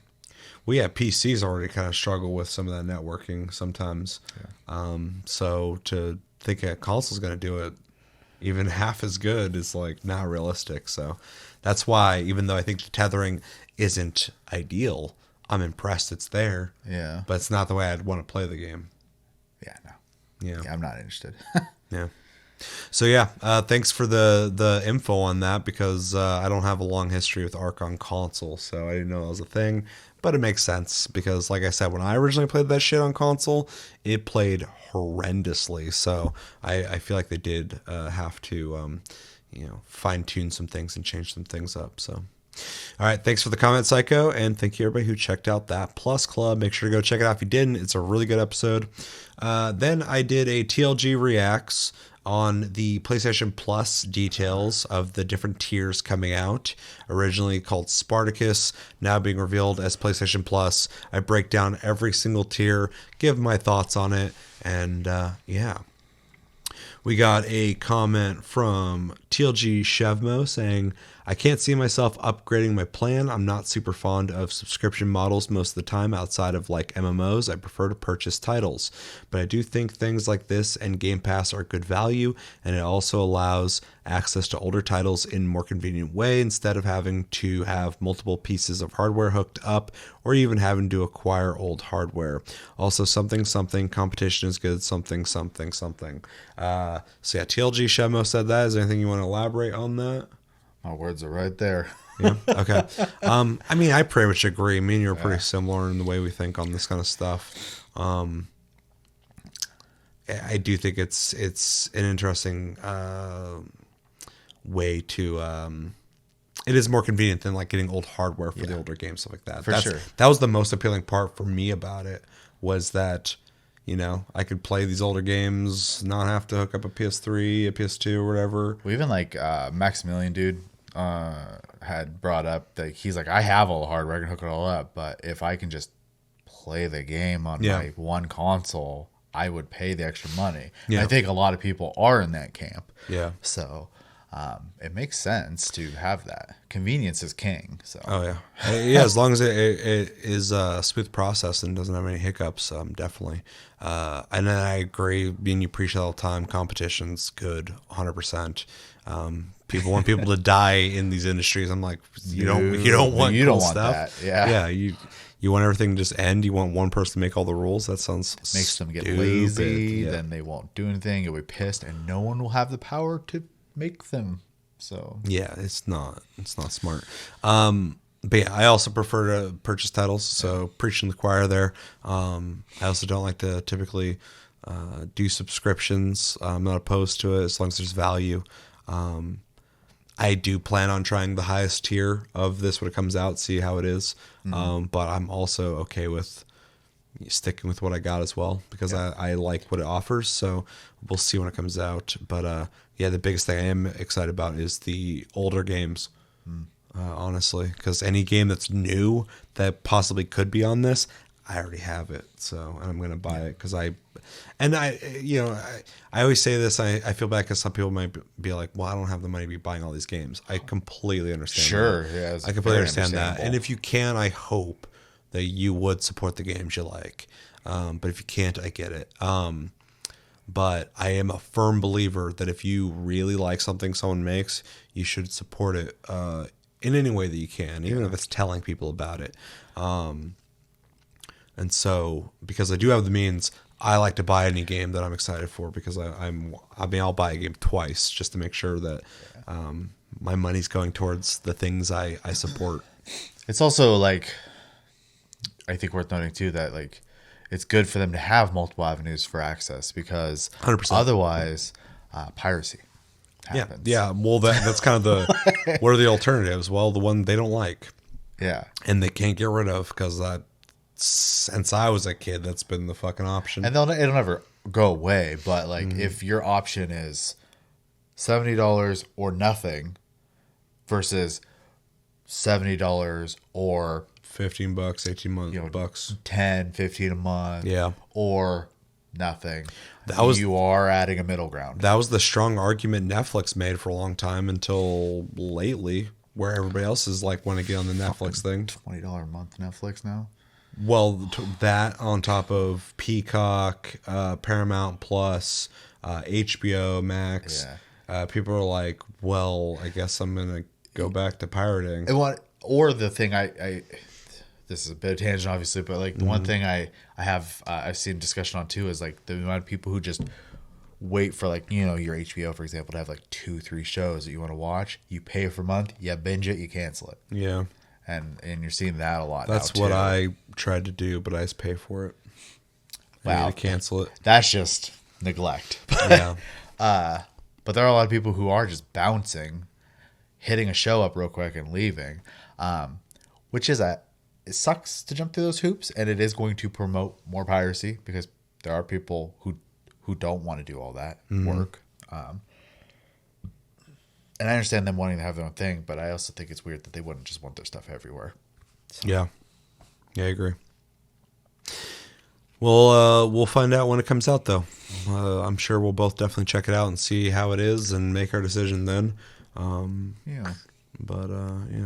well, yeah, PCs already kind of struggle with some of that networking sometimes. Yeah. So to think a console's going to do it, even half as good is like not realistic. So that's why, even though I think the tethering isn't ideal, I'm impressed it's there. Yeah. But it's not the way I'd want to play the game. Yeah, no. Yeah. Yeah, I'm not interested. Yeah. So yeah, thanks for the info on that, because I don't have a long history with Arc on console, so I didn't know that was a thing. But it makes sense because, like I said, when I originally played that shit on console, it played horrendously. So I feel like they did have to, fine tune some things and change some things up. So. All right, thanks for the comment, Psycho, and thank you everybody who checked out that Plus Club. Make sure to go check it out if you didn't. It's a really good episode. Then I did a TLG Reacts on the PlayStation Plus details of the different tiers coming out, originally called Spartacus, now being revealed as PlayStation Plus. I break down every single tier, give my thoughts on it, and yeah. We got a comment from TLG Chevmo saying, I can't see myself upgrading my plan. I'm not super fond of subscription models most of the time outside of like MMOs. I prefer to purchase titles. But I do think things like this and Game Pass are good value, and it also allows access to older titles in a more convenient way instead of having to have multiple pieces of hardware hooked up or even having to acquire old hardware. Also, something, competition is good, something. So yeah, TLG Chevmo said that. Is there anything you want to elaborate on that? My words are right there. Yeah. Okay. I mean, I pretty much agree. Me and you are pretty similar in the way we think on this kind of stuff. I do think it's an interesting way to. It is more convenient than like getting old hardware for the older games, stuff like that. Sure. That was the most appealing part for me about it, was that, I could play these older games, not have to hook up a PS3, a PS2, or whatever. Well, even like Maximilian, dude, had brought up that he's like, I have all the hardware, I can hook it all up, but if I can just play the game on my one console, I would pay the extra money. Yeah. I think a lot of people are in that camp. Yeah. So it makes sense to have that. Convenience is king. So Oh yeah, yeah. As long as it is a smooth process and doesn't have any hiccups, definitely. And then I agree. Being you preach it all the time. Competition's good, 100%. People want people to die in these industries. I'm like, you don't want cool stuff. That. Yeah. You want everything to just end. You want one person to make all the rules. That sounds Makes them get stupid. lazy. Yeah. Then they won't do anything. You'll be pissed, and no one will have the power to make them. So Yeah, it's not smart. But yeah, I also prefer to purchase titles, so preaching the choir there. I also don't like to typically do subscriptions. I'm not opposed to it as long as there's value. I do plan on trying the highest tier of this when it comes out, see how it is. But I'm also okay with sticking with what I got as well, because I like what it offers. So we'll see when it comes out. But yeah, the biggest thing I am excited about is the older games, honestly, because any game that's new that possibly could be on this, I already have it. So, and I'm going to buy it because I always say this. I feel bad because some people might be like, well, I don't have the money to be buying all these games. I completely understand. Sure. That. Yeah, I completely understand that. And if you can, I hope that you would support the games you like. But if you can't, I get it. But I am a firm believer that if you really like something someone makes, you should support it in any way that you can, even if it's telling people about it. And so, because I do have the means, I like to buy any game that I'm excited for, because I'll buy a game twice just to make sure that my money's going towards the things I support. It's also like, I think worth noting too that like it's good for them to have multiple avenues for access, because 100%. otherwise piracy happens. Yeah. Well, that's kind of the what are the alternatives? Well, the one they don't like, and they can't get rid of, because since I was a kid, that's been the fucking option. And it'll never go away. But like, if your option is $70 or nothing versus $70 or $15, 18 bucks, 10, 15 a month, or nothing, you are adding a middle ground. That was the strong argument Netflix made for a long time until lately, where everybody else is like want to get on the Netflix thing. $20 a month Netflix now. Well, that on top of Peacock, Paramount Plus, HBO Max. Yeah. people are like, well, I guess I'm gonna go back to pirating. Or the thing I this is a bit of tangent, obviously, but like the one thing I've seen discussion on too is like the amount of people who just wait for like, you know, your HBO, for example, to have like 2-3 shows that you want to watch. You pay for a month, you binge it, you cancel it. Yeah. And you're seeing that a lot. That's now, what too. I tried to do, but I just pay for it. I need to cancel it. That's just neglect. Yeah. But there are a lot of people who are just bouncing, hitting a show up real quick and leaving, which is it sucks to jump through those hoops, and it is going to promote more piracy because there are people who don't want to do all that work. And I understand them wanting to have their own thing, but I also think it's weird that they wouldn't just want their stuff everywhere. So. Yeah, I agree. Well, we'll find out when it comes out, though. I'm sure we'll both definitely check it out and see how it is and make our decision then. Yeah. But,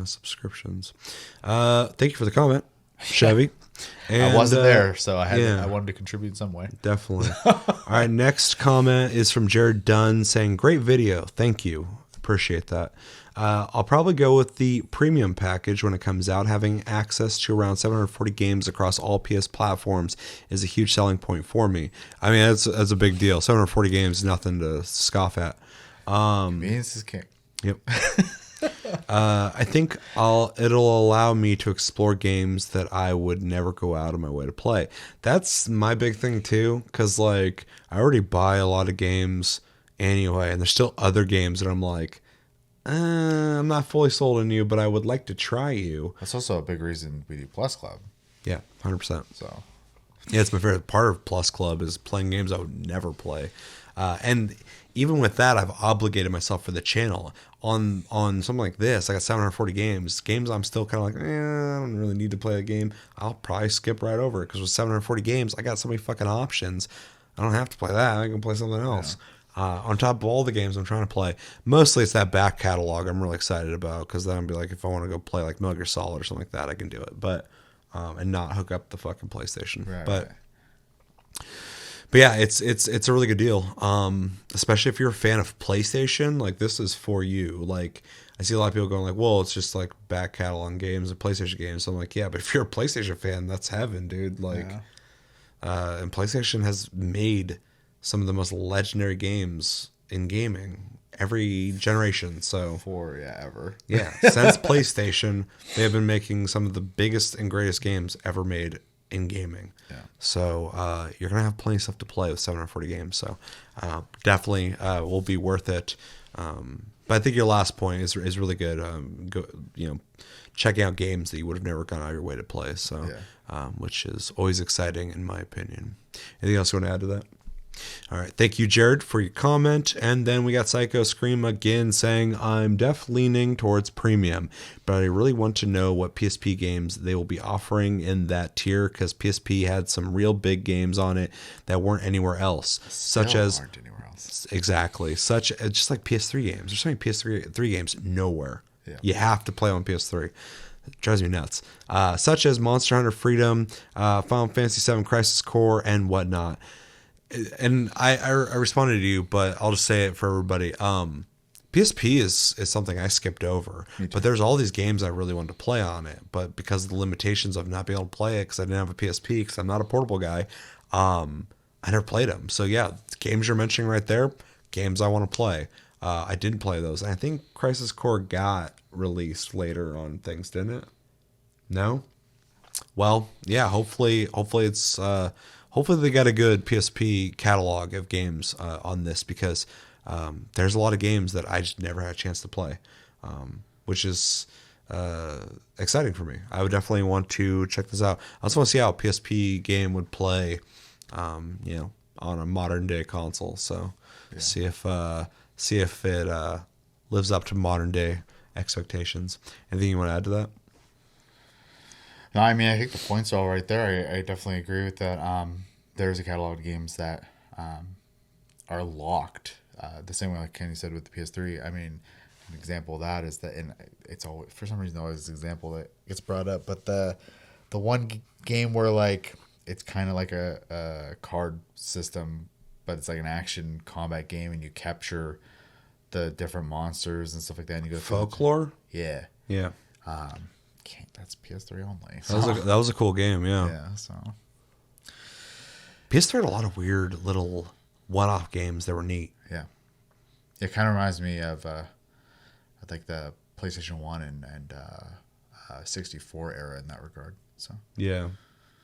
subscriptions. Thank you for the comment, Chevy. And, I wasn't there, so yeah. I wanted to contribute in some way. Definitely. All right, next comment is from Jared Dunn saying, great video. Thank you. Appreciate that. I'll probably go with the premium package when it comes out. Having access to around 740 games across all PS platforms is a huge selling point for me. I mean, that's a big deal. 740 games is nothing to scoff at. Convenience is king. Yep. I think it'll allow me to explore games that I would never go out of my way to play. That's my big thing too, because like I already buy a lot of games anyway, and there's still other games that I'm like, I'm not fully sold on you, but I would like to try you. That's also a big reason we do Plus Club. Yeah, 100%. So yeah, it's my favorite part of Plus Club is playing games I would never play. And even with that, I've obligated myself for the channel. On something like this, I got 740 games. Games I'm still kind of like, I don't really need to play a game. I'll probably skip right over it because with 740 games, I got so many fucking options. I don't have to play that. I can play something else. Yeah. On top of all the games I'm trying to play, mostly it's that back catalog I'm really excited about because then I'll be like, if I want to go play like Metal Gear Solid or something like that, I can do it. But and not hook up the fucking PlayStation. Right, but yeah, it's a really good deal. Especially if you're a fan of PlayStation, like this is for you. Like I see a lot of people going like, well, it's just like back catalog games and PlayStation games. So I'm like, yeah, but if you're a PlayStation fan, that's heaven, dude. Like, and PlayStation has made some of the most legendary games in gaming every generation. So ever. Yeah, since PlayStation, they have been making some of the biggest and greatest games ever made in gaming. Yeah. So you're gonna have plenty of stuff to play with 740 games. So definitely will be worth it. But I think your last point is really good. Checking out games that you would have never gone out of your way to play. So which is always exciting in my opinion. Anything else you want to add to that? All right. Thank you, Jared, for your comment. And then we got Psycho Scream again saying, I'm leaning towards premium, but I really want to know what PSP games they will be offering in that tier because PSP had some real big games on it that weren't anywhere else. Such as aren't anywhere else. Exactly. Just like PS3 games. There's so many PS3 games nowhere. Yeah. You have to play on PS3. It drives me nuts. Such as Monster Hunter Freedom, Final Fantasy VII Crisis Core, and whatnot. And I responded to you, but I'll just say it for everybody. PSP is something I skipped over, but there's all these games I really wanted to play on it, but because of the limitations of not being able to play it because I didn't have a PSP because I'm not a portable guy, I never played them. So yeah, the games you're mentioning right there, games I want to play. I didn't play those. I think Crisis Core got released later on things, didn't it? No? Well, yeah, hopefully it's hopefully they got a good PSP catalog of games on this because there's a lot of games that I just never had a chance to play, which is exciting for me. I would definitely want to check this out. I also want to see how a PSP game would play, on a modern day console. So see if it lives up to modern day expectations. Anything you want to add to that? No, I mean, I think the points are all right there. I definitely agree with that. There's a catalog of games that are locked the same way like Kenny said with the PS3. I mean, an example of that is that, and it's always, for some reason, always an example that gets brought up, but the one game where like it's kind of like a card system, but it's like an action combat game and you capture the different monsters and stuff like that. And you go Folklore. Yeah. Yeah, That's PS3 only. that was a cool game. Yeah. Yeah. So PS3 had a lot of weird little one-off games that were neat. yeah, it kind of reminds me of like the PlayStation 1 and 64 era in that regard. So Yeah,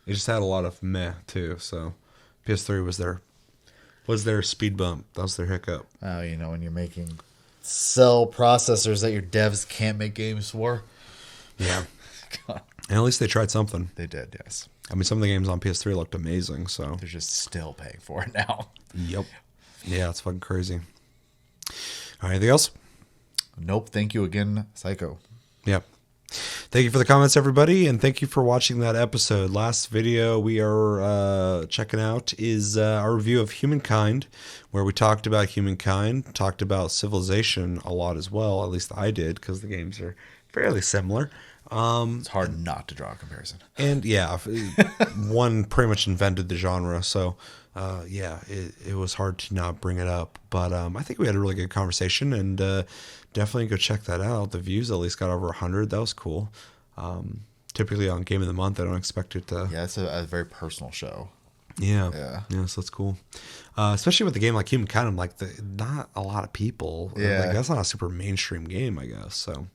it just had a lot of meh too. So PS3 was their speed bump. That was their hiccup. when you're making cell processors that your devs can't make games for. Yeah, and at least they tried something. They did, yes. I mean, some of the games on PS3 looked amazing. So They're just still paying for it now. yep, yeah, it's fucking crazy. All right, anything else? Nope. Thank you again, Psycho. Yep. Thank you for the comments, everybody, and thank you for watching that episode. Last video we are checking out is our review of Humankind, where we talked about Humankind, talked about Civilization a lot as well. At least I did, because the games are fairly similar. It's hard not to draw a comparison. And yeah, one pretty much invented the genre, so it was hard to not bring it up. But I think we had a really good conversation, and definitely go check that out. The views at least got over 100. That was cool. Typically on Game of the Month, I don't expect it to. Yeah, it's a very personal show. Yeah. So that's cool. Especially with a game like Humankind, I'm like, not a lot of people. Yeah. Like, that's not a super mainstream game, I guess. So.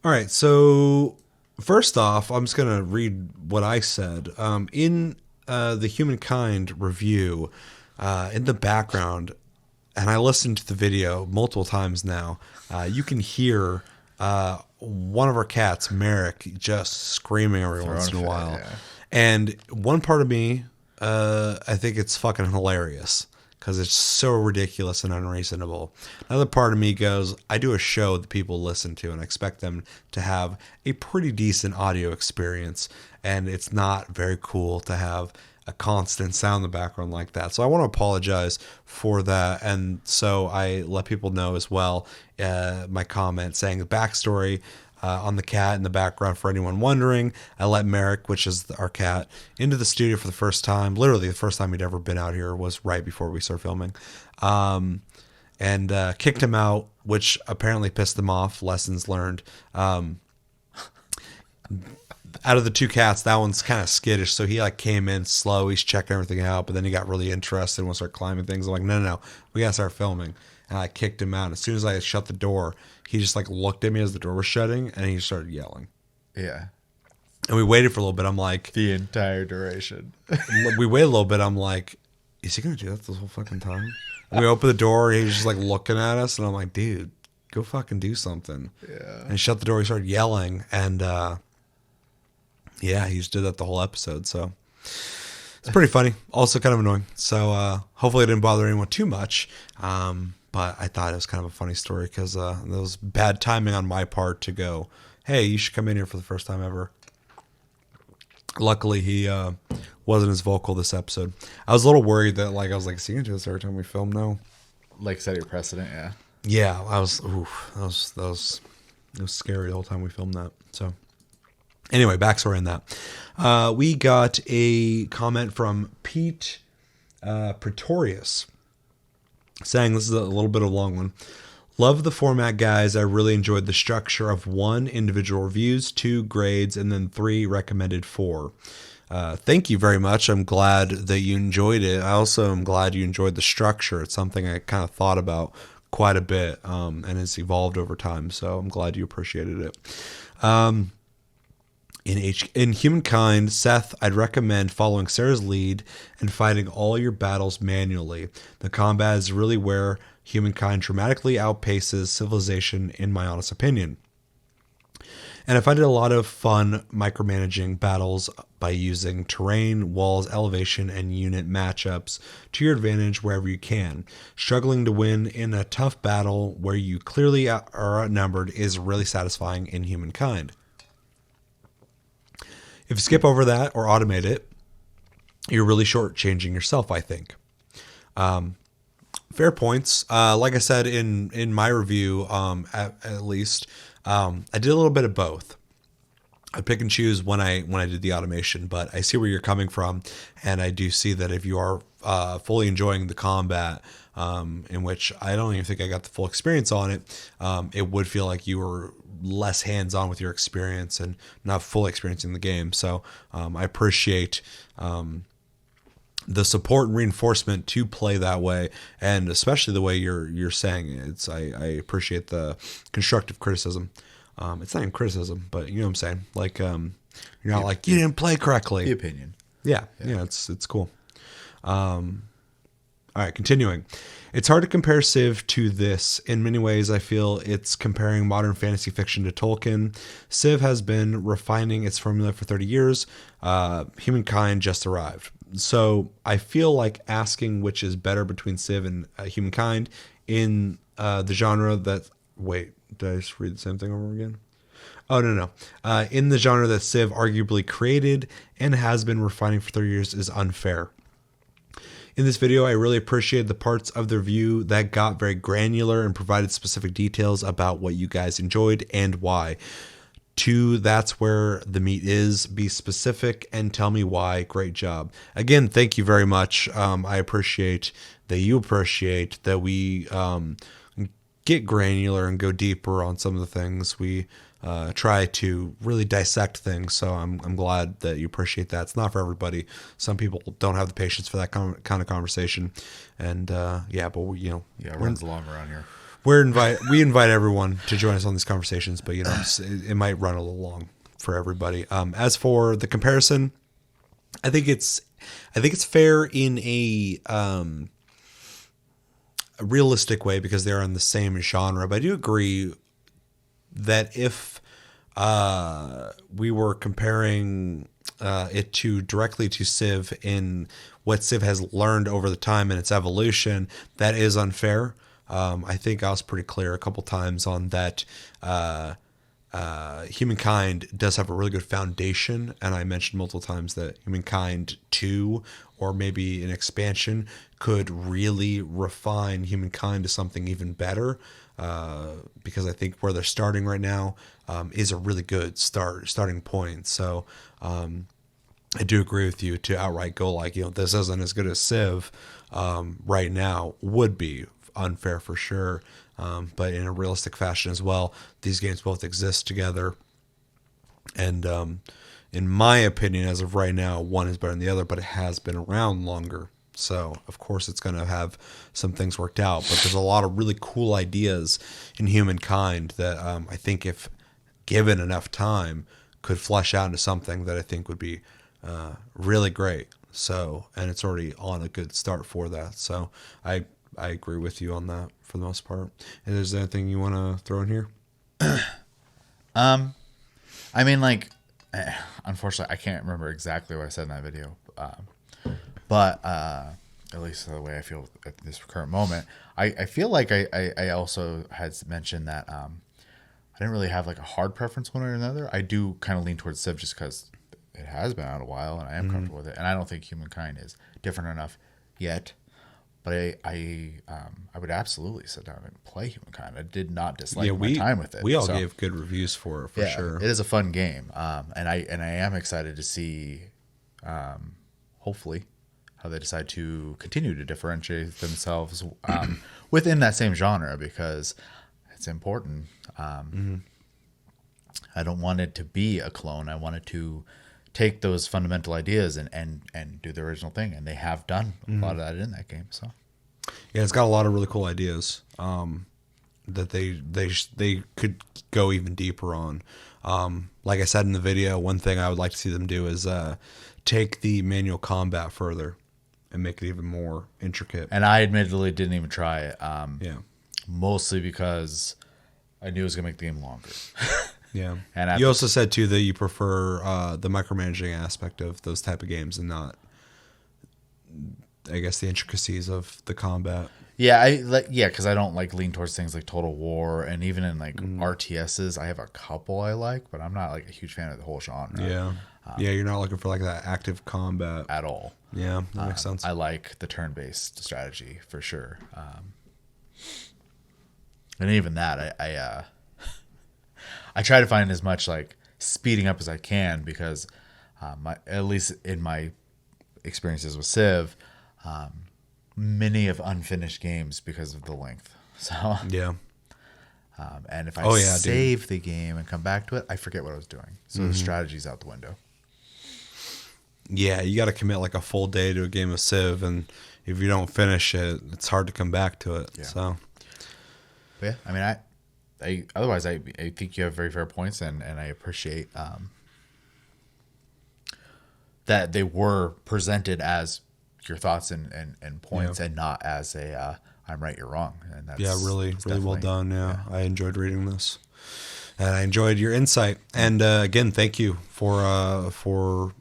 All right, so first off, I'm just going to read what I said. In the Humankind review, in the background, and I listened to the video multiple times now, you can hear one of our cats, Merrick, just screaming every once in a while. Yeah. And one part of me, I think it's fucking hilarious, because it's so ridiculous and unreasonable. Another part of me goes, I do a show that people listen to, and I expect them to have a pretty decent audio experience, and it's not very cool to have a constant sound in the background like that. So I want to apologize for that, and so I let people know as well, my comment saying the backstory on the cat in the background for anyone wondering. I let Merrick, which is our cat, into the studio for the first time. Literally the first time he'd ever been out here was right before we started filming. And kicked him out, which apparently pissed him off. Lessons learned. Out of the two cats, that one's kind of skittish, so he like came in slow. He's checking everything out, but then he got really interested and wants to start climbing things. I'm like, no, we gotta start filming. And I kicked him out. As soon as I shut the door, he just like looked at me as the door was shutting, and he started yelling. Yeah. And we waited for a little bit. I'm like, The entire duration. we waited a little bit. I'm like, is he gonna do that this whole fucking time? And we opened the door, and he's just like looking at us, and I'm like, dude, go fucking do something. Yeah. And he shut the door. He started yelling, and he just did that the whole episode. So it's pretty funny. Also kind of annoying. So hopefully it didn't bother anyone too much. But I thought it was kind of a funny story, because there was bad timing on my part to go, hey, you should come in here for the first time ever. Luckily, he wasn't as vocal this episode. I was a little worried that, like, I was like, is he going to do this every time we film? No. Like set your precedent, yeah. Yeah, I was, it was scary the whole time we filmed that. So anyway, backstory on that. We got a comment from Pete Pretorius, saying, this is a little bit of a long one. Love the format, guys. I really enjoyed the structure of 1, individual reviews, 2, grades, and then 3, recommended 4. Thank you very much. I'm glad that you enjoyed it. I also am glad you enjoyed the structure. It's something I kind of thought about quite a bit, and it's evolved over time. So I'm glad you appreciated it. In Humankind, Seth, I'd recommend following Sarah's lead and fighting all your battles manually. The combat is really where Humankind dramatically outpaces Civilization, in my honest opinion. And I find it a lot of fun micromanaging battles by using terrain, walls, elevation, and unit matchups to your advantage wherever you can. Struggling to win in a tough battle where you clearly are outnumbered is really satisfying in Humankind. If you skip over that or automate it, you're really shortchanging yourself, I think. Fair points. Like I said in my review, at least, I did a little bit of both. I pick and choose when I did the automation, but I see where you're coming from, and I do see that if you are fully enjoying the combat, in which I don't even think I got the full experience on it, it would feel like you were less hands-on with your experience and not fully experiencing the game. So I appreciate the support and reinforcement to play that way, and especially the way you're saying it. I appreciate the constructive criticism. It's not even criticism, but you know what I'm saying. Like, you're not like, you didn't play correctly. The opinion. Yeah, it's cool. All right, continuing. It's hard to compare Civ to this. In many ways, I feel it's comparing modern fantasy fiction to Tolkien. Civ has been refining its formula for 30 years. Humankind just arrived. So I feel like asking which is better between Civ and Humankind in the genre that... Wait, did I just read the same thing over again? Oh, no. In the genre that Civ arguably created and has been refining for 30 years is unfair. In this video, I really appreciated the parts of the review that got very granular and provided specific details about what you guys enjoyed and why. 2, that's where the meat is. Be specific and tell me why. Great job. Again, thank you very much. I appreciate that you appreciate that we get granular and go deeper on some of the things. We try to really dissect things, so I'm glad that you appreciate that. It's not for everybody. Some people don't have the patience for that kind of conversation, and but we, it runs long around here. We invite everyone to join us on these conversations, but it might run a little long for everybody. As for the comparison, I think it's fair in a realistic way because they're in the same genre. But I do agree that if we were comparing it directly to Civ in what Civ has learned over the time and its evolution, that is unfair. I think I was pretty clear a couple times on that. Humankind does have a really good foundation, and I mentioned multiple times that Humankind 2 or maybe an expansion could really refine Humankind to something even better, because I think where they're starting right now is a really good starting point. So I do agree with you to outright go like, this isn't as good as Civ right now would be unfair for sure. But in a realistic fashion as well, these games both exist together. And in my opinion, as of right now, one is better than the other, but it has been around longer. So, of course, it's going to have some things worked out. But there's a lot of really cool ideas in Humankind that I think if given enough time could flesh out into something that I think would be really great. So, and it's already on a good start for that. So I agree with you on that for the most part. And is there anything you want to throw in here? I mean, like, unfortunately, I can't remember exactly what I said in that video. But at least the way I feel at this current moment, I feel like I also had mentioned that I didn't really have like a hard preference one or another. I do kind of lean towards Civ just because it has been out a while and I am comfortable with it. And I don't think Humankind is different enough yet. But I would absolutely sit down and play Humankind. I did not dislike my time with it. We all gave good reviews for it, sure. It is a fun game, and I am excited to see, hopefully, how they decide to continue to differentiate themselves within that same genre, because it's important. I don't want it to be a clone. I wanted to take those fundamental ideas and do the original thing, and they have done a lot of that in that game. So yeah, it's got a lot of really cool ideas that they could go even deeper on. Like I said in the video, one thing I would like to see them do is take the manual combat further and make it even more intricate. And I admittedly didn't even try it. Yeah, mostly because I knew it was gonna make the game longer. Yeah, and you also said too that you prefer the micromanaging aspect of those type of games and not, I guess, the intricacies of the combat. Yeah, because I don't like lean towards things like Total War, and even in like RTSs, I have a couple I like, but I'm not like a huge fan of the whole genre. Yeah, you're not looking for like that active combat at all. Yeah, that makes sense. I like the turn-based strategy for sure, and even that I try to find as much like speeding up as I can because at least in my experiences with Civ, many of unfinished games because of the length. So Yeah. and if I Oh, yeah, dude. save the game and come back to it, I forget what I was doing. So the strategy's out the window. Yeah, you got to commit like a full day to a game of Civ, and if you don't finish it, it's hard to come back to it. Yeah. So, But yeah, I mean, otherwise I think you have very fair points, and I appreciate that they were presented as your thoughts and points, and not as a I'm right, you're wrong. And that's really well definitely- done. Yeah, I enjoyed reading this, and I enjoyed your insight. And again, thank you for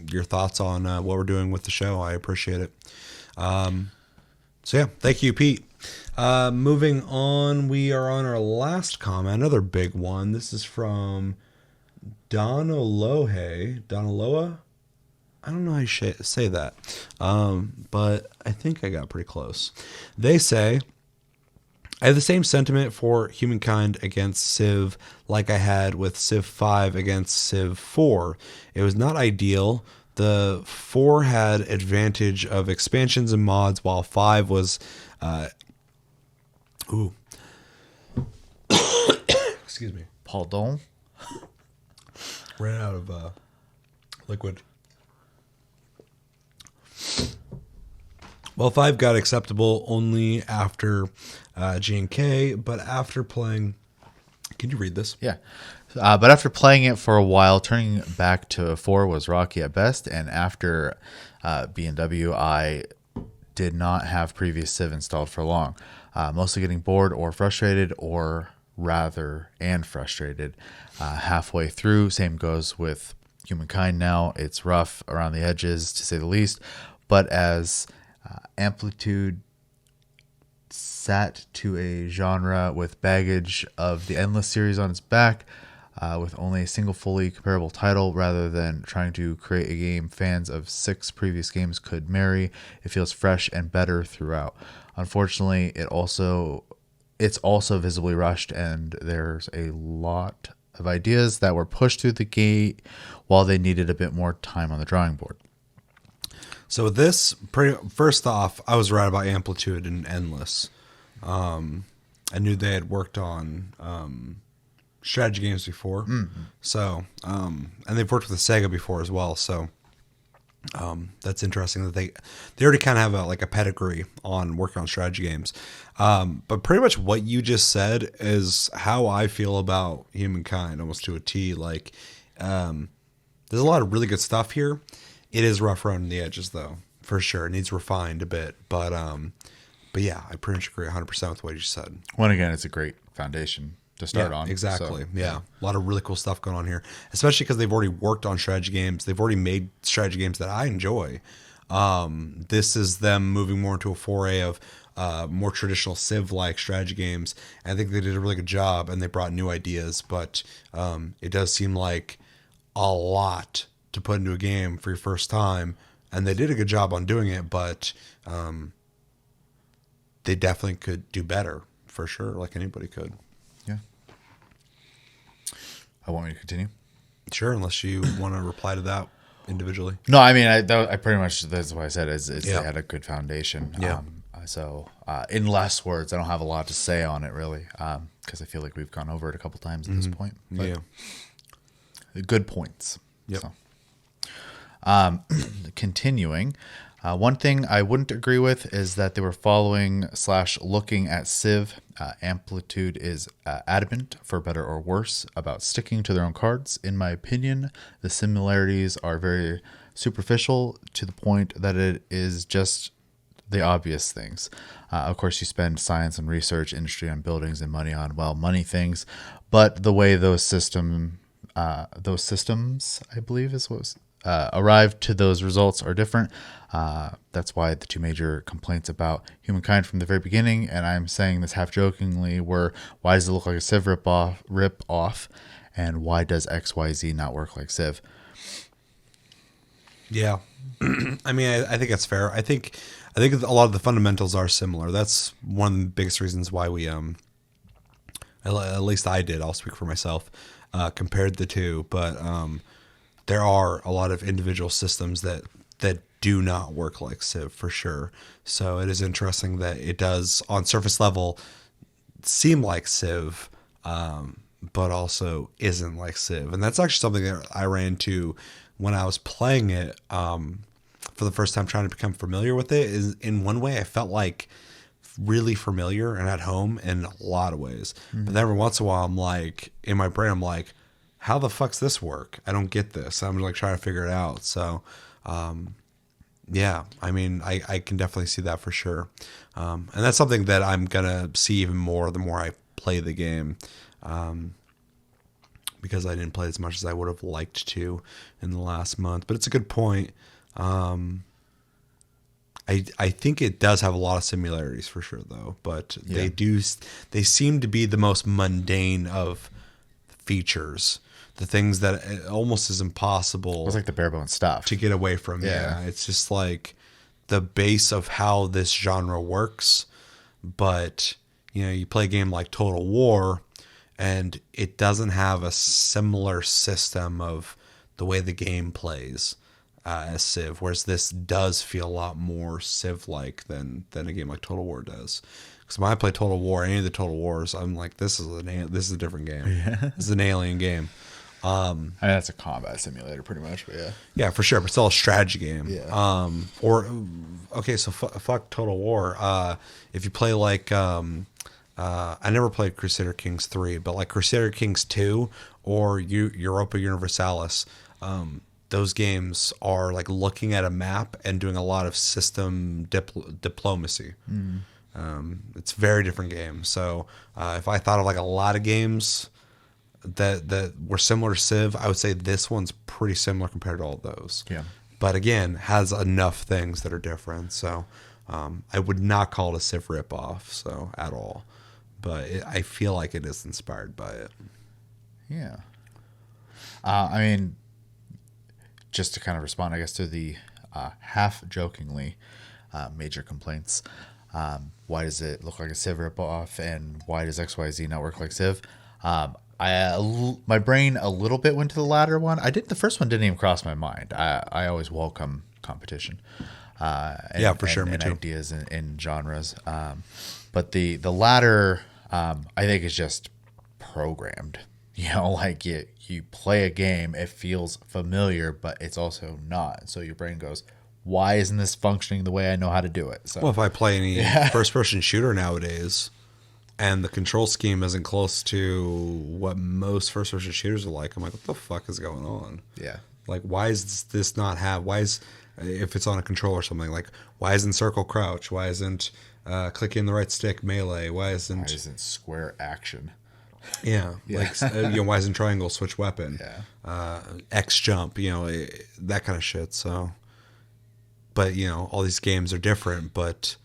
your thoughts on what we're doing with the show. I appreciate it. So yeah, thank you, Pete. Moving on, we are on our last comment, another big one. This is from Donaloa. I don't know how you say that, but I think I got pretty close. They say, I have the same sentiment for Humankind against Civ like I had with Civ 5 against Civ 4. It was not ideal. The 4 had advantage of expansions and mods, while 5 was... Excuse me. Pardon? Ran out of liquid. Well, 5 got acceptable only after G&K, but after playing... Can you read this? Yeah. But after playing it for a while, turning back to 4 was rocky at best. And after B&W, I did not have previous Civ installed for long. Mostly getting bored or frustrated, or rather, and frustrated halfway through. Same goes with Humankind now. It's rough around the edges, to say the least. But as Amplitude sat to a genre with baggage of the Endless series on its back, with only a single fully comparable title, rather than trying to create a game fans of 6 previous games could marry, it feels fresh and better throughout. Unfortunately, it's also visibly rushed, and there's a lot of ideas that were pushed through the gate while they needed a bit more time on the drawing board. So this, first off, I was right about Amplitude and Endless. I knew they had worked on strategy games before. Mm-hmm. So, and they've worked with Sega before as well. So that's interesting that they already kind of have a pedigree on working on strategy games. But pretty much what you just said is how I feel about Humankind, almost to a T. Like, there's a lot of really good stuff here. It is rough around the edges, though, for sure. It needs refined a bit, but yeah, I pretty much agree 100% with what you said. Well, again, it's a great foundation to start on. Exactly. So, yeah, a lot of really cool stuff going on here, especially because they've already worked on strategy games. They've already made strategy games that I enjoy. This is them moving more into a foray of more traditional Civ-like strategy games. And I think they did a really good job, and they brought new ideas. But it does seem like a lot to put into a game for your first time, and they did a good job on doing it, but they definitely could do better, for sure, like anybody could. Yeah. I want me to continue? Sure, unless you want to reply to that individually. No, I mean, I pretty much, that's what I said, is Yeah. they had a good foundation. Yeah. So in less words, I don't have a lot to say on it, really, because I feel like we've gone over it a couple times at this point. But Yeah. good points. Yep. So. Continuing, one thing I wouldn't agree with is that they were following/looking at Civ. Amplitude is adamant, for better or worse, about sticking to their own cards. In my opinion, the similarities are very superficial, to the point that it is just the obvious things. Of course, you spend science and research, industry on buildings, and money on, well, money things, but the way those systems, I believe is what was arrived to those results are different. That's why the two major complaints about Humankind from the very beginning, and I'm saying this half jokingly, were why does it look like a Civ rip off, and why does XYZ not work like Civ? Yeah. I mean, I think that's fair. I think a lot of the fundamentals are similar. That's one of the biggest reasons why we, at least I did, I'll speak for myself, compared the two, but there are a lot of individual systems that do not work like Civ for sure. So it is interesting that it does on surface level seem like Civ, but also isn't like Civ. And that's actually something that I ran into when I was playing it for the first time, trying to become familiar with it. Is in one way I felt like really familiar and at home in a lot of ways. But then every once in a while I'm like, in my brain, I'm like, how the fuck's this work? I don't get this. I'm like trying to figure it out. So, yeah, I mean, I can definitely see that for sure. And that's something that I'm going to see even more the more I play the game. Because I didn't play as much as I would have liked to in the last month. But it's a good point. I think it does have a lot of similarities for sure, though. But they seem to be the most mundane of features. The things that it almost is impossible. It's like the bare bones stuff to get away from. Yeah. It's just like the base of how this genre works. But, you know, you play a game like Total War and it doesn't have a similar system of the way the game plays as Civ, whereas this does feel a lot more Civ-like than a game like Total War does. Because when I play Total War, any of the Total Wars, I'm like, this is a different game. Yeah. This is an alien game. I mean, that's a combat simulator pretty much, but yeah, for sure, but it's still a strategy game. Yeah. So fuck Total War. If you play like I never played Crusader Kings 3, but like Crusader Kings 2 or Europa Universalis, those games are like looking at a map and doing a lot of system diplomacy. It's a very different game. So if I thought of like a lot of games that were similar to Civ, I would say this one's pretty similar compared to all of those. Yeah. But again, has enough things that are different. So I would not call it a Civ ripoff, so at all. But I feel like it is inspired by it. Yeah. I mean, just to kind of respond, I guess, to the half-jokingly major complaints. Why does it look like a Civ ripoff, and why does XYZ not work like Civ? My brain a little bit went to the latter one. The first one didn't even cross my mind. I always welcome competition. For sure, me and too. Ideas in genres. But the latter, I think, is just programmed. You know, like you play a game, it feels familiar, but it's also not. So your brain goes, why isn't this functioning the way I know how to do it? So, well, if I play any first-person shooter nowadays, and the control scheme isn't close to what most first-person shooters are like, I'm like, what the fuck is going on? Yeah. Like, why is this not if it's on a controller or something, like, why isn't circle crouch? Why isn't clicking the right stick melee? Why isn't square action? Yeah. Like, why isn't triangle switch weapon? Yeah. X jump, that kind of shit. So, but, all these games are different, but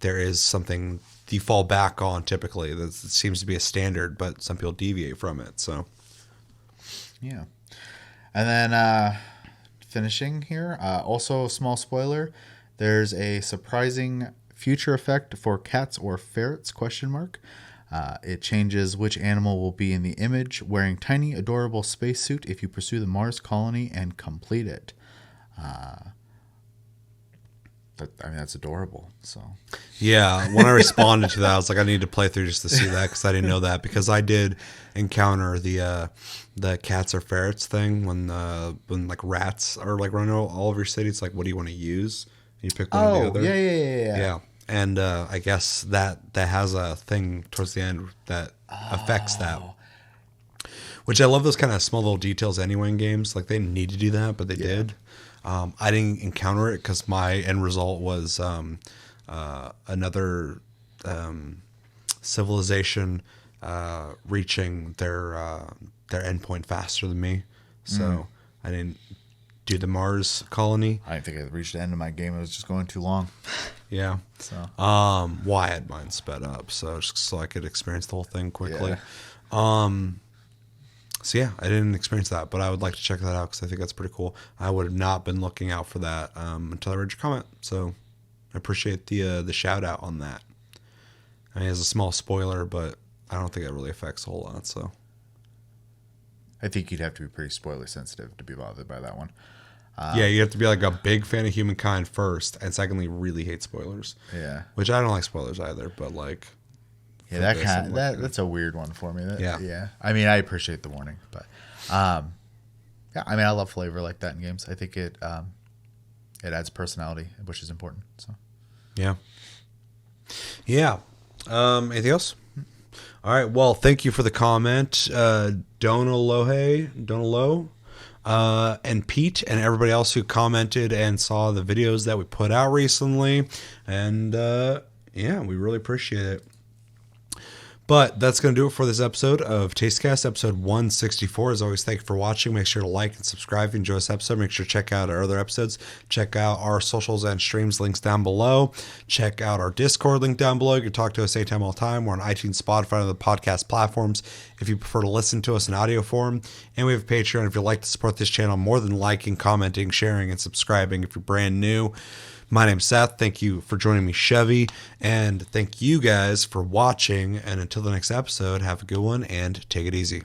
there is something you fall back on typically that seems to be a standard, but some people deviate from it. So, yeah. And then finishing here, also a small spoiler, there's a surprising future effect for cats or ferrets, ? It changes which animal will be in the image, wearing tiny, adorable spacesuit if you pursue the Mars colony and complete it. That's adorable. So yeah, when I responded to that, I was like, I need to play through just to see that, because I didn't know that, because I did encounter the cats or ferrets thing when like rats are like running all over your city. It's like, what do you want to use? You pick one or the other. Yeah. And I guess that has a thing towards the end that affects that. Which I love those kind of small little details anyway in games. Like, they didn't need to do that, but they did. I didn't encounter it because my end result was another civilization reaching their endpoint faster than me. So I didn't do the Mars colony. I didn't think I reached the end of my game. It was just going too long. Yeah. So I had mine sped up so I could experience the whole thing quickly. Yeah. So yeah, I didn't experience that, but I would like to check that out because I think that's pretty cool. I would have not been looking out for that until I read your comment. So I appreciate the shout out on that. I mean, it's a small spoiler, but I don't think it really affects a whole lot. So I think you'd have to be pretty spoiler sensitive to be bothered by that one. Yeah, you have to be like a big fan of Humankind first, and secondly, really hate spoilers. Yeah. Which I don't like spoilers either, but like. Yeah, that's a weird one for me. Yeah. I mean, I appreciate the warning, but yeah, I mean, I love flavor like that in games. I think it adds personality, which is important. So yeah. Anything else? All right. Well, thank you for the comment, Donalo, and Pete, and everybody else who commented and saw the videos that we put out recently, and yeah, we really appreciate it. But that's going to do it for this episode of Tastecast, episode 164. As always, thank you for watching. Make sure to like and subscribe if you enjoy this episode. Make sure to check out our other episodes. Check out our socials and streams links down below. Check out our Discord link down below. You can talk to us anytime, all the time. We're on iTunes, Spotify, and other podcast platforms if you prefer to listen to us in audio form. And we have a Patreon if you'd like to support this channel more than liking, commenting, sharing, and subscribing if you're brand new. My name's Seth. Thank you for joining me, Chevy. And thank you guys for watching. And until the next episode, have a good one and take it easy.